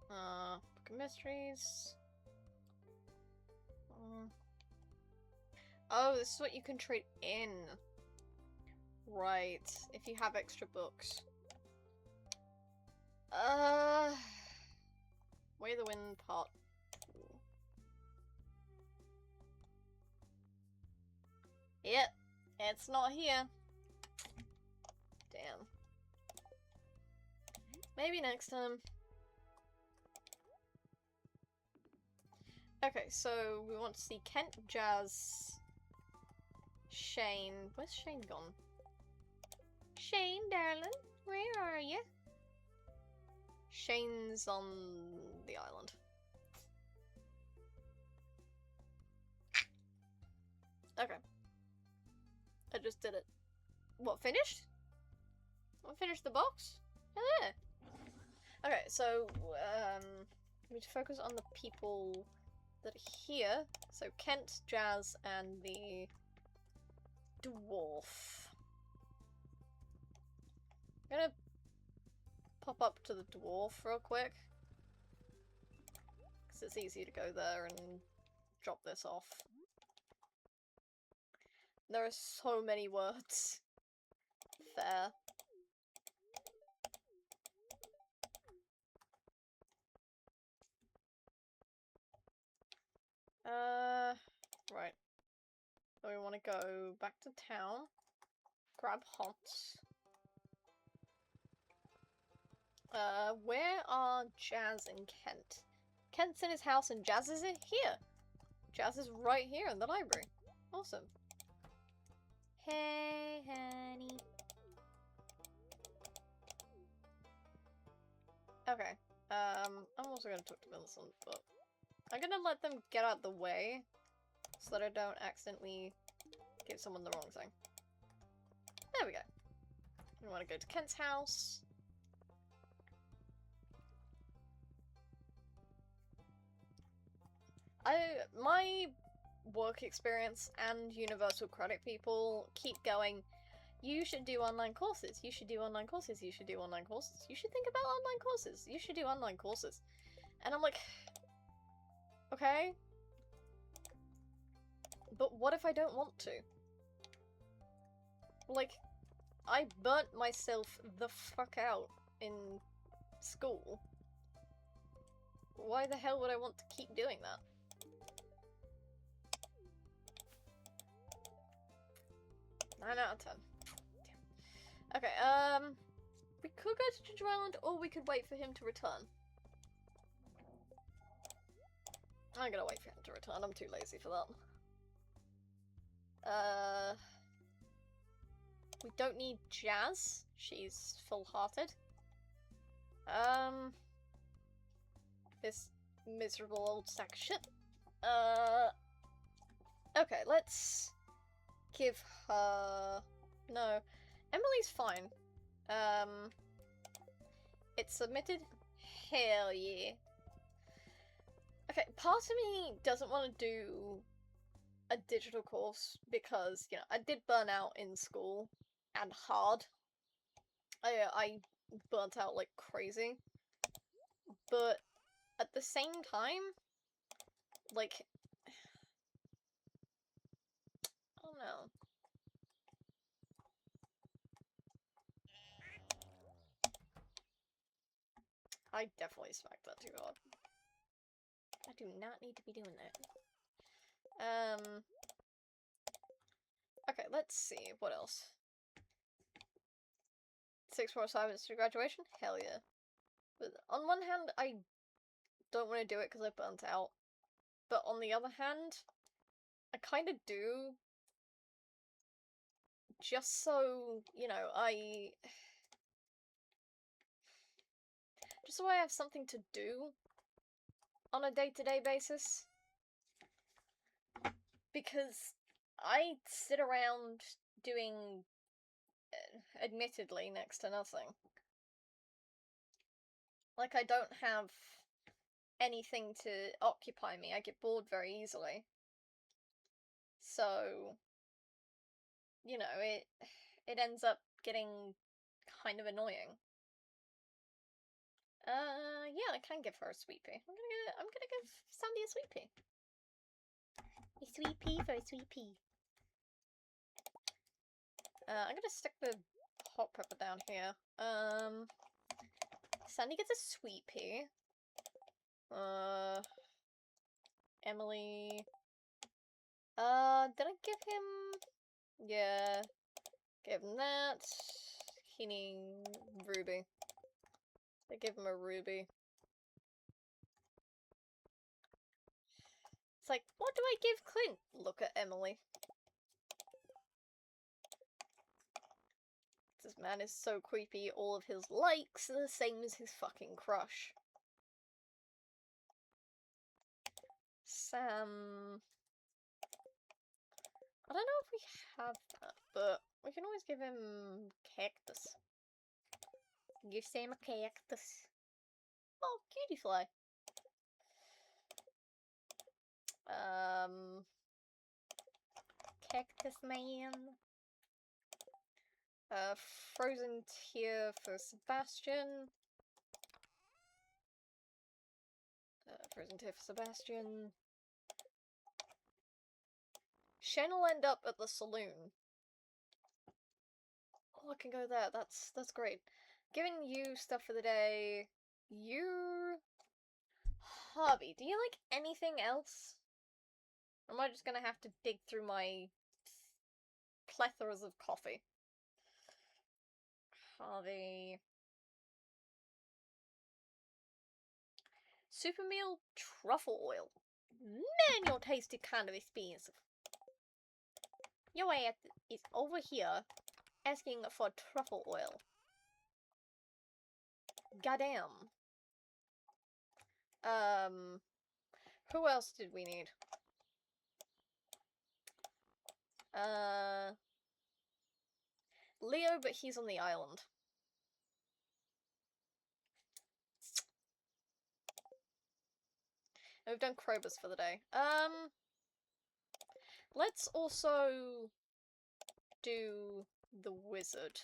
Book of Mysteries. Oh, this is what you can trade in. Right, if you have extra books. Way the Wind Part 2. Yep, it's not here. Damn. Maybe next time. Okay, so we want to see Kent, Jazz, Shane. Where's Shane gone? Shane, darling, where are you? Shane's on the island. Okay. I just did it. What, finished? I finished the box? Oh, yeah. Okay, so, we need to focus on the people that are here. So, Kent, Jazz, and the dwarf. I'm gonna pop up to the dwarf real quick. Because it's easy to go there and drop this off. There are so many words. Fair. Right. So we want to go back to town. Grab Hots. Where are Jazz and Kent? Kent's in his house and Jazz is here. Jazz is right here in the library. Awesome. Hey, honey. Okay. I'm also gonna talk to Vincent, but I'm gonna let them get out the way so that I don't accidentally give someone the wrong thing. There we go. We want to go to Kent's house. My work experience and universal credit people keep going, you should do online courses, you should do online courses, you should do online courses, you should think about online courses, you should do online courses. And I'm like, okay, but what if I don't want to? Like, I burnt myself the fuck out in school. Why the hell would I want to keep doing that? 9 out of 10. Damn. Okay, we could go to Ginger Island, or we could wait for him to return. I'm gonna wait for him to return, I'm too lazy for that. We don't need Jazz, she's full-hearted. This miserable old sack of shit. Okay, let's give her... No. Emily's fine. It's submitted? Hell yeah. Okay, part of me doesn't want to do a digital course because, you know, I did burn out in school, and hard. I burnt out like crazy. But at the same time, like, I don't know. I definitely smacked that too hard. I do not need to be doing that. Okay, let's see, what else? 6 more assignments to graduation? Hell yeah. But on one hand, I don't want to do it because I burnt out. But on the other hand, I kind of do. Just so, you know, just so I have something to do on a day-to-day basis. Because I sit around doing, admittedly, next to nothing. Like, I don't have anything to occupy me. I get bored very easily. So, you know, it ends up getting kind of annoying. Yeah, I can give her a sweet pea. I'm gonna give Sandy a sweet pea. A sweet pea for a sweet pea. I'm gonna stick the hot pepper down here. Sandy gets a sweet pea. Emily. Did I give him Yeah. Give him that. He needs ruby. They give him a ruby. It's like, what do I give Clint? Look at Emily. This man is so creepy. All of his likes are the same as his fucking crush. Sam... I don't know if we have that, but we can always give him cactus. Give Sam a cactus. Oh, cutie fly. Cactus man. Frozen tear for Sebastian. Frozen tear for Sebastian. Shen will end up at the saloon. Oh, I can go there. That's great. Giving you stuff for the day. You... Hobby. Do you like anything else? Or am I just gonna have to dig through my plethoras of coffee? Harvey. Super meal truffle oil. Man, your taste is kind of expensive. Your ass is over here asking for truffle oil. Goddamn. Who else did we need? Leo, but he's on the island. And we've done Krobus for the day. Let's also do the wizard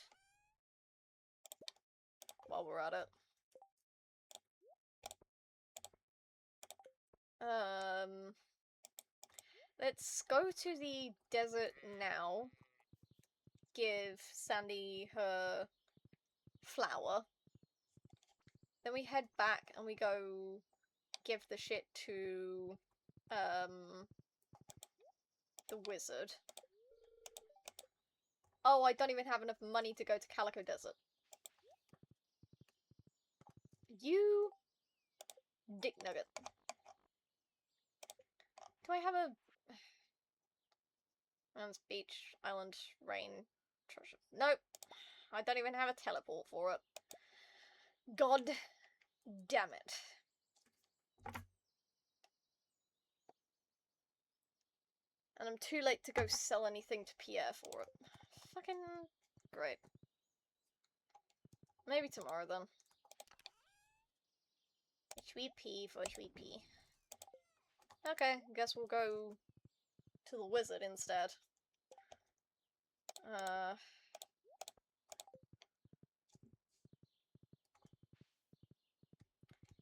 while we're at it. Let's go to the desert now. Give Sandy her flower. Then we head back and we go give the shit to the wizard. Oh, I don't even have enough money to go to Calico Desert. You dick nugget. Do I have a Man's beach, island, rain, treasure? Nope. I don't even have a teleport for it. God damn it. And I'm too late to go sell anything to Pierre for it. Fucking great. Maybe tomorrow then. Sweet pea for sweet pea. Okay, guess we'll go to the wizard instead.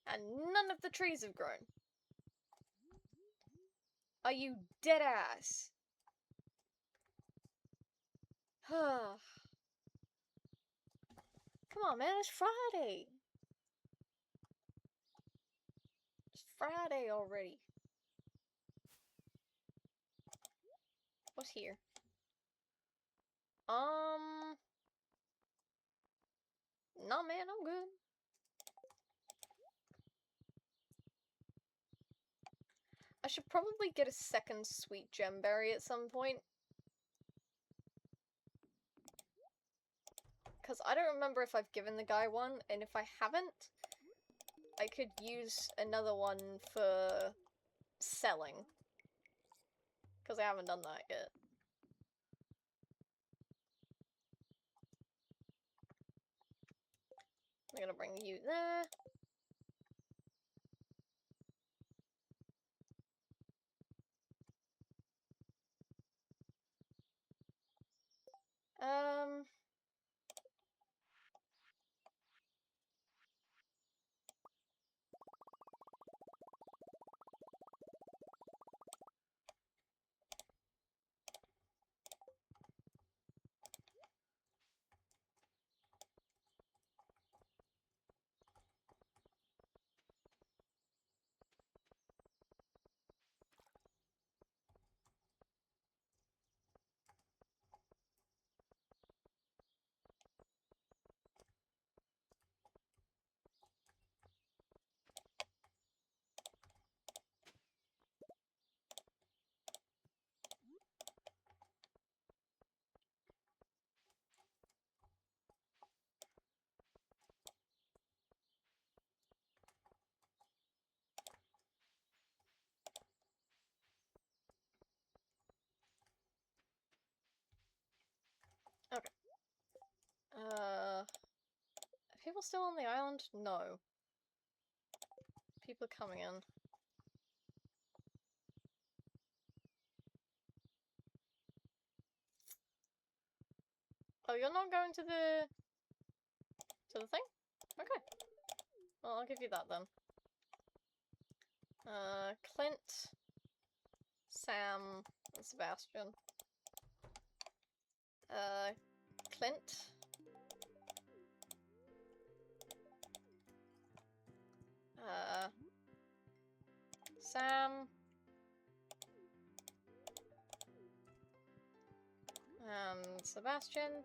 And none of the trees have grown. Are you dead ass? Come on, man, it's Friday. It's Friday already. What's here? Nah, man, I'm good. I should probably get a second sweet gemberry at some point. Because I don't remember if I've given the guy one, and if I haven't, I could use another one for selling. Because I haven't done that yet. I'm gonna bring you there. Okay. Are people still on the island? No. People are coming in. Oh, you're not going to the thing? Okay. Well, I'll give you that then. Clint, Sam, and Sebastian. Clint. Sam. And Sebastian.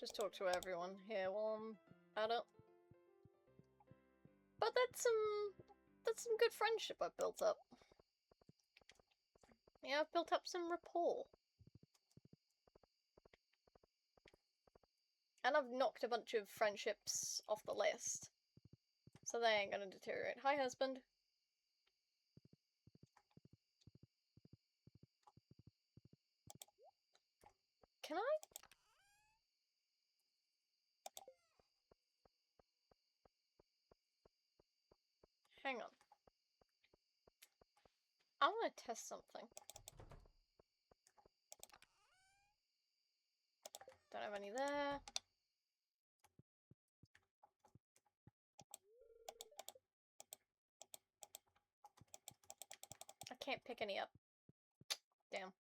Just talk to everyone here while I'm at it. But that's some good friendship I've built up. Yeah, I've built up some rapport. And I've knocked a bunch of friendships off the list. So they ain't gonna deteriorate. Hi, husband. Can I? Hang on. I want to test something. Don't have any there. I can't pick any up. Damn.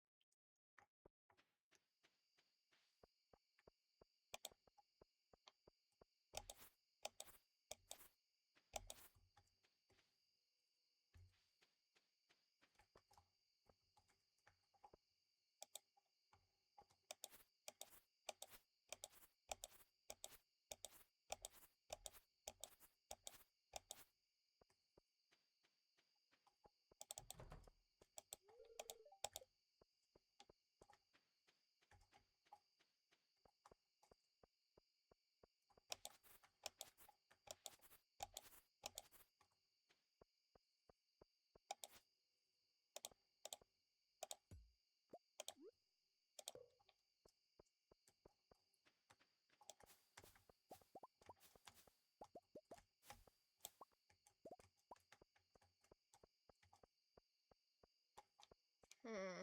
Hmm.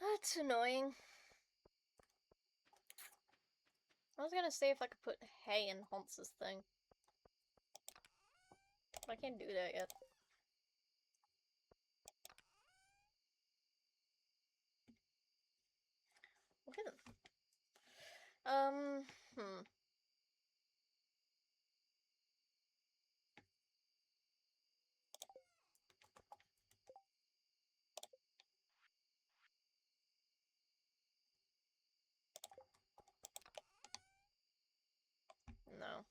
That's annoying. I was gonna say if I could put hay in Hans's thing. But I can't do that yet. Okay then. No.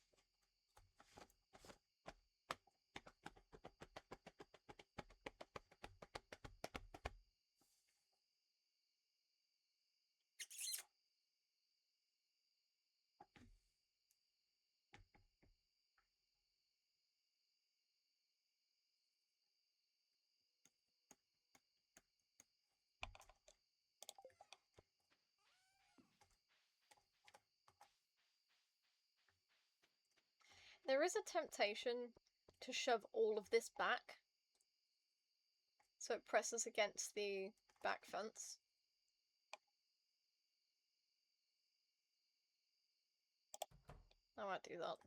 There is a temptation to shove all of this back, so it presses against the back fence. I might do that.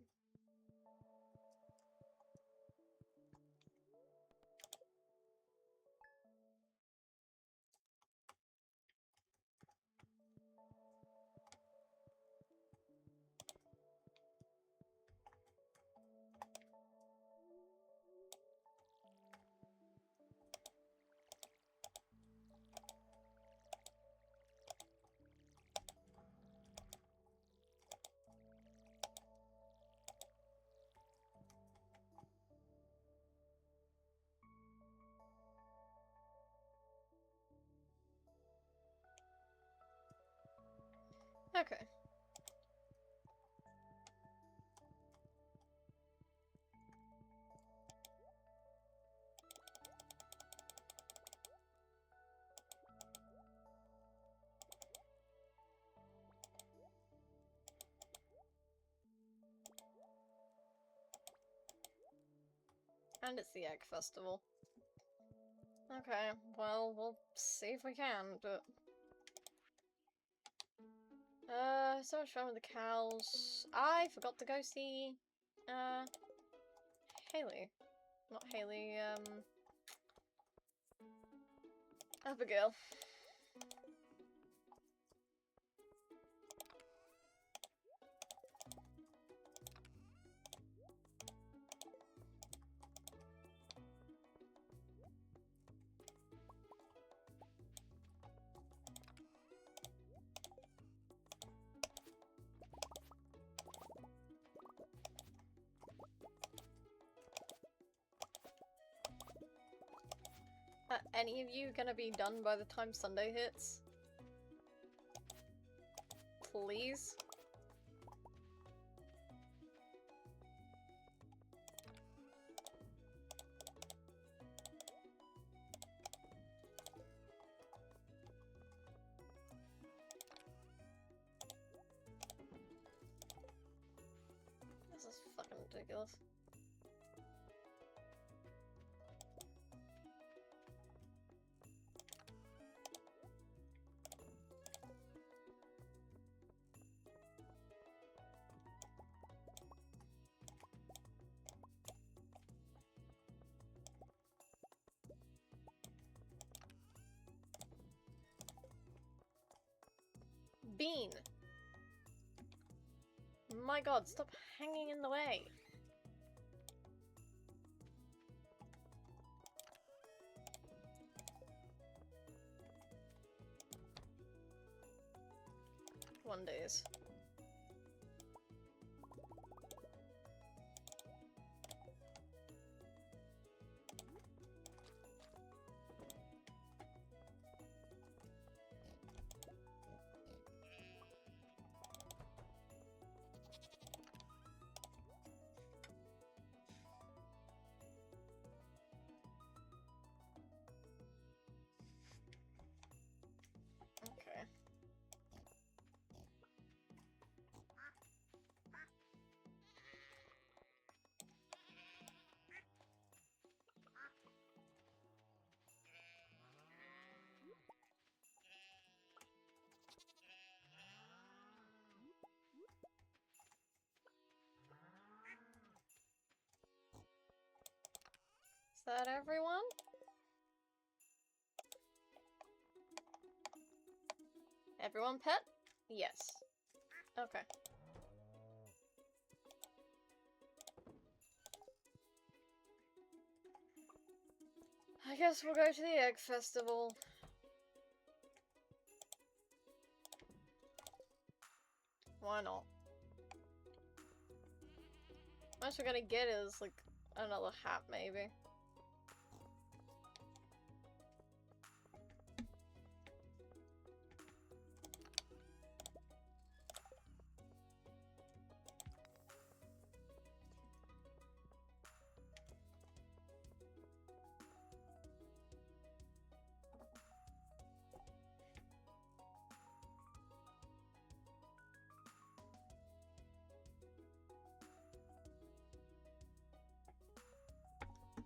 Okay. And it's the Egg Festival. Okay, well, we'll see if we can, but... so much fun with the cows. I forgot to go see... Haley. Not Haley, Abigail. Any of you gonna be done by the time Sunday hits? Please? This is fucking ridiculous. Bean! My god, stop hanging in the way! One days. Okay. Is that everyone? Everyone pet? Yes. Okay. I guess we'll go to the Egg Festival. Why not? Most we're gonna get is, like, another hat, maybe.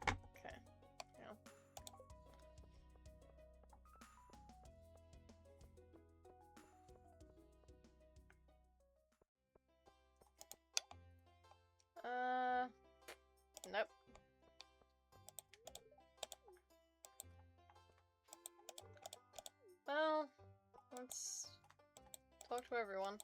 Okay. Yeah. Nope. Well, let's talk to everyone.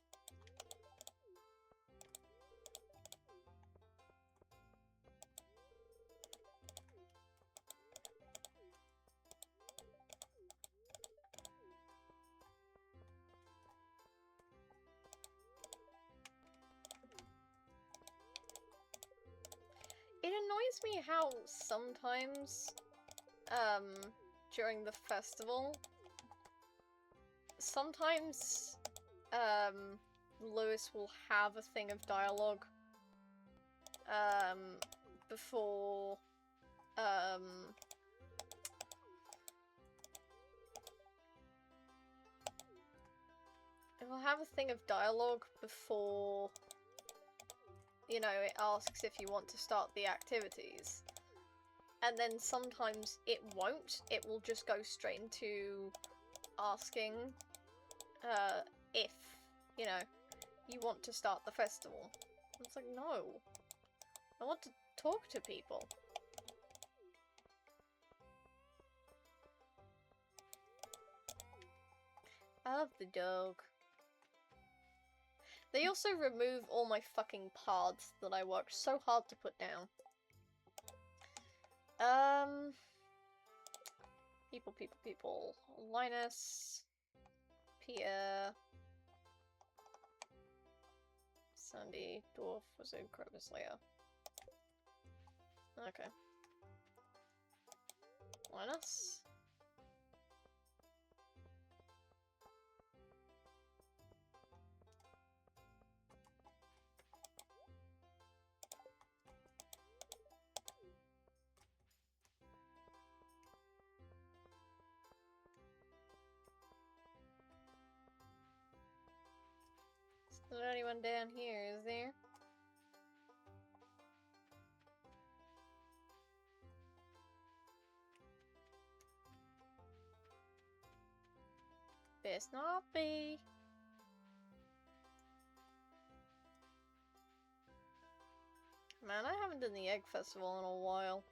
It annoys me how sometimes, during the festival, sometimes Lewis will have a thing of dialogue, before, it will have a thing of dialogue before, you know, it asks if you want to start the activities. And then sometimes it won't. It will just go straight into asking, if, you know, you want to start the festival. It's like, no. I want to talk to people. I love the dog. They also remove all my fucking paths that I worked so hard to put down. People. Linus. Pierre. Sandy. Dwarf was a Crevice Layer. Okay. Linus. Is there anyone down here, is there? Best not be. Man, I haven't done the Egg Festival in a while.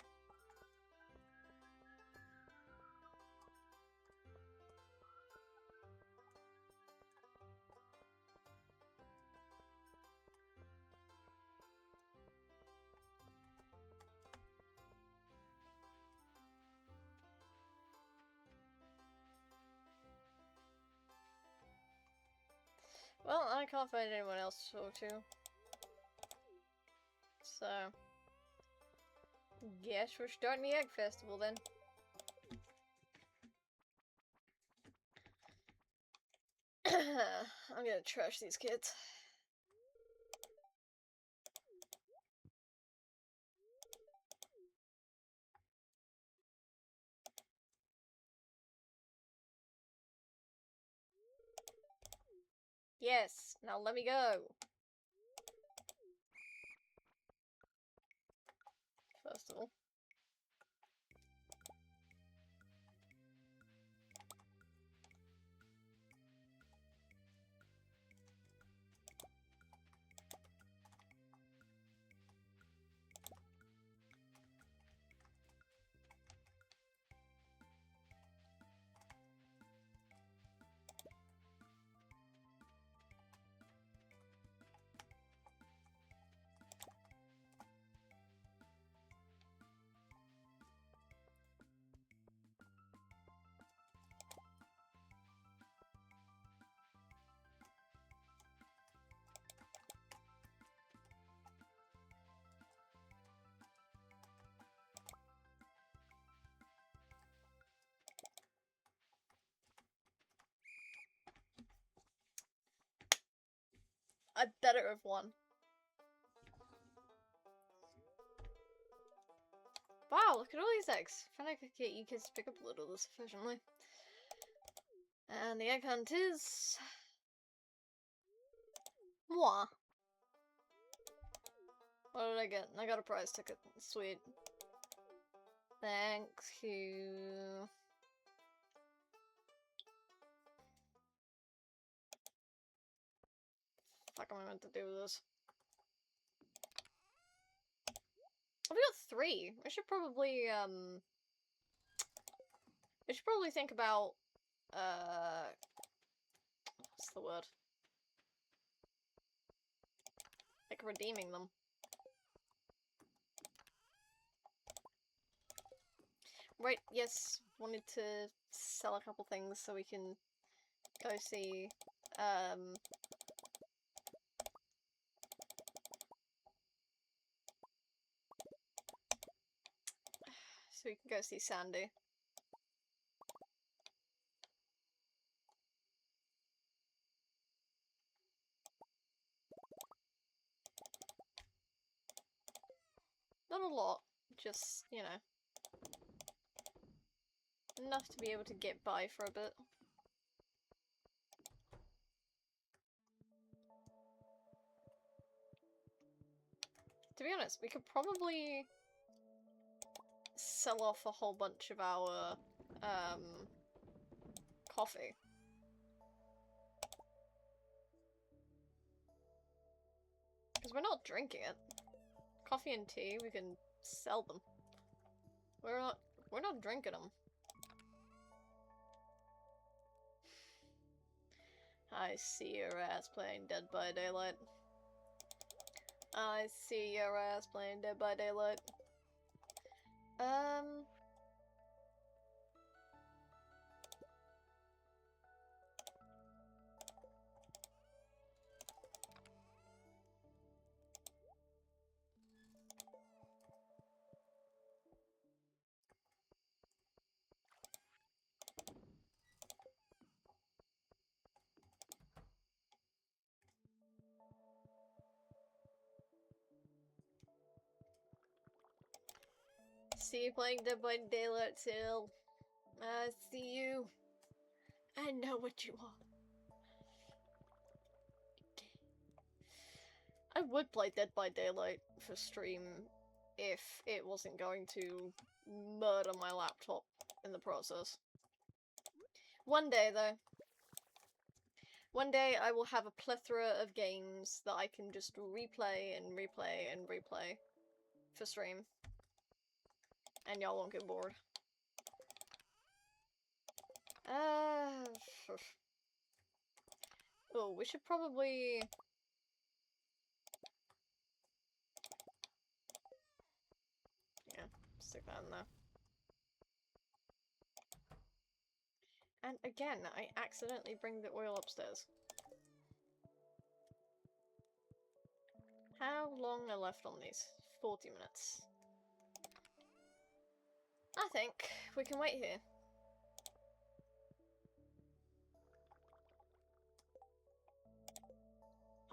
Well, I can't find anyone else to talk to. So, guess we're starting the Egg Festival then. I'm gonna trash these kids. Yes, now let me go. Festival. I better have won. Wow, look at all these eggs. If I could get you kids to pick up a little this efficiently. And the egg hunt is... moi. What did I get? I got a prize ticket. Sweet. Thank you. Fuck am I meant to do with this? Oh, we got 3. I should probably, think about, what's the word? Like, redeeming them. Right, yes, wanted to sell a couple things so we can go see, so we can go see Sandy. just, you know, enough to be able to get by for a bit. To be honest, we could probably sell off a whole bunch of our, coffee. Because we're not drinking it. Coffee and tea, we can sell them. We're not drinking them. I see your ass playing Dead by Daylight. I see your ass playing Dead by Daylight. See you playing Dead by Daylight, Till. I see you. I know what you are. I would play Dead by Daylight for stream if it wasn't going to murder my laptop in the process. One day, though. One day I will have a plethora of games that I can just replay and replay and replay for stream. And y'all won't get bored. Oh, we should probably... Yeah, stick that in there. And again, I accidentally bring the oil upstairs. How long are left on these? 40 minutes. I think we can wait here.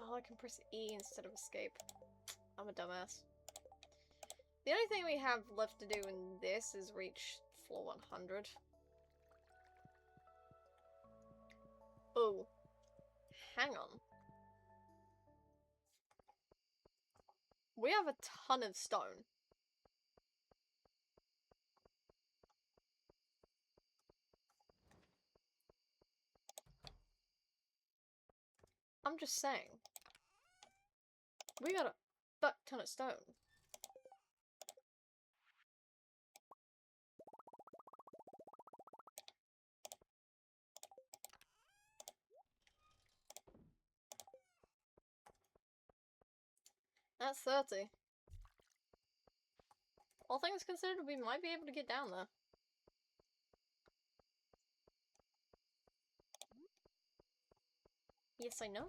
Oh, I can press E instead of escape. I'm a dumbass. The only thing we have left to do in this is reach floor 100. Oh. Hang on. We have a ton of stone. I'm just saying. We got a fuck ton of stone. That's 30. All things considered, we might be able to get down there. Yes, I know.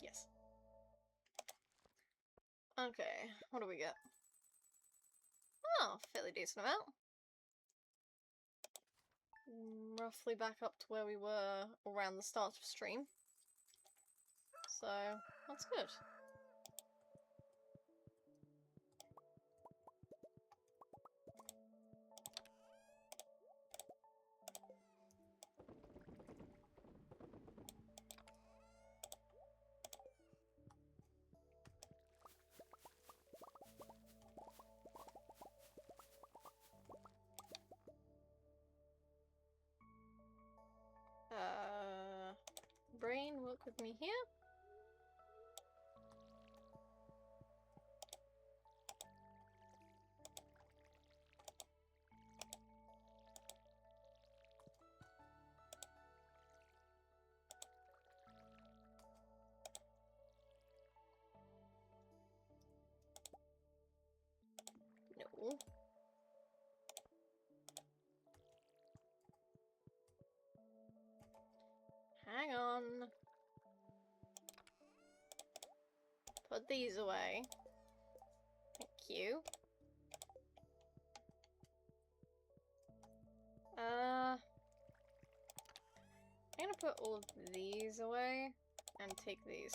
Yes. Okay, what do we get? Oh, fairly decent amount. Roughly back up to where we were around the start of stream. So, that's good. Brain, work with me here. No. Hang on. put these away. Thank you. I'm gonna put all of these away and take these.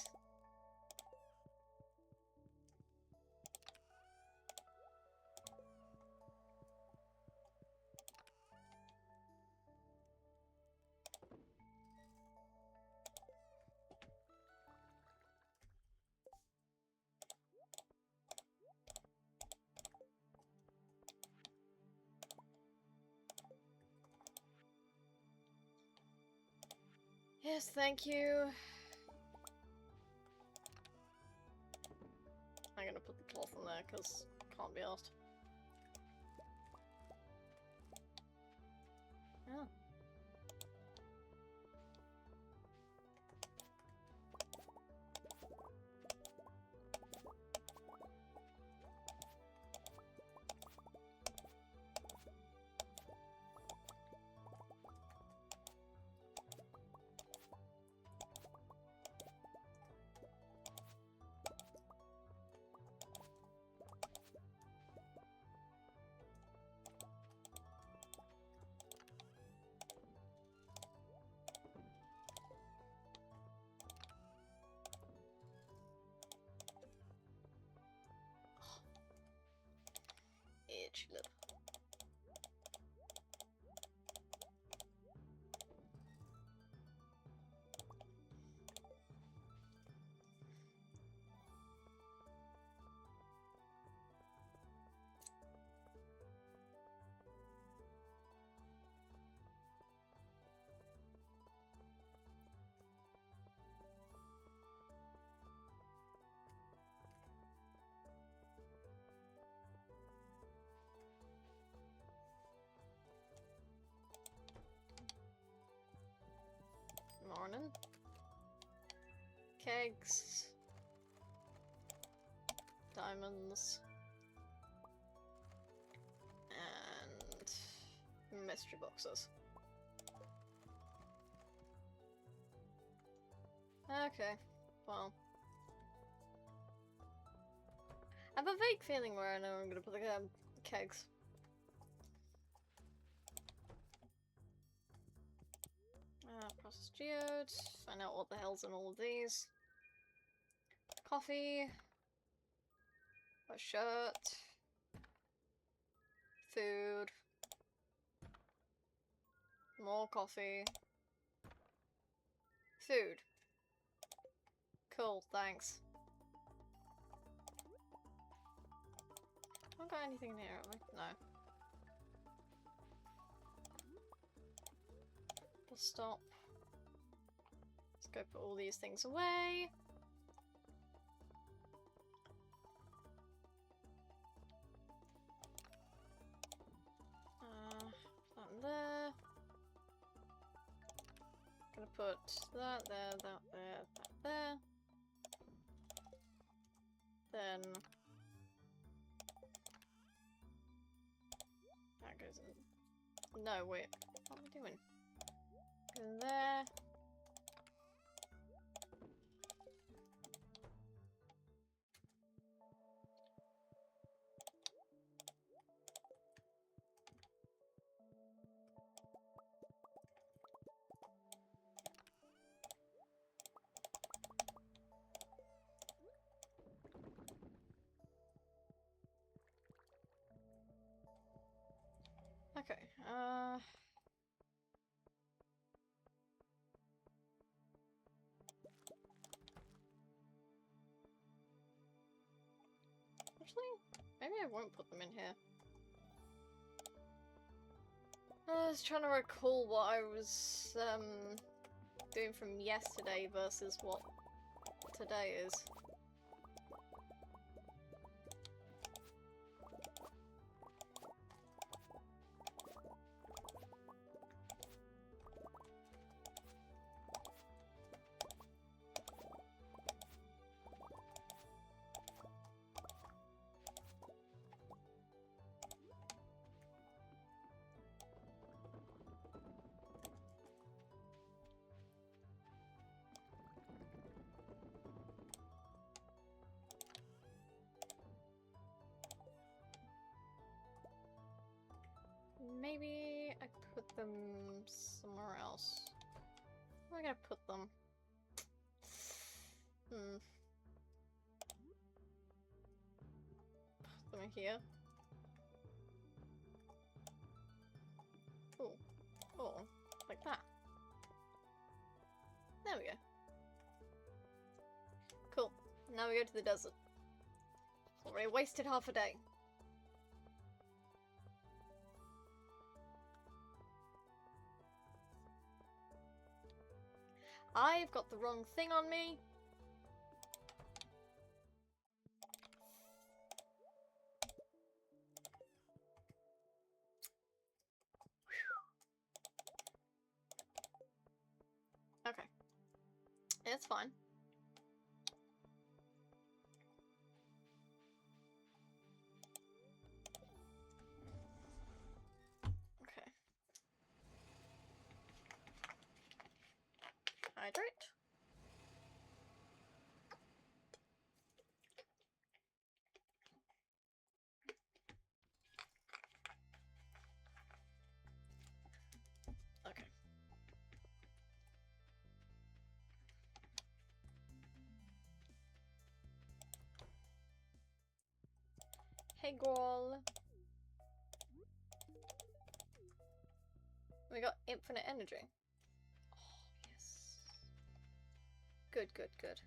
Yes, thank you. I'm gonna put the cloth in there because can't be asked. Oh. Itchy lip. Morning. Kegs. Diamonds. And mystery boxes. Okay, well. I have a vague feeling where I know I'm gonna put the kegs. Processed geode. Find out what the hell's in all of these. Coffee. A shirt. Food. More coffee. Food. Cool, thanks. Haven't got anything in here, have I? No. We'll stop. Let's go put all these things away. That in there. Gonna put that there, that there, that there. Then that goes in. No, wait. What am I doing? In there. Okay, actually, maybe I won't put them in here. I was trying to recall what I was, doing from yesterday versus what today is. maybe I put them somewhere else. Where am I gonna put them? Put them here. Oh. Oh. Like that. There we go. Cool. Now we go to the desert. Already wasted half a day. I've got the wrong thing on me. Okay. It's fine. Okay. Hydrate. Okay. Hey, girl. We got infinite energy. Oh, yes. Good, good, good.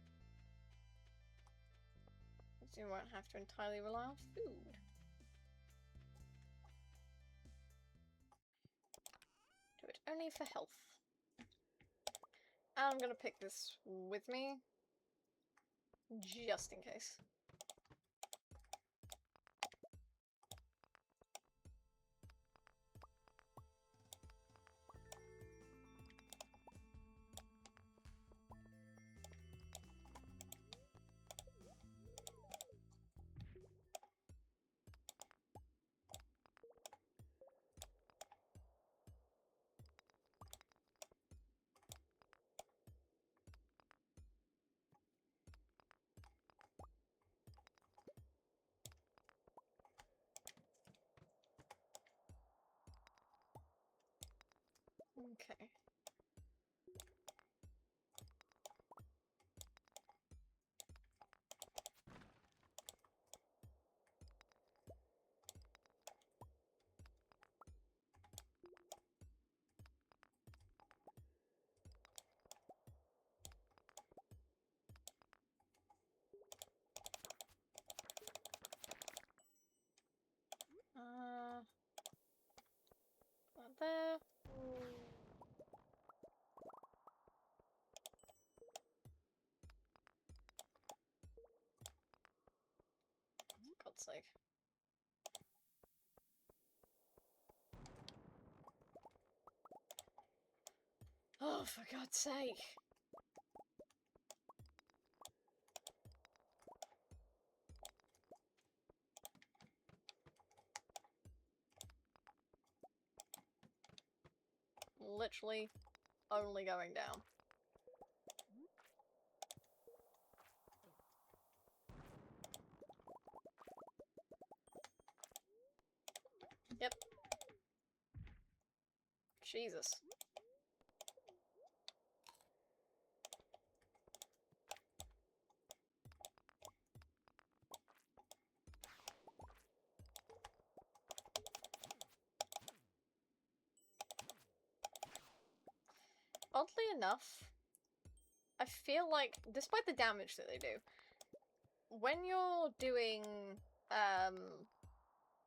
So you won't have to entirely rely on food. Do it only for health. I'm gonna pick this with me, just in case. Okay. Not there. God's sake. Oh, for God's sake. Literally only going down. Yep. Jesus. Oddly enough, I feel like, despite the damage that they do, when you're doing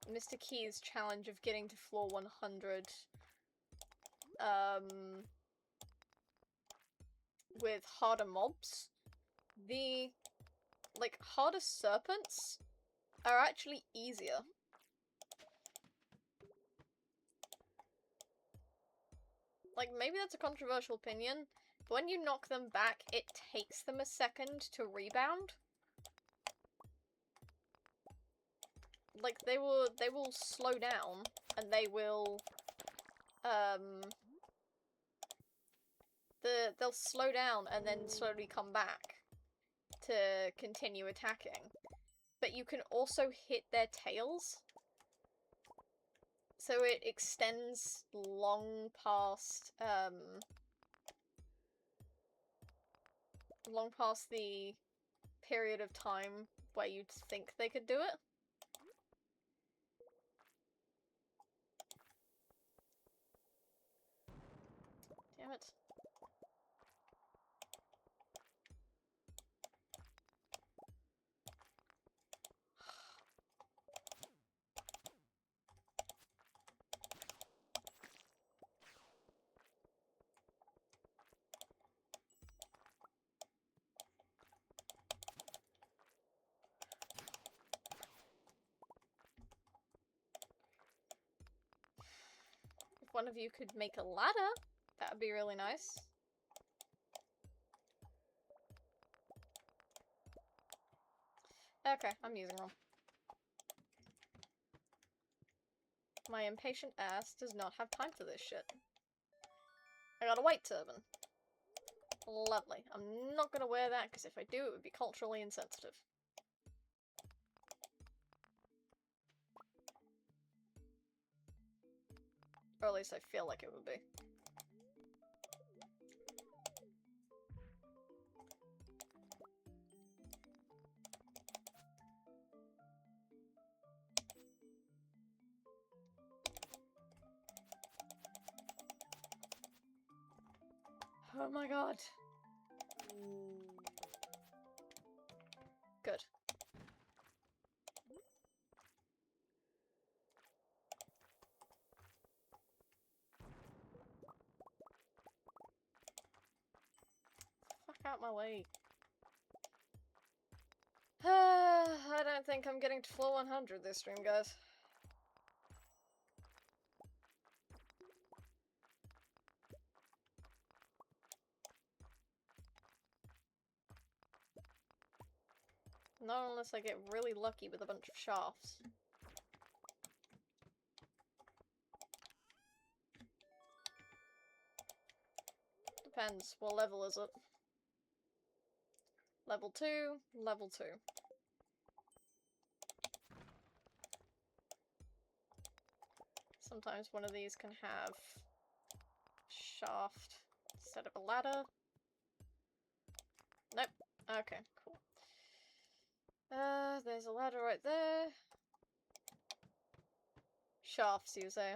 Mr. Key's challenge of getting to floor 100 with harder mobs, the harder serpents are actually easier. Like, maybe that's a controversial opinion, but when you knock them back, it takes them a second to rebound. Like, they will slow down, and they will, they'll slow down and then slowly come back to continue attacking. But you can also hit their tails. So it extends long past the period of time where you'd think they could do it. Damn it. If one of you could make a ladder, that would be really nice. Okay, I'm using them. My impatient ass does not have time for this shit. I got a white turban. Lovely. I'm not gonna wear that, because if I do, it would be culturally insensitive. Or at least I feel like it would be. Oh my god. Good. Fuck out my way. I don't think I'm getting to floor 100 this stream, guys. Not unless I get really lucky with a bunch of shafts. Depends. What level is it? Level 2, level 2. Sometimes one of these can have shaft instead of a ladder. Nope. Okay, cool. There's a ladder right there. Shafts, you say?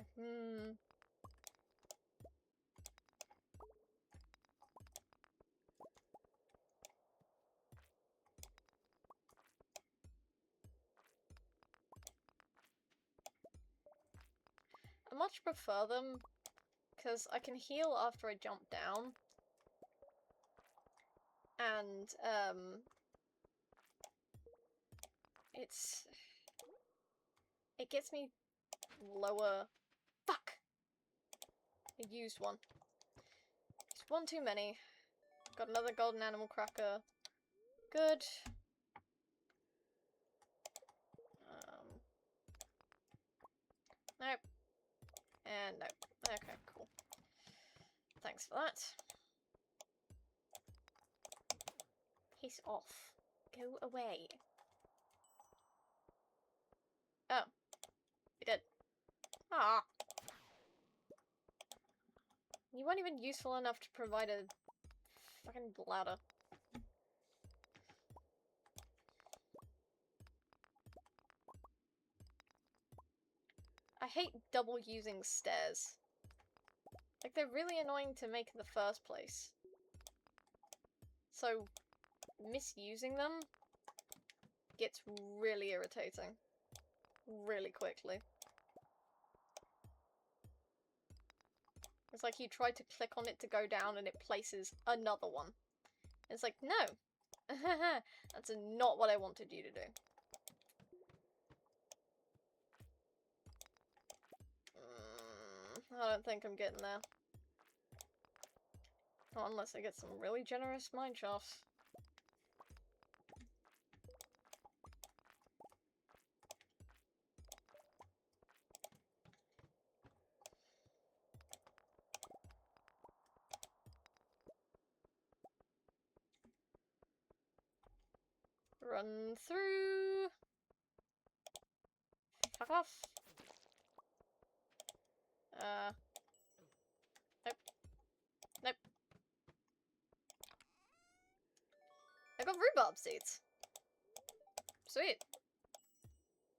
I much prefer them, because I can heal after I jump down. And, it gets me lower. Fuck! I used one. It's one too many. Got another golden animal cracker. Good. Nope. And nope. Okay, cool. Thanks for that. Piss off. Go away. Oh. We did. Ah. You weren't even useful enough to provide a fucking ladder. I hate double using stairs. Like, they're really annoying to make in the first place. So, misusing them gets really irritating. Really quickly. It's like you try to click on it to go down and it places another one. It's like, no! That's not what I wanted you to do. I don't think I'm getting there. Not unless I get some really generous mine shafts. Run through. Fuck off. Nope. Nope. I got rhubarb seeds. Sweet.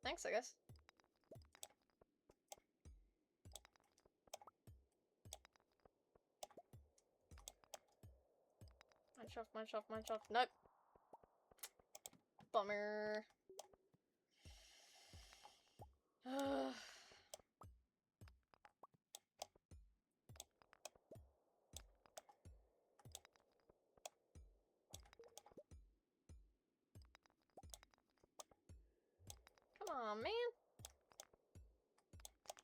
Thanks, I guess. Mine shaft. Nope. Bummer. Come on, man.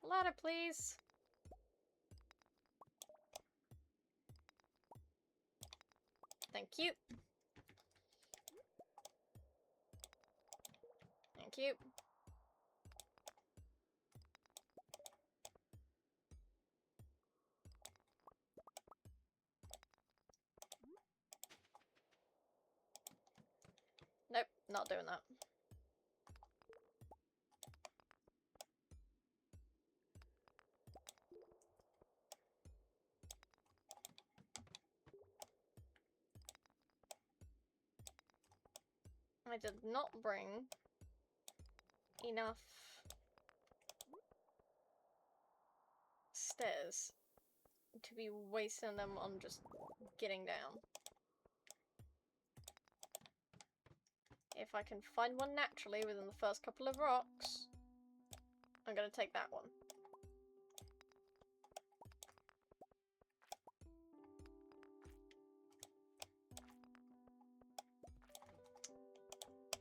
Ladder, please. Thank you. Thank you. Nope, not doing that. I did not bring enough stairs to be wasting them on just getting down. If I can find one naturally within the first couple of rocks, I'm gonna take that one.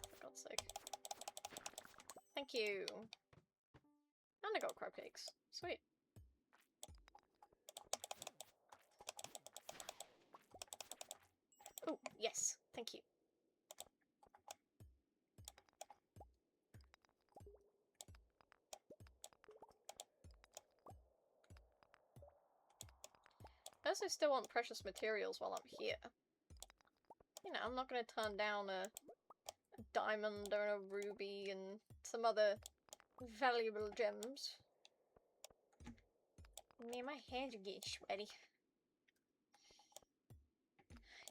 For God's sake. Thank you. And I got crab cakes. Sweet. Oh, yes. Thank you. I also still want precious materials while I'm here. You know, I'm not gonna turn down a diamond or a ruby and some other valuable gems. Man, my hands are getting sweaty.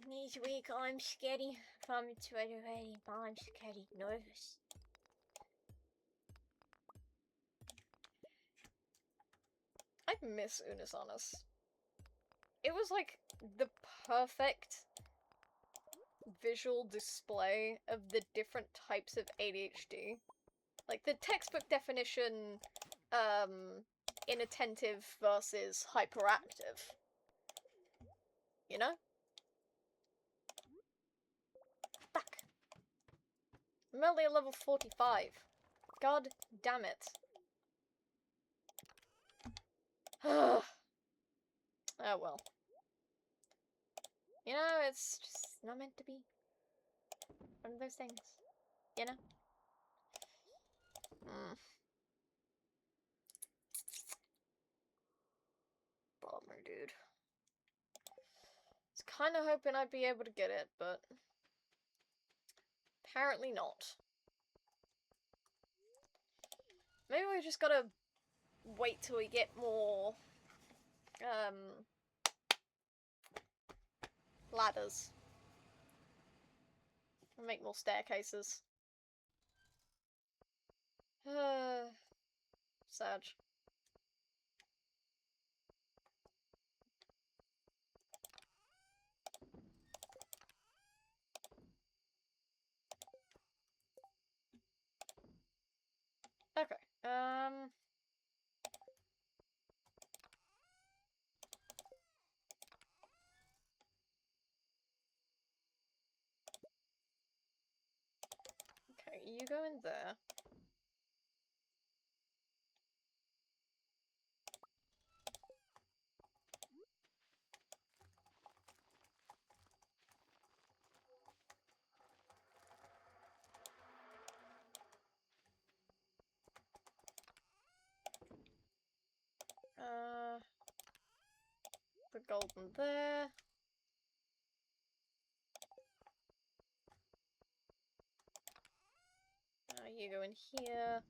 Knees weak, I'm scared. I'm sweaty, I'm scared, nervous. I miss Unisanas. It was like the perfect visual display of the different types of ADHD. Like the textbook definition, inattentive versus hyperactive. You know? Fuck. I'm only at level 45. God damn it. Oh well. You know, it's just not meant to be. One of those things. You know? Bummer, dude. I was kinda hoping I'd be able to get it, but apparently not. Maybe we just gotta wait till we get more, ladders. And make more staircases. Sad. Okay, okay, you go in there. The golden there. You go in here.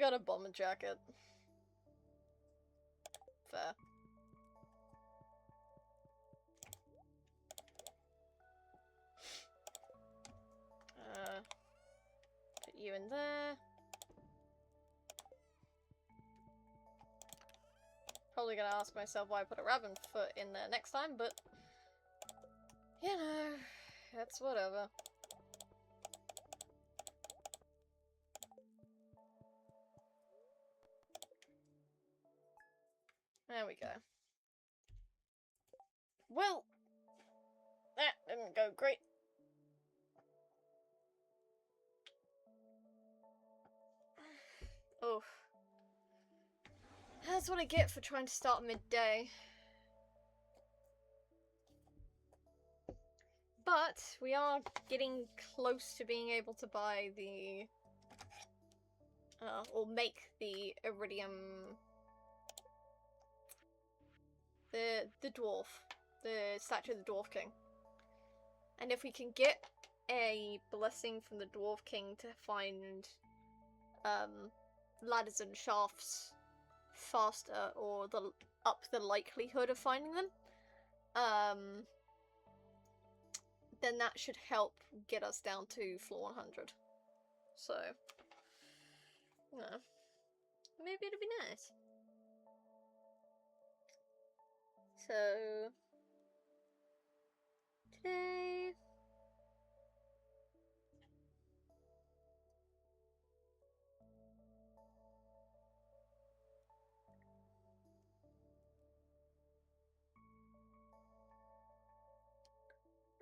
got a bomber jacket. Fair. Put you in there. Probably gonna ask myself why I put a rabbit foot in there next time, but you know, it's whatever. There we go. Well, that didn't go great. Oof. That's what I get for trying to start midday. But we are getting close to being able to buy the or make the iridium, the dwarf, the statue of the Dwarf King. And if we can get a blessing from the Dwarf King to find ladders and shafts faster, or up the likelihood of finding them, then that should help get us down to floor 100. So, yeah, maybe it'll be nice. So, today...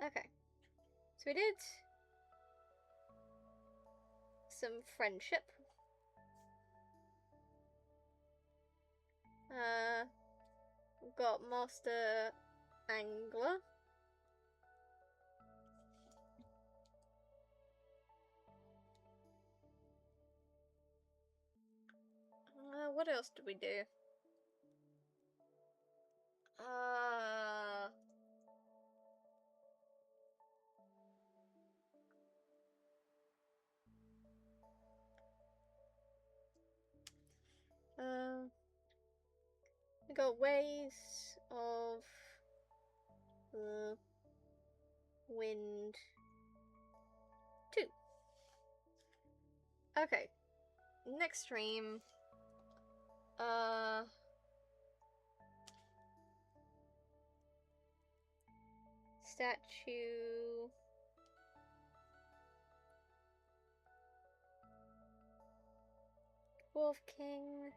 Okay, so we did some friendship. We've got Master Angler. What else did we do? We got Ways of the Wind 2. Okay. Next stream. Statue. Dwarf King.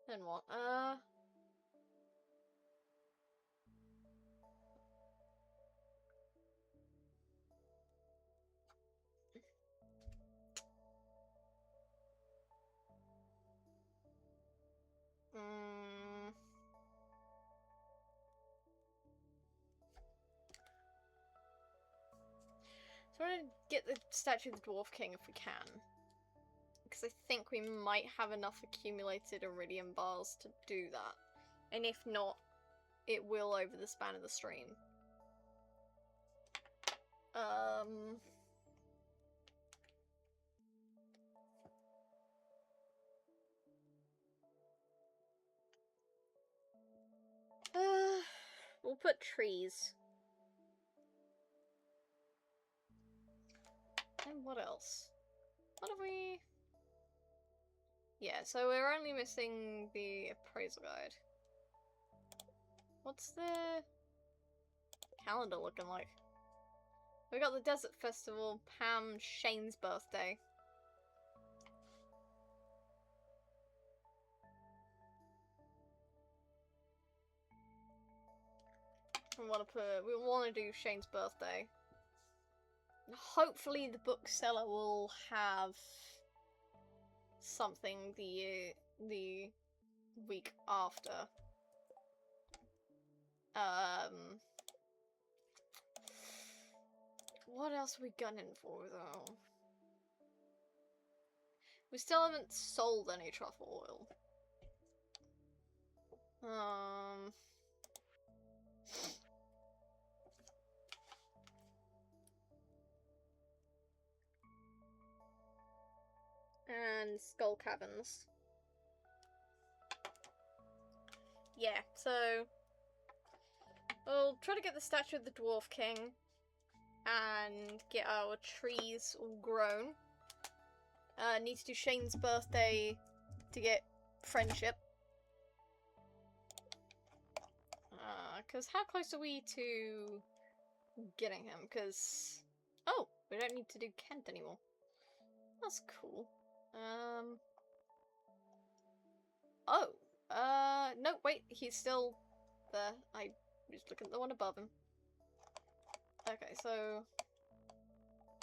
Then what? So we're gonna get the statue of the Dwarf King if we can. Because I think we might have enough accumulated iridium bars to do that. And if not, it will over the span of the stream. We'll put trees. And what else? What have we... Yeah, so we're only missing the appraisal guide. What's the calendar looking like? We got the Desert Festival, Pam, Shane's birthday. We want to do Shane's birthday. Hopefully the bookseller will have something the week after. What else are we gunning for though? We still haven't sold any truffle oil. And Skull Caverns. Yeah, so we'll try to get the statue of the Dwarf King and get our trees all grown. Need to do Shane's birthday to get friendship. Because how close are we to getting him? Because... Oh, we don't need to do Kent anymore. That's cool. Oh. No, wait, he's still there. I was looking at the one above him. Okay, so...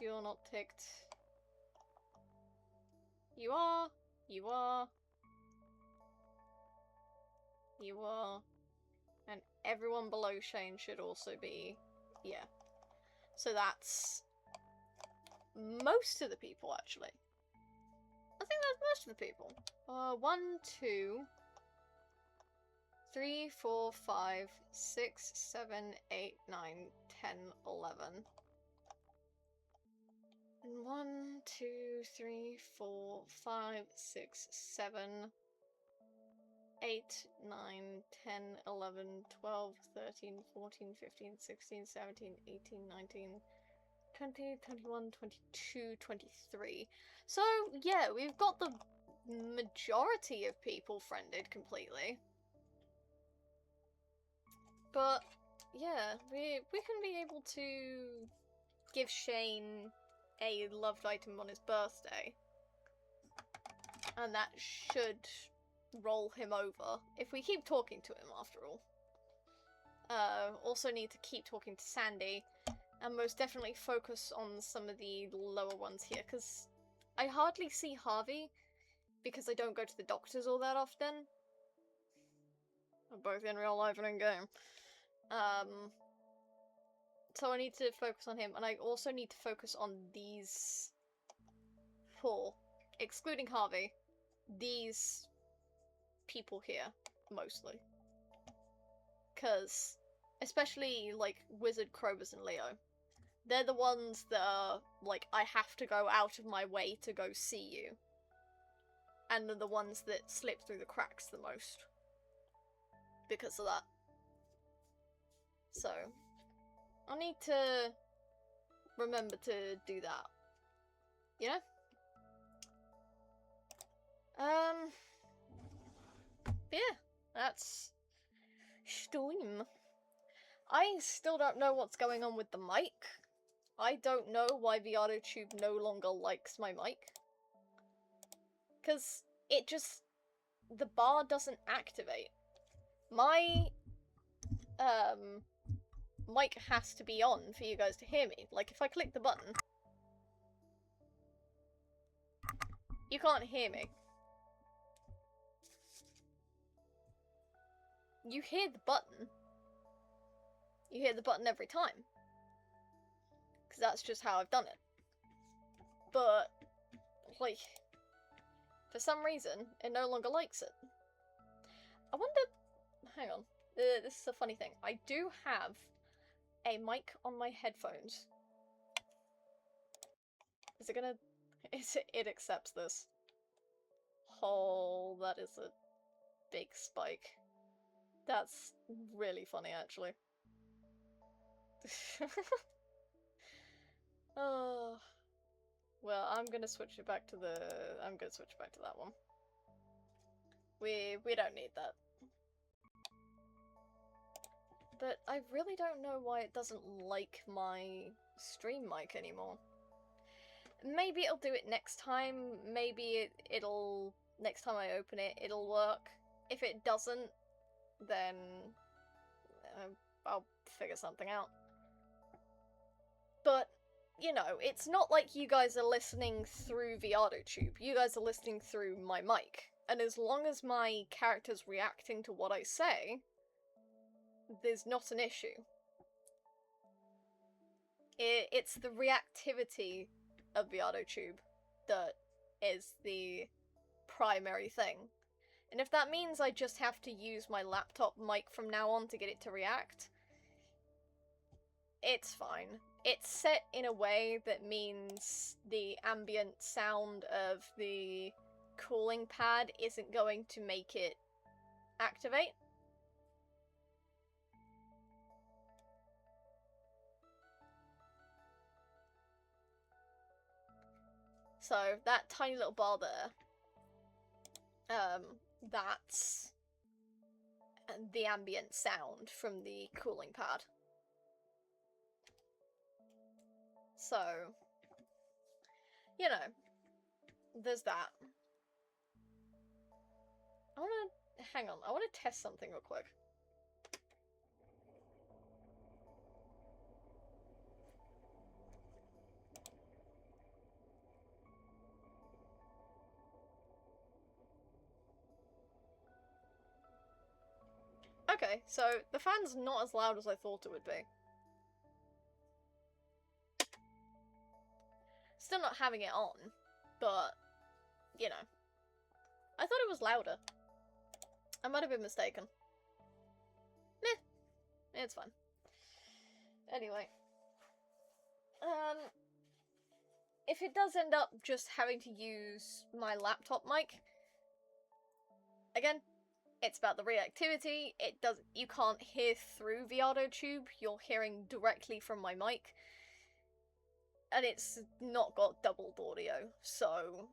You're not ticked. You are. You are. You are. And everyone below Shane should also be... Yeah. So that's... most of the people, actually. I think that's most of the people. 1, 2... 3, 4, 5, 6, 7, 8, 9, 10, 11. 1, 2, 3, 4, 5, 6, 7, 8, 9, 10, 11, 12, 13, 14, 15, 16, 17, 18, 19, 20, 21, 22, 23. So, yeah, we've got the majority of people friended completely. But, yeah, we can be able to give Shane a loved item on his birthday. And that should roll him over, if we keep talking to him, after all. Also need to keep talking to Sandy, and most definitely focus on some of the lower ones here, because I hardly see Harvey, because I don't go to the doctors all that often. Both in real life and in game. So I need to focus on him, and I also need to focus on these 4, excluding Harvey, these people here, mostly. Because, especially, like, Wizard, Krobus, and Leo, they're the ones that are, like, I have to go out of my way to go see you. And they're the ones that slip through the cracks the most. Because of that. So, I need to remember to do that. You know? Yeah, that's Steam. I still don't know what's going on with the mic. I don't know why the AutoTube no longer likes my mic. Because it just... the bar doesn't activate. My mic has to be on for you guys to hear me. Like, if I click the button, you can't hear me. You hear the button. You hear the button every time. Because that's just how I've done it. But, like, for some reason, it no longer likes it. I wonder... hang on. This is a funny thing. I do have a mic on my headphones. Is it gonna... it accepts this. Oh, that is a big spike. That's really funny, actually. Oh. Well, I'm gonna switch it back to the... I'm gonna switch back to that one. We don't need that. But I really don't know why it doesn't like my stream mic anymore. Maybe it'll do it next time, maybe it'll... next time I open it, it'll work. If it doesn't, then... I'll figure something out. But, you know, it's not like you guys are listening through the AutoTube. You guys are listening through my mic. And as long as my character's reacting to what I say, there's not an issue. It's the reactivity of the AutoTube that is the primary thing. And if that means I just have to use my laptop mic from now on to get it to react, it's fine. It's set in a way that means the ambient sound of the cooling pad isn't going to make it activate. So that tiny little bar there, that's the ambient sound from the cooling pad. So, you know, there's that. Hang on, I want to test something real quick. Okay, so the fan's not as loud as I thought it would be. Still not having it on, but, you know. I thought it was louder. I might have been mistaken. Meh. It's fine. Anyway. If it does end up just having to use my laptop mic, again, it's about the reactivity. You can't hear through the audio tube, you're hearing directly from my mic. And it's not got doubled audio, so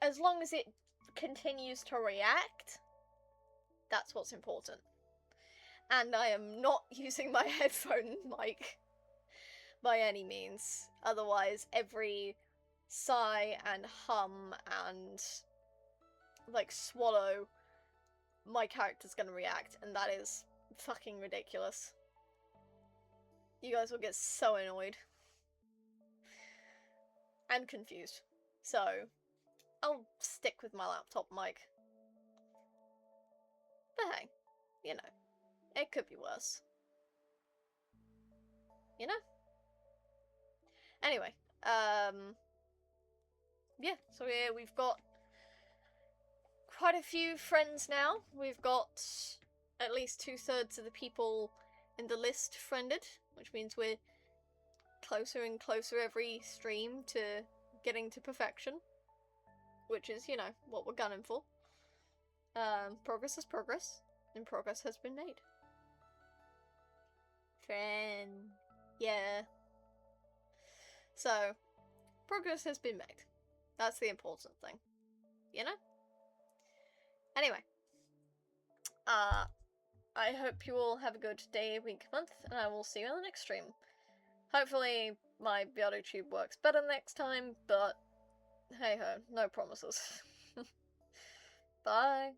as long as it continues to react, that's what's important. And I am not using my headphone mic by any means. Otherwise, every sigh and hum and, like, swallow, my character's gonna react, and that is fucking ridiculous. You guys will get so annoyed. And confused. So, I'll stick with my laptop mic. But hey, you know, it could be worse. You know? Anyway, yeah, so we've got quite a few friends now. We've got at least 2/3 of the people in the list friended, which means we're closer and closer every stream to getting to perfection, which is, you know, what we're gunning for. Progress is progress, and progress has been made. Friend. Yeah. So, progress has been made. That's the important thing. You know? Anyway. I hope you all have a good day, week, month, and I will see you on the next stream. Hopefully my audio tube works better next time, but hey ho, no promises. Bye.